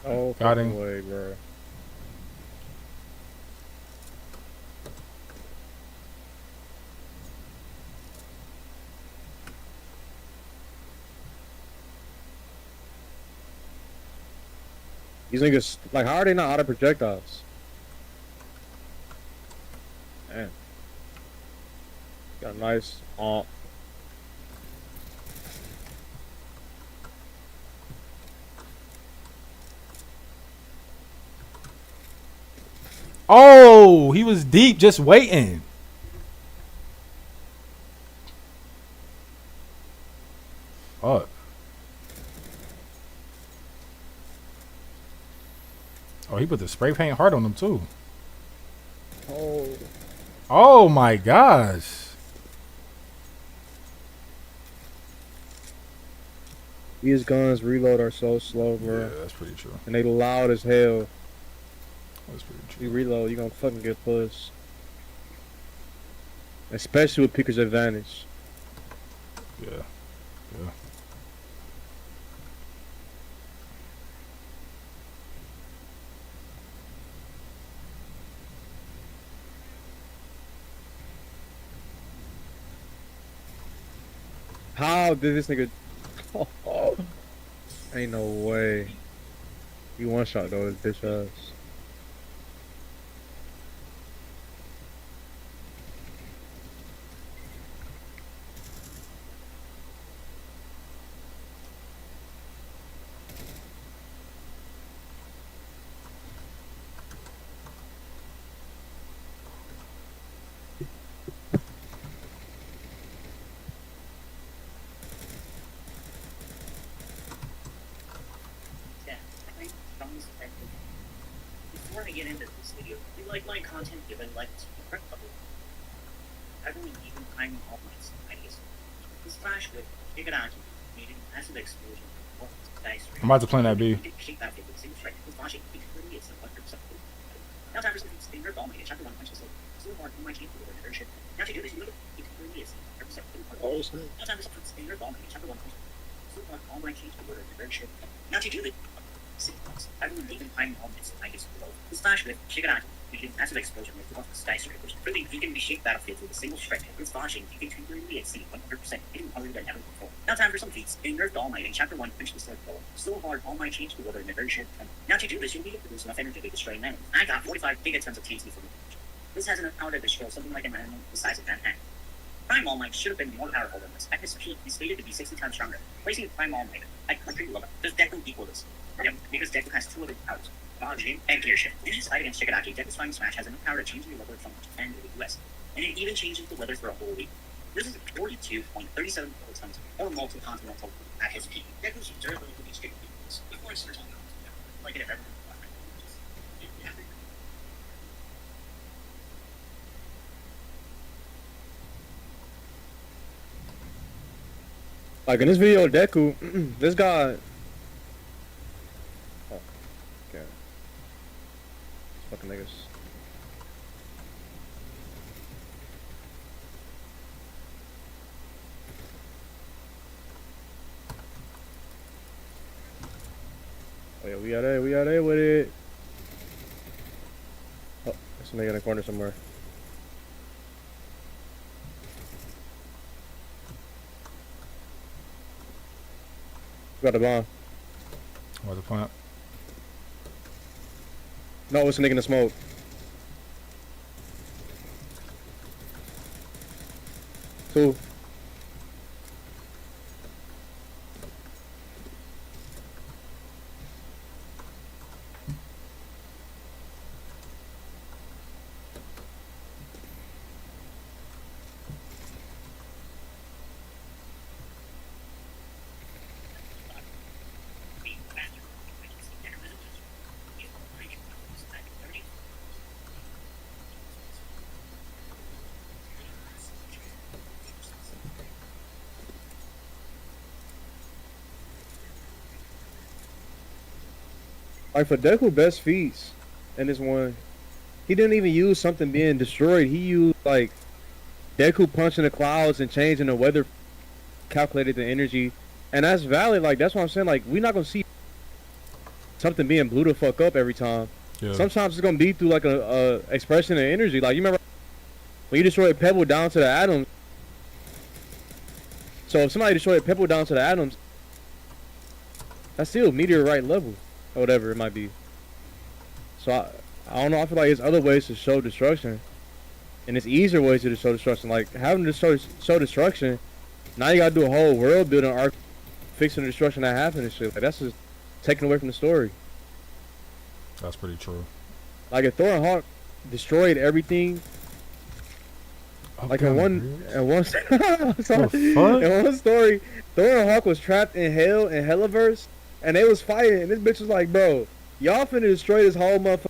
Oh, Got fucking him. way, bro. These niggas, like, how are they not out of projectiles? Man. Got a nice, Oh, he was deep, just waiting. Fuck. Oh, he put the spray paint heart on him too. oh. Oh my gosh. These guns reload are so slow, bro. Yeah, that's pretty true. And they loud as hell. That's pretty You true. reload, you gonna fucking get pushed. Especially with Picker's advantage. Yeah. Yeah. How did this nigga... Ain't no way. You one shot though, his bitch ass. Yeah, I think from this perspective, before I get into this video, do you like my content given like a couple? I really even time all my ideas. This flash with Giganaki needing massive explosion. Nice. I'm about to play that B. Shape that with the single strike. This flashing really is a 100%. Now time for something finger ball me. Chapter 1 punches so hard on my team for the shit. Now to do this, you look at it really is 100%. Now time for something finger ball me. Chapter 1 punches so hard on my team for the shit. Now to do this. I will even find moments I guess below. This flash with Shigaraki, we get massive explosion with the skyscrapers. Really, you can reshape battlefields with a single strike. This flashing, you can truly exceed 100%, hitting harder than ever before. Now time for some feats. In Nerfed All Might in Chapter 1, finish the sword goal. So hard, All Might changed the weather in a very short time. Now to do this, you'll need to produce enough energy to destroy an enemy. I got 45 gigatons of TNT from the future. This has enough power to destroy something like an animal the size of Manhattan. Prime All Might should have been more powerful than this. At this peak, he's slated to be 60 times stronger. Placing Prime All Might, I country love it. Does Deku equal this? Yeah, because Deku has two other powers, dodging and gear shift. In his fight against Shigaraki, Deku's Flying Smash has enough power to change the weather from Japan to the US, and it even changes the weather for a whole week. This is 42.37 kilotons, or multi-continental at his peak. Deku's durability will be straight before I search on it. Like it ever. Like in this video, Deku, this guy. Oh, okay. Fucking niggas. Oh yeah, we out there with it. Oh, there's a nigga in the corner somewhere. Got the bomb. What's the plant? No, it's a nigga in the smoke. Two. Like for Deku best feats in this one, he didn't even use something being destroyed. He used like Deku punching the clouds and changing the weather, calculated the energy, and that's valid. Like that's what I'm saying. Like we're not gonna see something being blew the fuck up every time. Yeah. Sometimes it's gonna be through like a expression of energy. Like you remember when you destroyed Pebble down to the atoms. So if somebody destroyed Pebble down to the atoms, that's still meteorite level or whatever it might be. So I don't know. I feel like there's other ways to show destruction, and it's easier ways to show destruction. Like having to show destruction. Now you gotta do a whole world building arc, fixing the destruction that happened and shit. Like that's just taken away from the story. That's pretty true. Like if Thor and Hawk destroyed everything. Like in one story, Thor and Hawk was trapped in hell in Helliverse, and they was fighting, and this bitch was like, "Bro, y'all finna destroy this whole motherfucker,"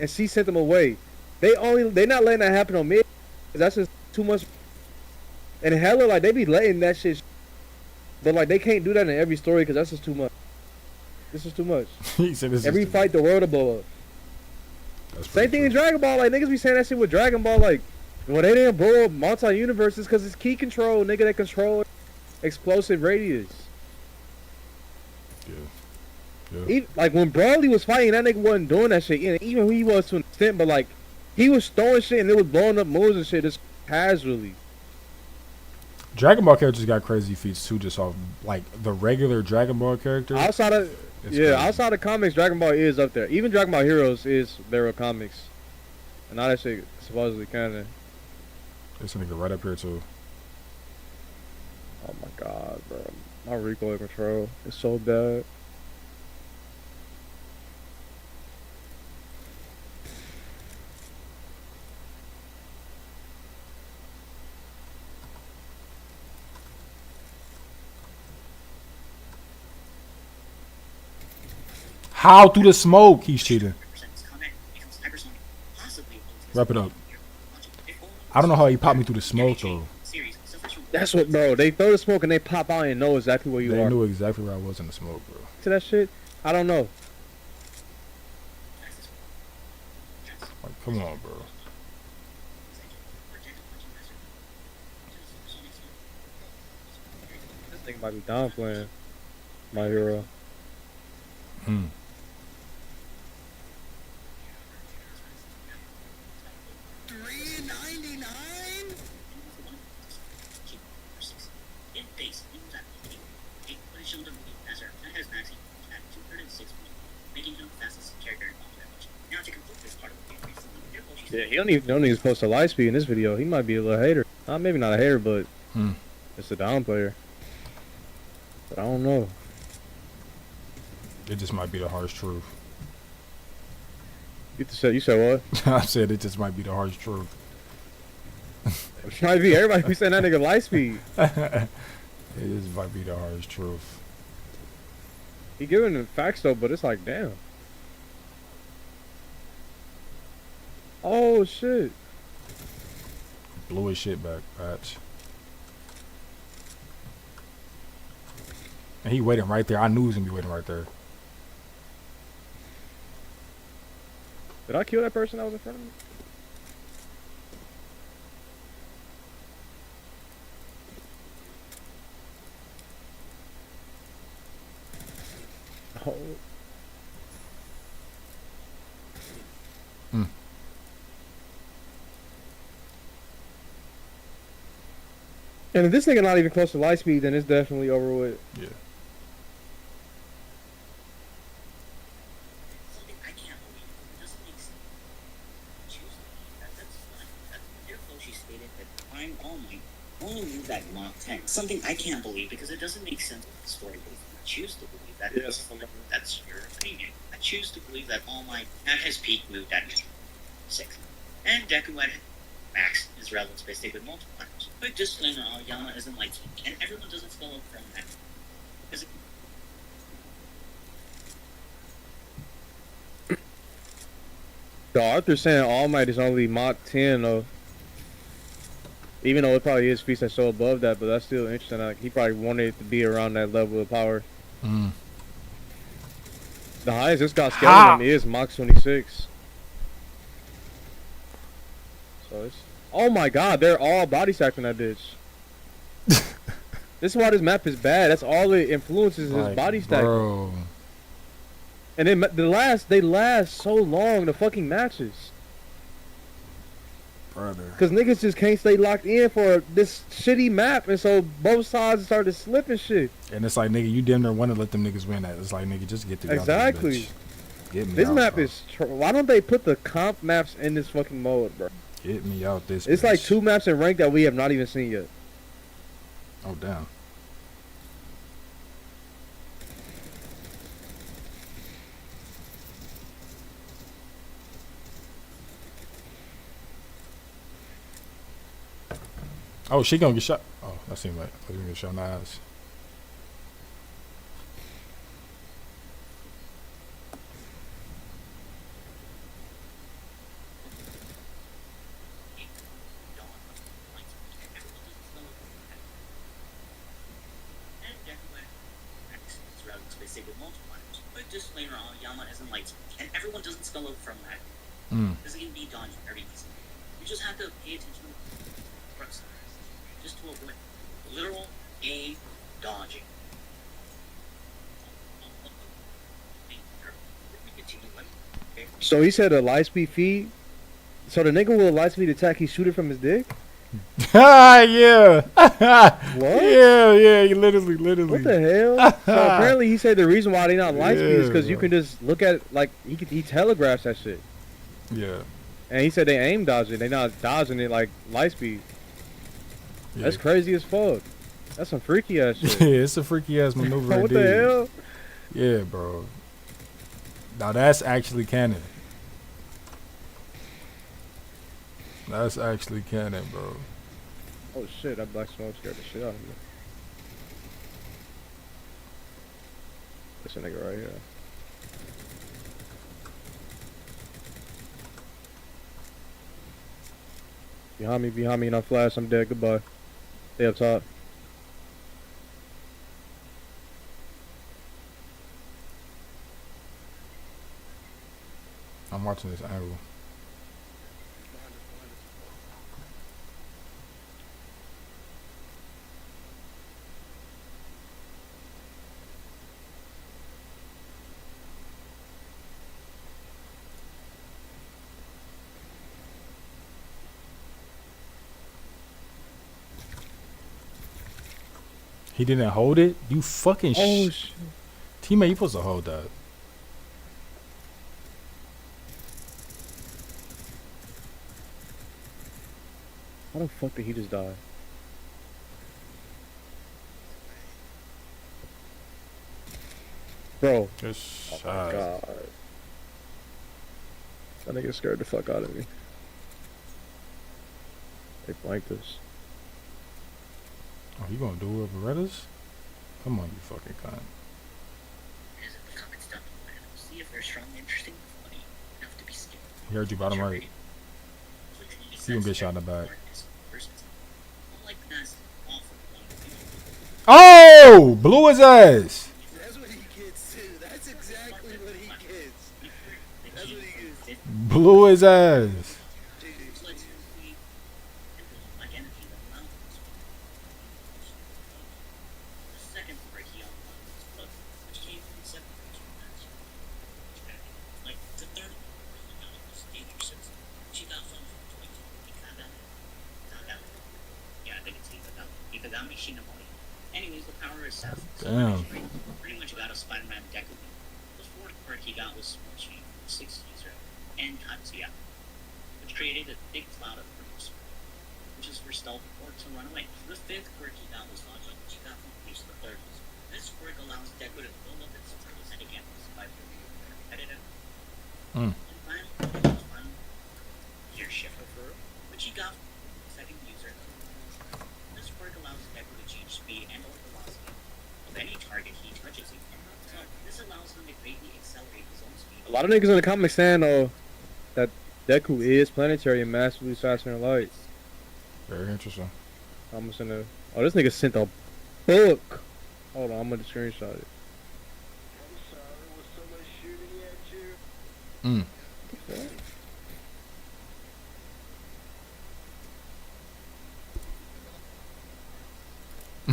and she sent them away. They not letting that happen on me, 'cause that's just too much. And Hella, like they be letting that shit, but like they can't do that in every story, 'cause that's just too much. This is too much. He said this Every is fight, the world to blow up. That's Same thing in Dragon Ball. Like niggas be saying that shit with Dragon Ball. Like, well, they didn't blow up multi-universes because it's key control, nigga. That control explosive radius. Yeah. Like when Broly was fighting, that nigga wasn't doing that shit. And even who he was to an extent, but like he was throwing shit and it was blowing up moves and shit just casually. Dragon Ball characters got crazy feats too, just off like the regular Dragon Ball character. Outside of crazy. outside of comics, Dragon Ball is up there. Even Dragon Ball Heroes is their comics, and now that shit supposedly canon. This nigga right up here too. Oh my god, bro, my recoil control is so bad. How through the smoke? He's cheating. Wrap it up. I don't know how he popped me through the smoke though. That's what, bro. They throw the smoke and they pop out and know exactly where you They are. knew exactly where I was in the smoke, bro. To that shit, I don't know. Like, come on, bro. This nigga might be downplaying my hero. Hmm. Yeah, he don't even post a light speed in this video. He might be a little hater. Maybe not a hater, but it's a down player. But I don't know. It just might be the harsh truth. You said what? I said it just might be the harsh truth. It might be. Everybody be saying that nigga light speed. It just might be the harsh truth. He giving the facts though, but it's like, damn. Oh shit. Blew his shit back, patch. And he waiting right there. I knew he was gonna be waiting right there. Did I kill that person that was in front of me? Oh. And if this nigga not even close to light speed, then it's definitely over with. Yeah. That Mach 10. Something I can't believe because it doesn't make sense with the story. I choose to believe that. Yes. That's your opinion. I choose to believe that All Might at his peak moved at 6. And Deku at max is relevant space state with multipliers. But just when Yama isn't like and everyone doesn't follow from that. The Arthur's saying All Might is only Mach 10 though. Even though it probably is feats that so above that, but that's still interesting. Like, he probably wanted it to be around that level of power. The highest this got skeleton is Mach 26. So it's. Oh my god, they're all body stacking that bitch. This is why this map is bad. That's all it influences is body stacking. Bro. And then they last so long, the fucking matches. Brother. Cause niggas just can't stay locked in for this shitty map, and so both sides start to slip and shit. And it's like, nigga, you damn near want to let them niggas win that. It's like, nigga, just get the Exactly. Get me This out, map bro. is. Why don't they put the comp maps in this fucking mode, bro? Get me out this. It's bitch. like 2 maps in rank that we have not even seen yet. Oh damn. Oh, she gonna get shot. Oh, that seemed like I was gonna get shot in the ass. Quick disclaimer: Yama isn't light, and everyone doesn't skull up from that. This can be done very easily. You just have to pay attention to the crux, just to avoid literal A dodging. So he said a light speed feed. So the nigga with a light speed attack, he shoot it from his dick. Ah, yeah. What? Yeah, you literally. What the hell? So apparently he said the reason why they not light speed is because you bro. can just look at it, like he telegraphs that shit. Yeah. And he said they aim dodge it. They not dodging it like light speed. Yeah. That's crazy as fuck. That's some freaky ass shit. Yeah, it's a freaky ass maneuver. What the hell? Yeah, bro. Now that's actually canon. That's actually canon, bro. Oh shit, that black smoke scared the shit out of me. This a nigga right here. Behind me, and I flash, I'm dead, goodbye. Stay up top. I'm watching this angle. He didn't hold it? You fucking Oh shit. teammate, you supposed to hold that. How the fuck did he just die? Bro. Just Oh shot. my god. That nigga scared the fuck out of me. They blanked us. Oh, you gonna do it with Berettas? Come on, you fucking cunt. As it becomes done, see if they're strong, interesting, funny enough to be skipped. He heard you bottom right. He gonna get shot in the back. Oh! Blew his ass! That's what he gets too. That's exactly what he gets. That's what he gets. Blew his ass. Anyways, the power is South. Damn. Pretty much got a Spider-Man Deku. The fourth quirk he got was Small Chain, 6 user, and Katsuya, which created a thick cloud of purples, which is for stealth or to run away. The fifth quirk he got was Logic, which he got from Beast the third user. This quirk allows Deku to build up its turtles and again survive the competitive. And final, Gear Shifter, which he got from the second user. This quirk allows Deku to change speed and or velocity of any target he touches. So this allows him to greatly accelerate his own speed. A lot of niggas in the comments saying though that Deku is planetary and massively faster than light. Very interesting. I'm just gonna. Oh, this nigga sent a book. Hold on, I'm gonna screenshot it. I'm sorry, with so much shooting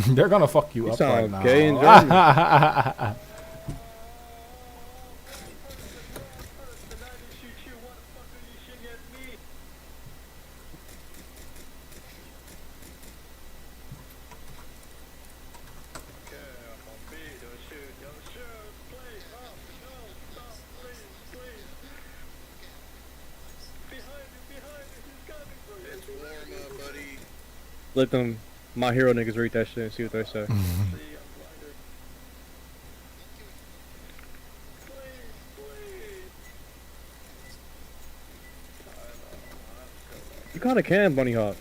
They're gonna fuck you You up right sound now. gay in German. It's warm up, buddy. Let them My Hero niggas read that shit and see what they say. You kind of can bunny hop.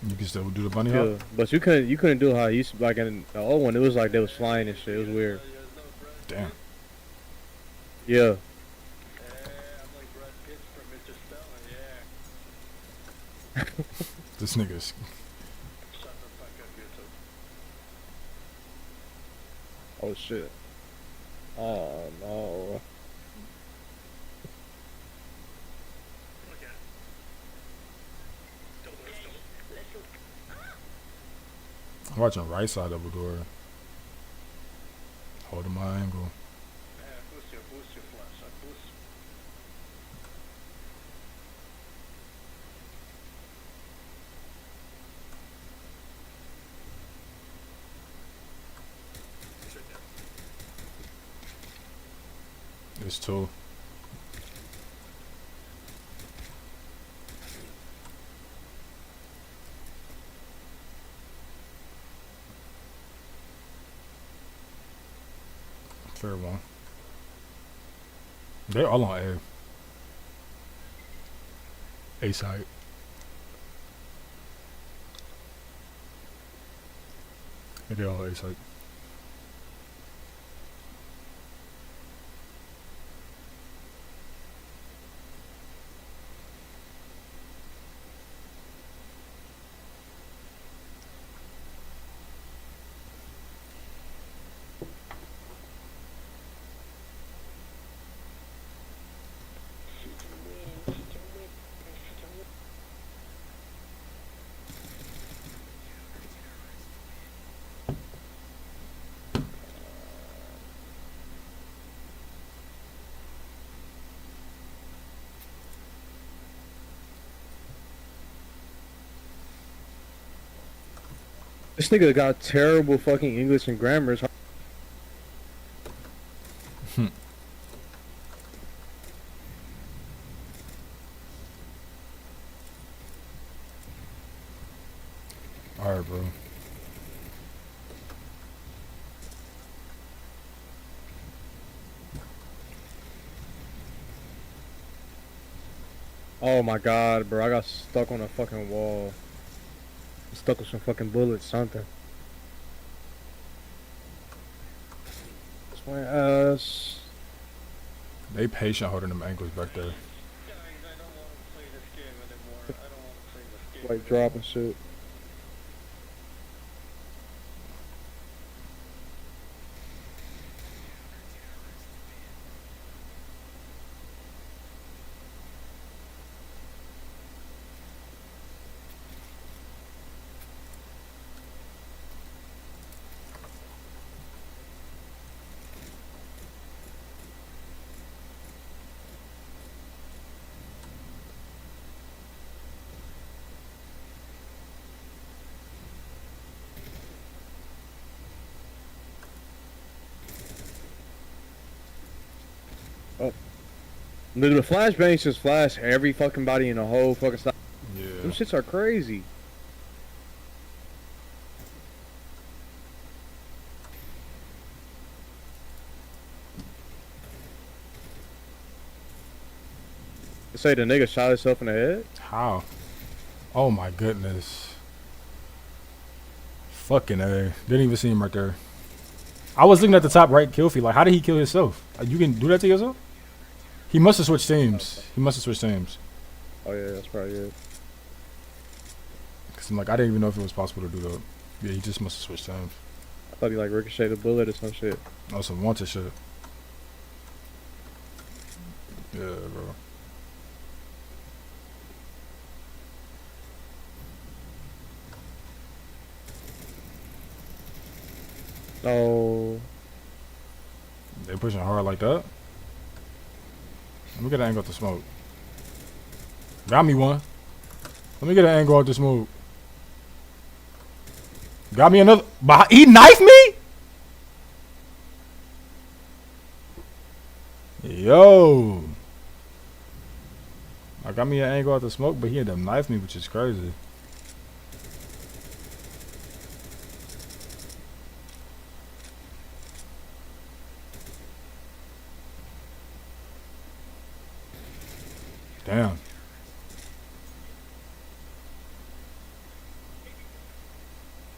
You can still do the bunny Yeah, hop. but you couldn't do how I used to, like in the old one. It was like they was flying and shit. It was weird. Damn. Yeah. This nigga's. Oh shit. Oh no. I'm watching right side double door. Holding my angle. It's two. Fair one. They all on A. A side. They all A side. This nigga got terrible fucking English and grammar. Alright, bro. Oh my god, bro. I got stuck on a fucking wall. Stuck with some fucking bullets, something. It's my ass. They patient holding them ankles back there. Like dropping shit. Nigga, the flashbangs just flash every fucking body in the whole fucking style. Yeah. Them shits are crazy. They say the nigga shot himself in the head? How? Oh my goodness. Fucking A. Didn't even see him right there. I was looking at the top right kill feed. Like, how did he kill himself? You can do that to yourself? He must have switched teams. He must have switched teams. Oh yeah, that's probably it. Cause I'm like, I didn't even know if it was possible to do that. Yeah, he just must have switched teams. I thought he like ricocheted a bullet or some shit. Oh, some wanted shit. Yeah, bro. Oh, They pushing hard like that. Let me get an angle to smoke. Got me one. Let me get an angle out the smoke. Got me another. He knifed me? Yo. I got me an angle out the smoke, but he ended up knifing me, which is crazy. Damn.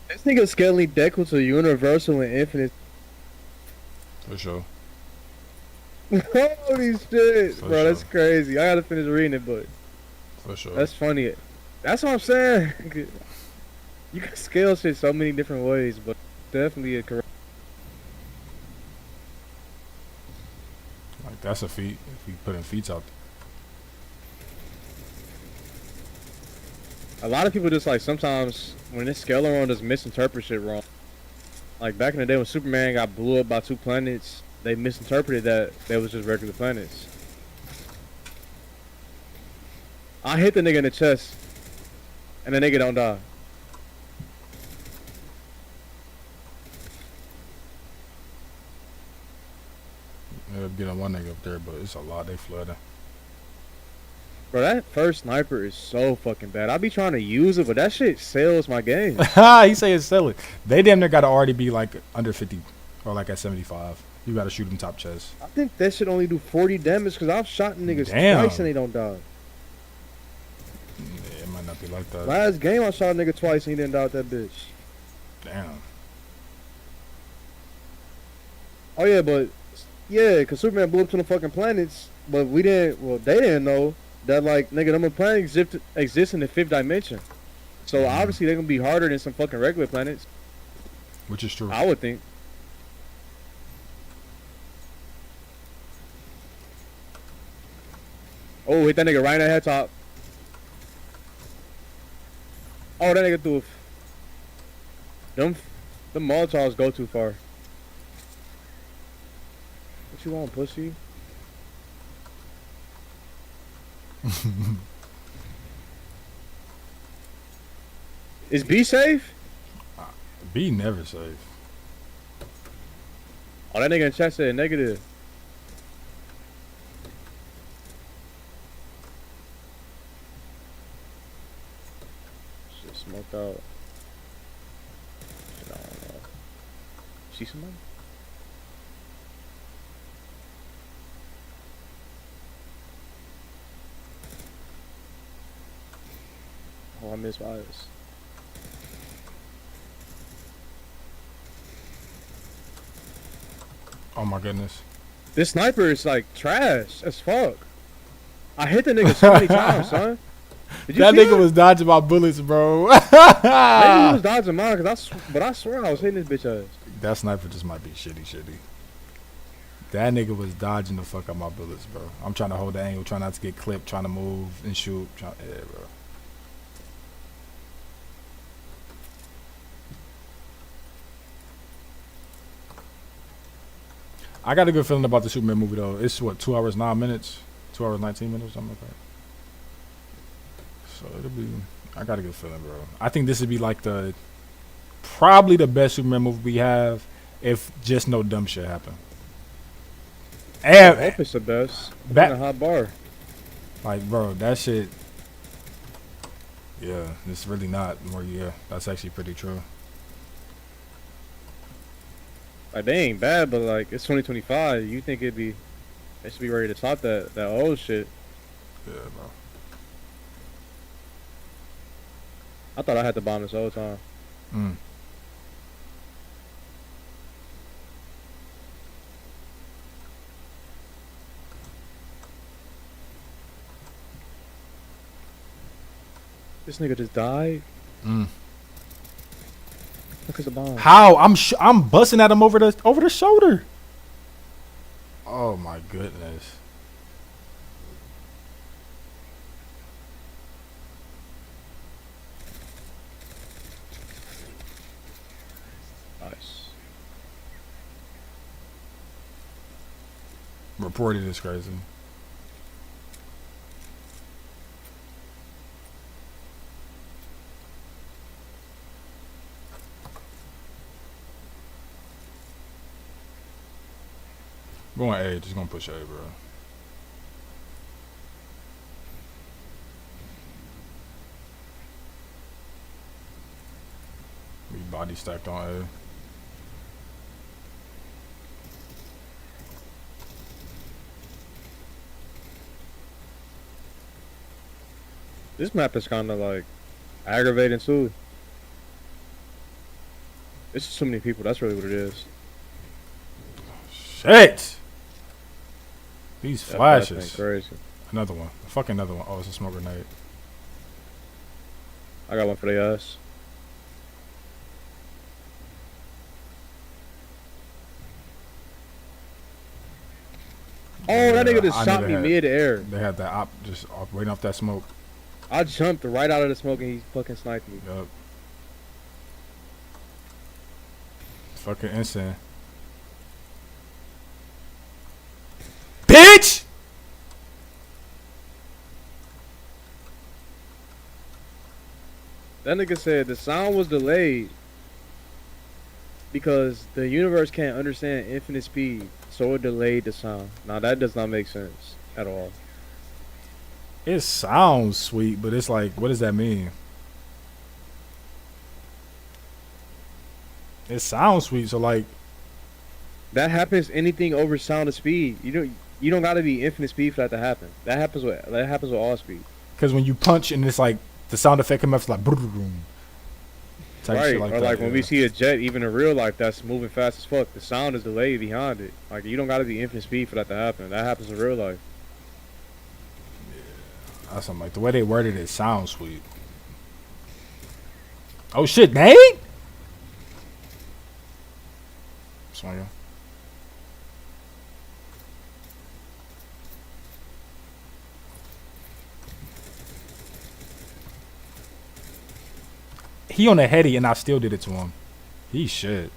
this nigga scaling Deku to universal and infinite. For sure. Holy shit, For bro, that's sure. crazy. I gotta finish reading it, but For sure. that's funny. That's what I'm saying. You can scale shit so many different ways, but definitely a correct. Like, that's a feat. If you putting feats out A lot of people just like sometimes when this scaling on just misinterpret shit wrong. Like back in the day when Superman got blew up by 2 planets, they misinterpreted that they was just regular planets. I hit the nigga in the chest, and the nigga don't die. there. Getting one nigga up there, but it's a lot. They flooding. Bro, that first sniper is so fucking bad. I be trying to use it, but that shit sells my game. He say it's silly. They damn near gotta already be like under 50 or like at 75. You gotta shoot them top chest. I think that should only do 40 damage because I've shot niggas Damn. twice and they don't die. Yeah, it might not be like that. Last game I shot a nigga twice and he didn't die with that bitch. Damn. Oh yeah, but yeah, because Superman blew up to the fucking planets, but we didn't. Well, they didn't know that like nigga, them planets exist in the 5th dimension. So obviously they're gonna be harder than some fucking regular planets. Which is true. I would think. Oh, hit that nigga right in the head top. Oh, that nigga threw. Them Molotovs go too far. What you want, pussy? Is B safe? B never safe. Oh, that nigga in chat said negative. Shit smoked out. Shit, I don't know. See somebody? Oh, I missed virus. Oh my goodness. This sniper is like trash as fuck. I hit the nigga so many times, son. Did you That see nigga was dodging my bullets, bro. Maybe he was dodging mine, but I swear I was hitting this bitch ass. That sniper just might be shitty. That nigga was dodging the fuck out my bullets, bro. I'm trying to hold the angle, trying not to get clipped, trying to move and shoot. Yeah, bro. I got a good feeling about the Superman movie though. It's what, 2 hours 9 minutes, 2 hours 19 minutes, something like that. So it'll be. I got a good feeling, bro. I think this would be like probably the best Superman movie we have, if just no dumb shit happen. I And hope it's the best. Bat- A hot bar. like, bro, that shit. Yeah, it's really not. More, yeah, that's actually pretty true. Like they ain't bad, but like it's 2025. You think they should be ready to top that old shit. Yeah, bro. I thought I had the bomb this whole time. Mm. This nigga just died. Mm. Look at the bomb. How? I'm busting at him over the shoulder. Oh my goodness. Reported is crazy. Going A, just gonna push A, bro. We body stacked on A. This map is kind of like aggravating too. It's just so many people. That's really what it is. Shit! These That flashes. flashbang crazy. Another one. Fucking another one. Oh, it's a smoke grenade. I got one for the ass. Oh, that nigga just I shot knew me they had- mid-air. They had that op just waiting off that smoke. I jumped right out of the smoke and he fucking sniped me. Yup. Fucking insane. Bitch! That nigga said the sound was delayed because the universe can't understand infinite speed, so it delayed the sound. Now that does not make sense at all. It sounds sweet, but it's like, what does that mean? It sounds sweet, so like, That happens anything over sound of speed. You don't gotta be infinite speed for that to happen. That happens with all speed. because when you punch and it's like the sound effect comes up, it's like boom. Right, or like when we see a jet, even in real life, that's moving fast as fuck. The sound is delayed behind it. Like you don't gotta be infinite speed for that to happen. That happens in real life. That's something like the way they worded it sounds sweet. Oh shit, Nate! Swinging. He on a heady and I still did it to him. He shit.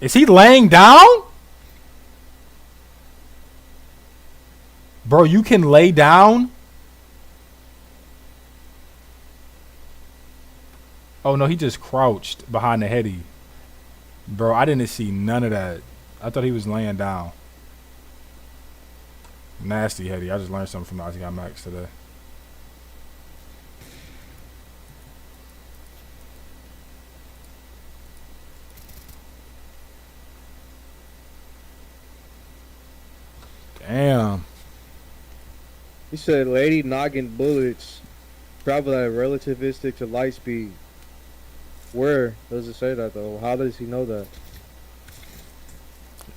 Is he laying down? Bro, you can lay down? Oh no, he just crouched behind the heady. Bro, I didn't see none of that. I thought he was laying down. Nasty heady. I just learned something from Nazi Got Max today. Damn. He said, "Lady knocking bullets travel at relativistic to light speed." Where does it say that though? How does he know that?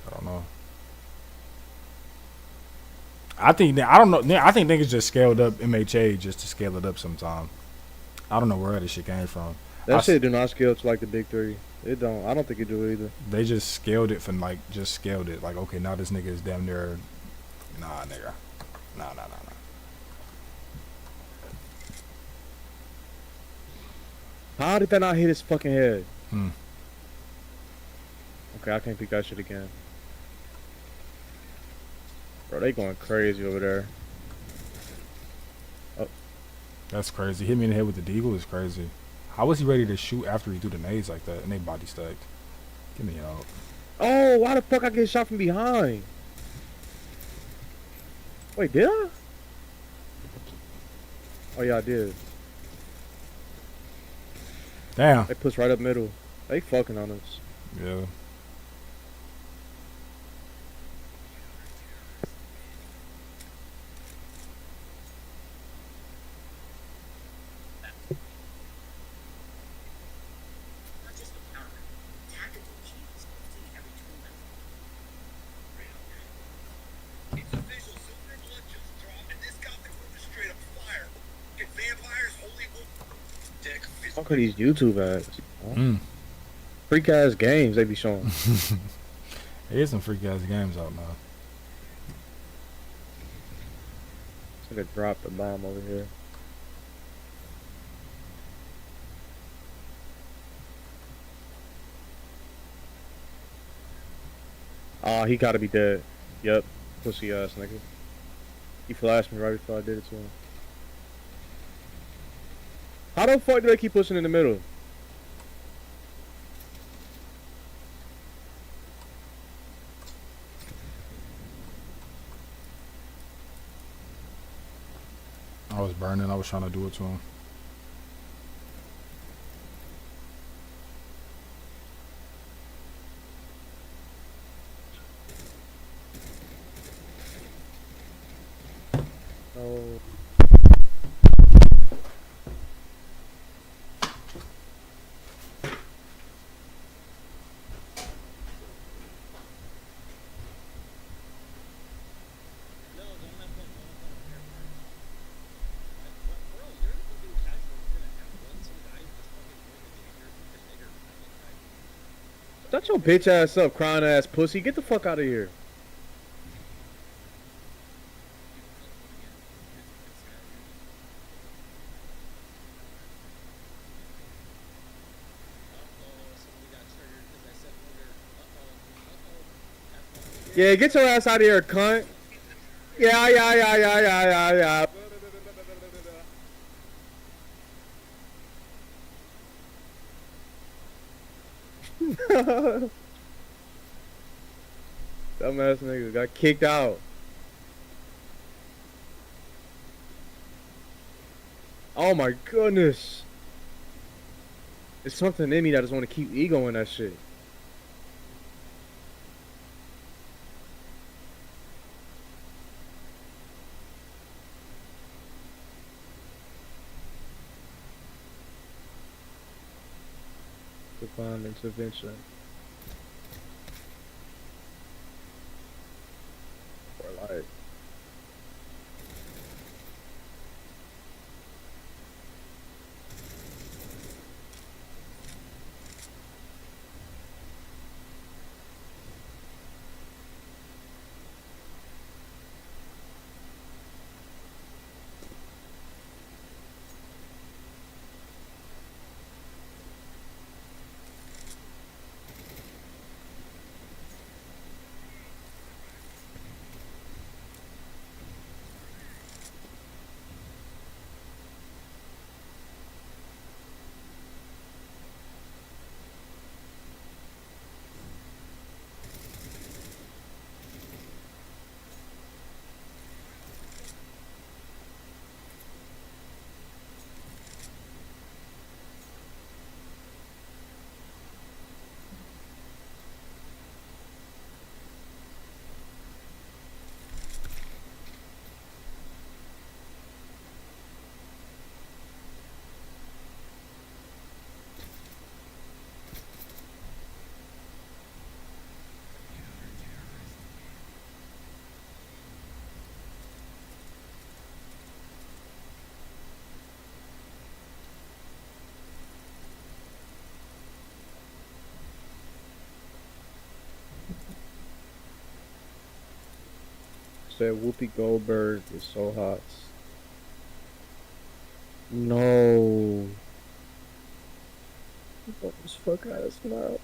I don't know. I think niggas just scaled up MHA just to scale it up sometime. I don't know where this shit came from. That shit do not scale to like the big three. It don't. I don't think it do either. They just scaled it from like just scaled it. Like, okay, now this nigga is damn near. Nah, nigga. Nah. How did that not hit his fucking head? Hmm. Okay, I can't pick that shit again. Bro, they going crazy over there. That's crazy. Hit me in the head with the deagle is crazy. How was he ready to shoot after he threw the nades like that and they body stacked? Give me out. Oh, why the fuck I get shot from behind? Wait, did I? Oh yeah, I did. Damn. They pushed right up middle. They fucking on us. Yeah. Not just the power, tactical genius in every tournament. It's official. Silver blood just dropped, and this Gothic room is straight up fire. Get vampires, holy wolf. Deck is Fuck are these YouTube ads? Mm. Freak ass games they be showing. There's some freak ass games out now. Should have dropped the bomb over here. Oh, he gotta be dead. Yep. Pussy ass nigga. He flashed me right before I did it to him. How the fuck do they keep pushing in the middle? I was burning. I was trying to do it to him. Oh. Shut your bitch ass up, crying ass pussy. Get the fuck out of here. Yeah, get your ass out of here, cunt. Yeah. Dumbass nigga got kicked out. Oh my goodness. It's something in me that just want to keep egoing that shit. Divine intervention. For life. Said Whoopi Goldberg is so hot. No. What this fuck out of smile?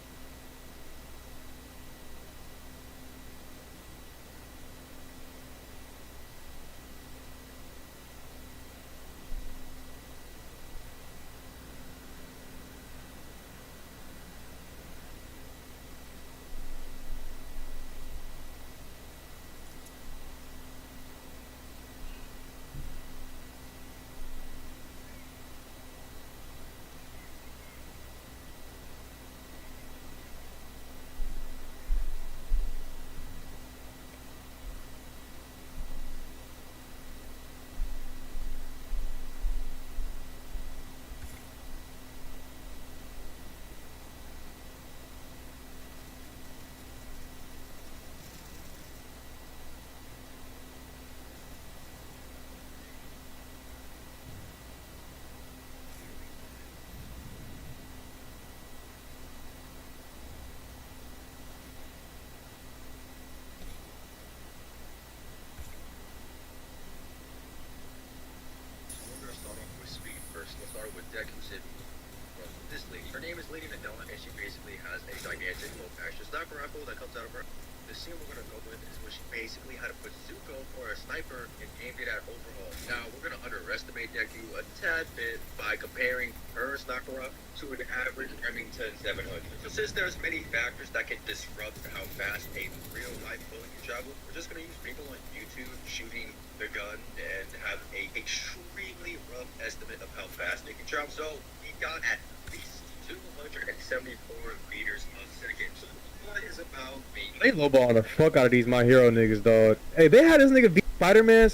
scene we're gonna go with is where she basically had to put Zuko or a sniper and aimed it at Overhaul. Now we're gonna underestimate Deku a tad bit by comparing her sniper up to an average Remington 700. So since there's many factors that can disrupt how fast a real life bullet can travel, we're just gonna use people on YouTube shooting the gun and have a extremely rough estimate of how fast they can travel. So he got at least 274 meters a second. So what is about being They lowballing the fuck out of these My Hero niggas, dog. Hey, they had this nigga beat Spider-Man.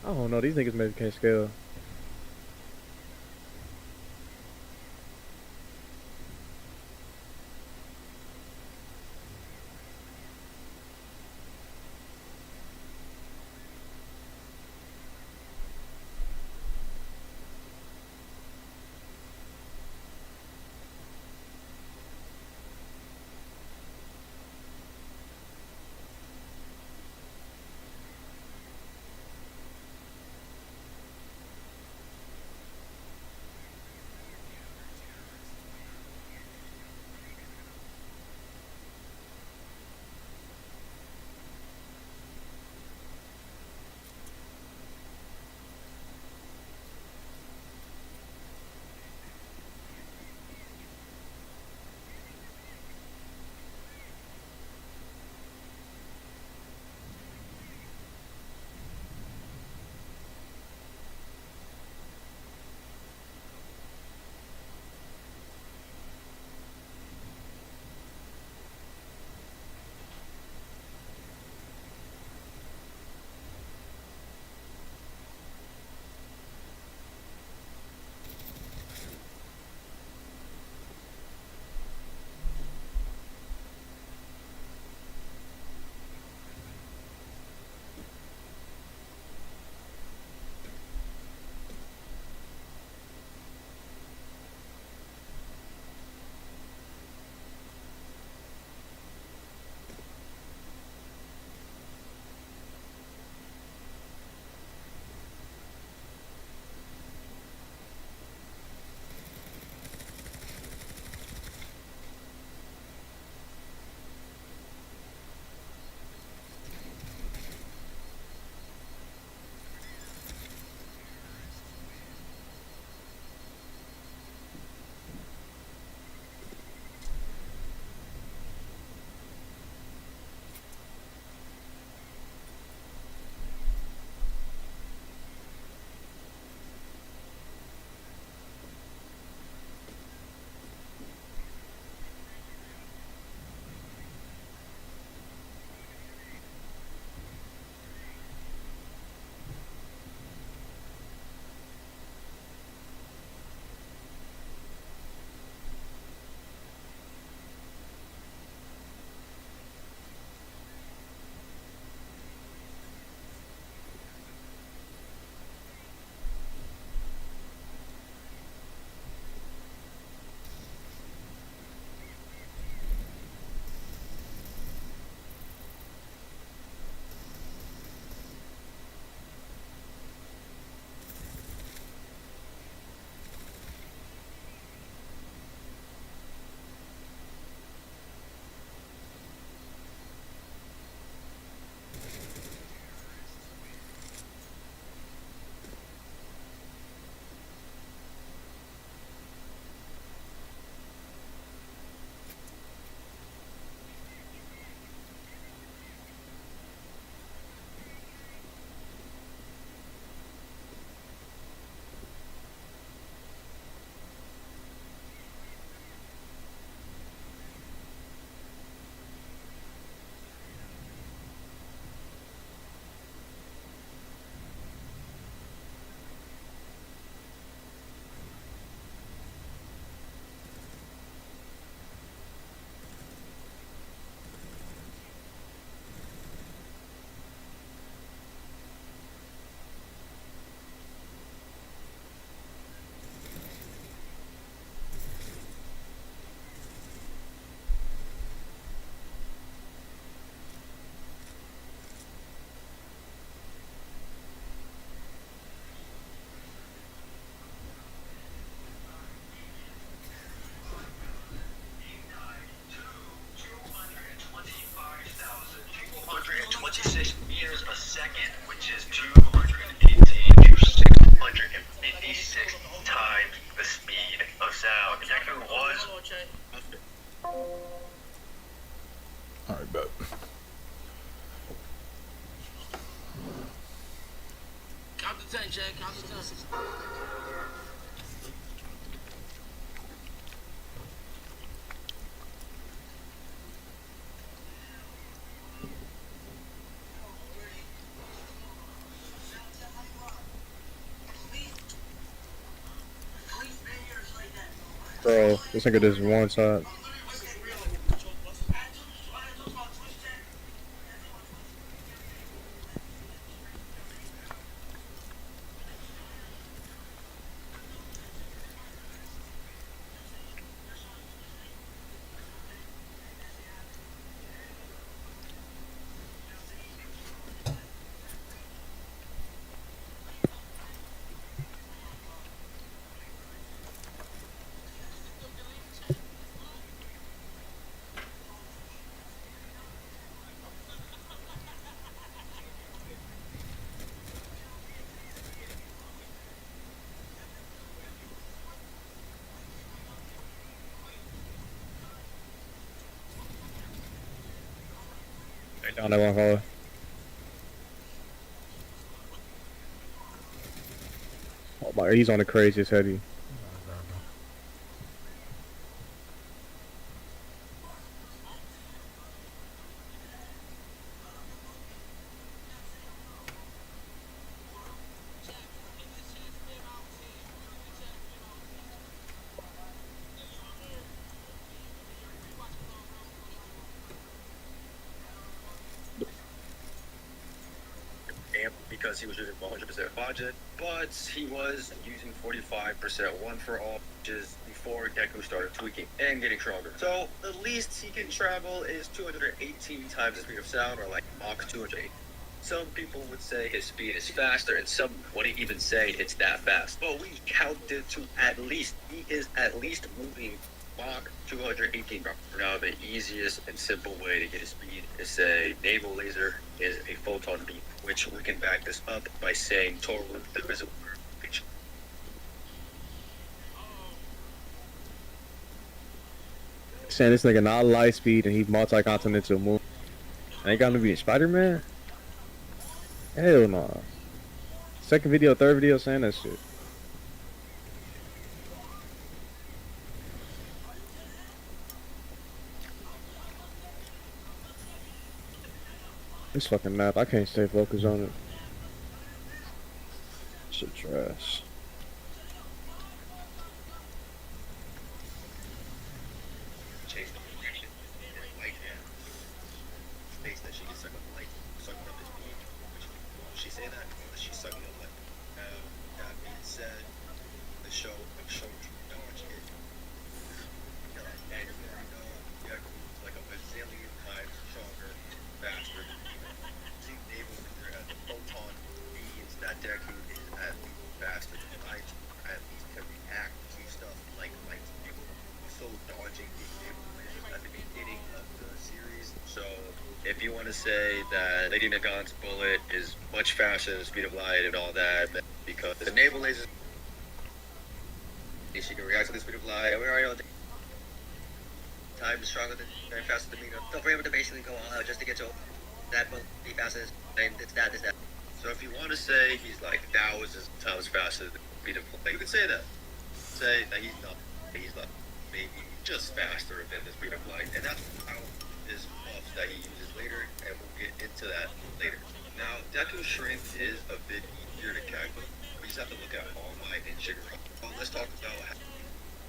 I don't know. These niggas maybe can't scale. 2.6 meters a second, which is 218 to 656 times the speed of sound. Deku was Alright, bet. Count to 10, Jay. Count to 10. Bro, this nigga just one side. Down that one color. Oh my, he's on the craziest heady. because he was using 100% budget, but he was using 45% one for all, which is before Deku started tweaking and getting stronger. So the least he can travel is 218 times the speed of sound, or like Mach 208. Some people would say his speed is faster, and some wouldn't even say it's that fast. But we counted to at least, he is at least moving Mach 218. Now, the easiest and simple way to get his speed is say naval laser is a photon beam, which we can back this up by saying Toru, the visible picture. Saying this nigga not light speed and he's multi-continental move. Ain't got to be a Spider-Man? Hell no. Second video, third video saying that shit. This fucking map, I can't stay focused on it. Shit trash. Chase the projection and light hand. States that she can suck up light, sucking up his beam. Which, she say that, or that she's sucking up light. That being said, the show showed you dodge it. And you already know Deku is like a bazillion times stronger, faster. See, naval laser has a photon means that Deku is at least faster than light, at least can react to stuff like light. So dodging the naval laser at the beginning of the series. So if you want to say that Lady Nagan's bullet is much faster than the speed of light and all that, because the naval laser, she can react to the speed of light, and we already know that time is stronger than and faster than me. So for him to basically go all out just to get to that bullet be faster than this, that. So if you want to say he's like thousands of times faster than the speed of light, you could say that. Say that he's not maybe just faster than the speed of light, and that's how his buffs that he uses later, and we'll get into that later. Now, Deku's strength is a bit easier to calculate. We just have to look at All Might and Shigaraki. Well, let's talk about how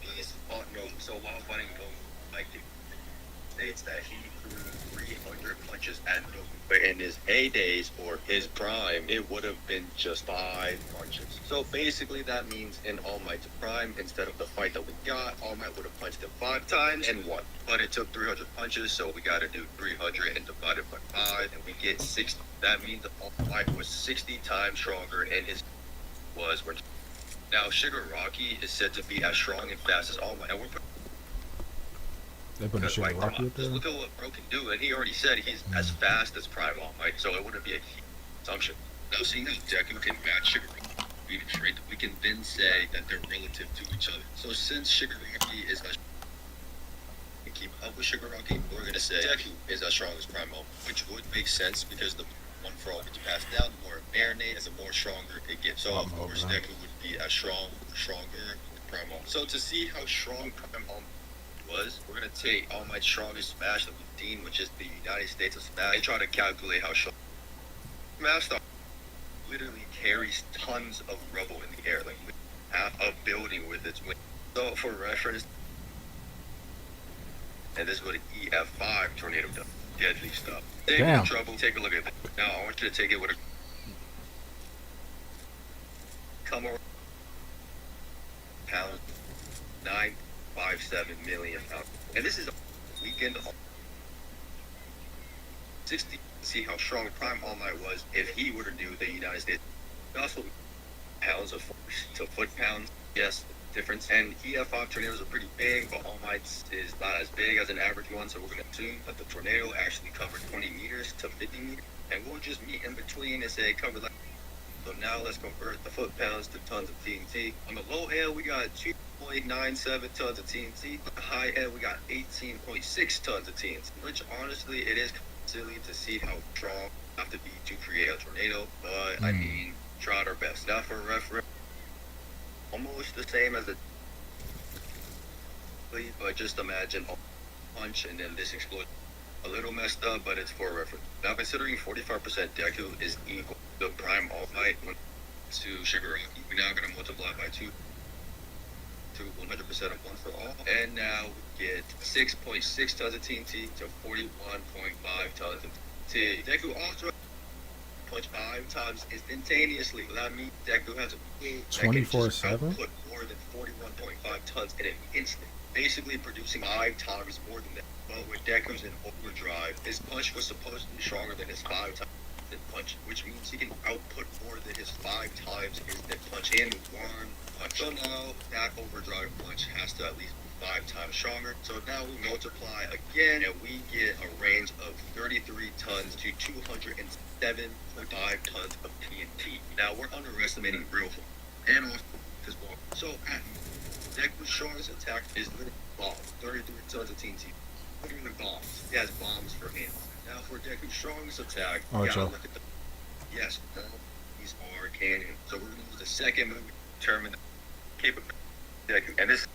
he's on no. So while fighting no, like states that he threw 300 punches at no. But in his heydays or his prime, it would have been just 5 punches. So basically that means in All Might's prime, instead of the fight that we got, All Might would have punched him 5 times and won. But it took 300 punches, so we gotta do 300 and divide it by 5, and we get 60. That means All Might was 60 times stronger, and his was. Now Shigaraki is said to be as strong and fast as All Might. And we're They put the Because, shit like, with come Rocky on, up just there. look at what Bro can do, and he already said he's as fast as Prime All Might, so it wouldn't be a huge assumption. Now, seeing as Deku can match Shigaraki, we can then say that they're relative to each other. So since Shigaraki is as keep up with Shigaraki, we're gonna say Deku is as strong as Prime All, which would make sense because the one for all gets passed down, the more it marinates, the more stronger it gets. So of course Deku would be as stronger than Prime All. So to see how strong Prime All was, we're gonna take All Might's strongest smash that we've seen, which is the United States of Smash, and try to calculate how strong Smash Star literally carries tons of rubble in the air, like half a building with its wings. So for reference, and this is what an EF5 tornado does. Deadly stuff. Take Damn. trouble, take a look at that. Now I want you to take it with a come around pounds, 957 million pounds. And this is a weekend of 60. See how strong Prime All Might was if he were to do the United States. Also, pounds of force to foot pounds. Yes, difference. And EF5 tornadoes are pretty big, but All Might's is not as big as an average one, so we're going to assume that the tornado actually covered 20 meters to 50 meters. And we'll just meet in between and say it covered like. So now let's convert the foot pounds to tons of TNT. On the low end, we got 2.97 tons of TNT. On the high end, we got 18.6 tons of TNT. Which honestly, it is silly to see how strong we have to be to create a tornado. But I mean, tried our best. Now for reference, almost the same as a. But just imagine a punch and then this explosion. A little messed up, but it's for reference. Now considering 45% Deku is equal to Prime All Might to Shigaraki, we're now going to multiply by 2 to 100% of one for all. And now we get 6.6 tons of TNT to 41.5 tons of TNT. Deku also punch 5 times instantaneously. That means Deku has a 24/7? output more than 41.5 tons in an instant, basically producing 5 times more than that. But with Deku's in overdrive, his punch was supposed to be stronger than his 5 times instant punch, which means he can output more than his 5 times instant punch in one punch. So now that overdrive punch has to at least be 5 times stronger. So now we multiply again, and we get a range of 33 tons to 207.5 tons of TNT. Now we're underestimating real and off as well. So at Deku's strongest attack is literally bomb, 33 tons of TNT. Literally bombs. He has bombs for hands. Now for Deku's strongest attack, you gotta look at the yes, these are cannon. So we're gonna use the second move to determine the capability of Deku. And this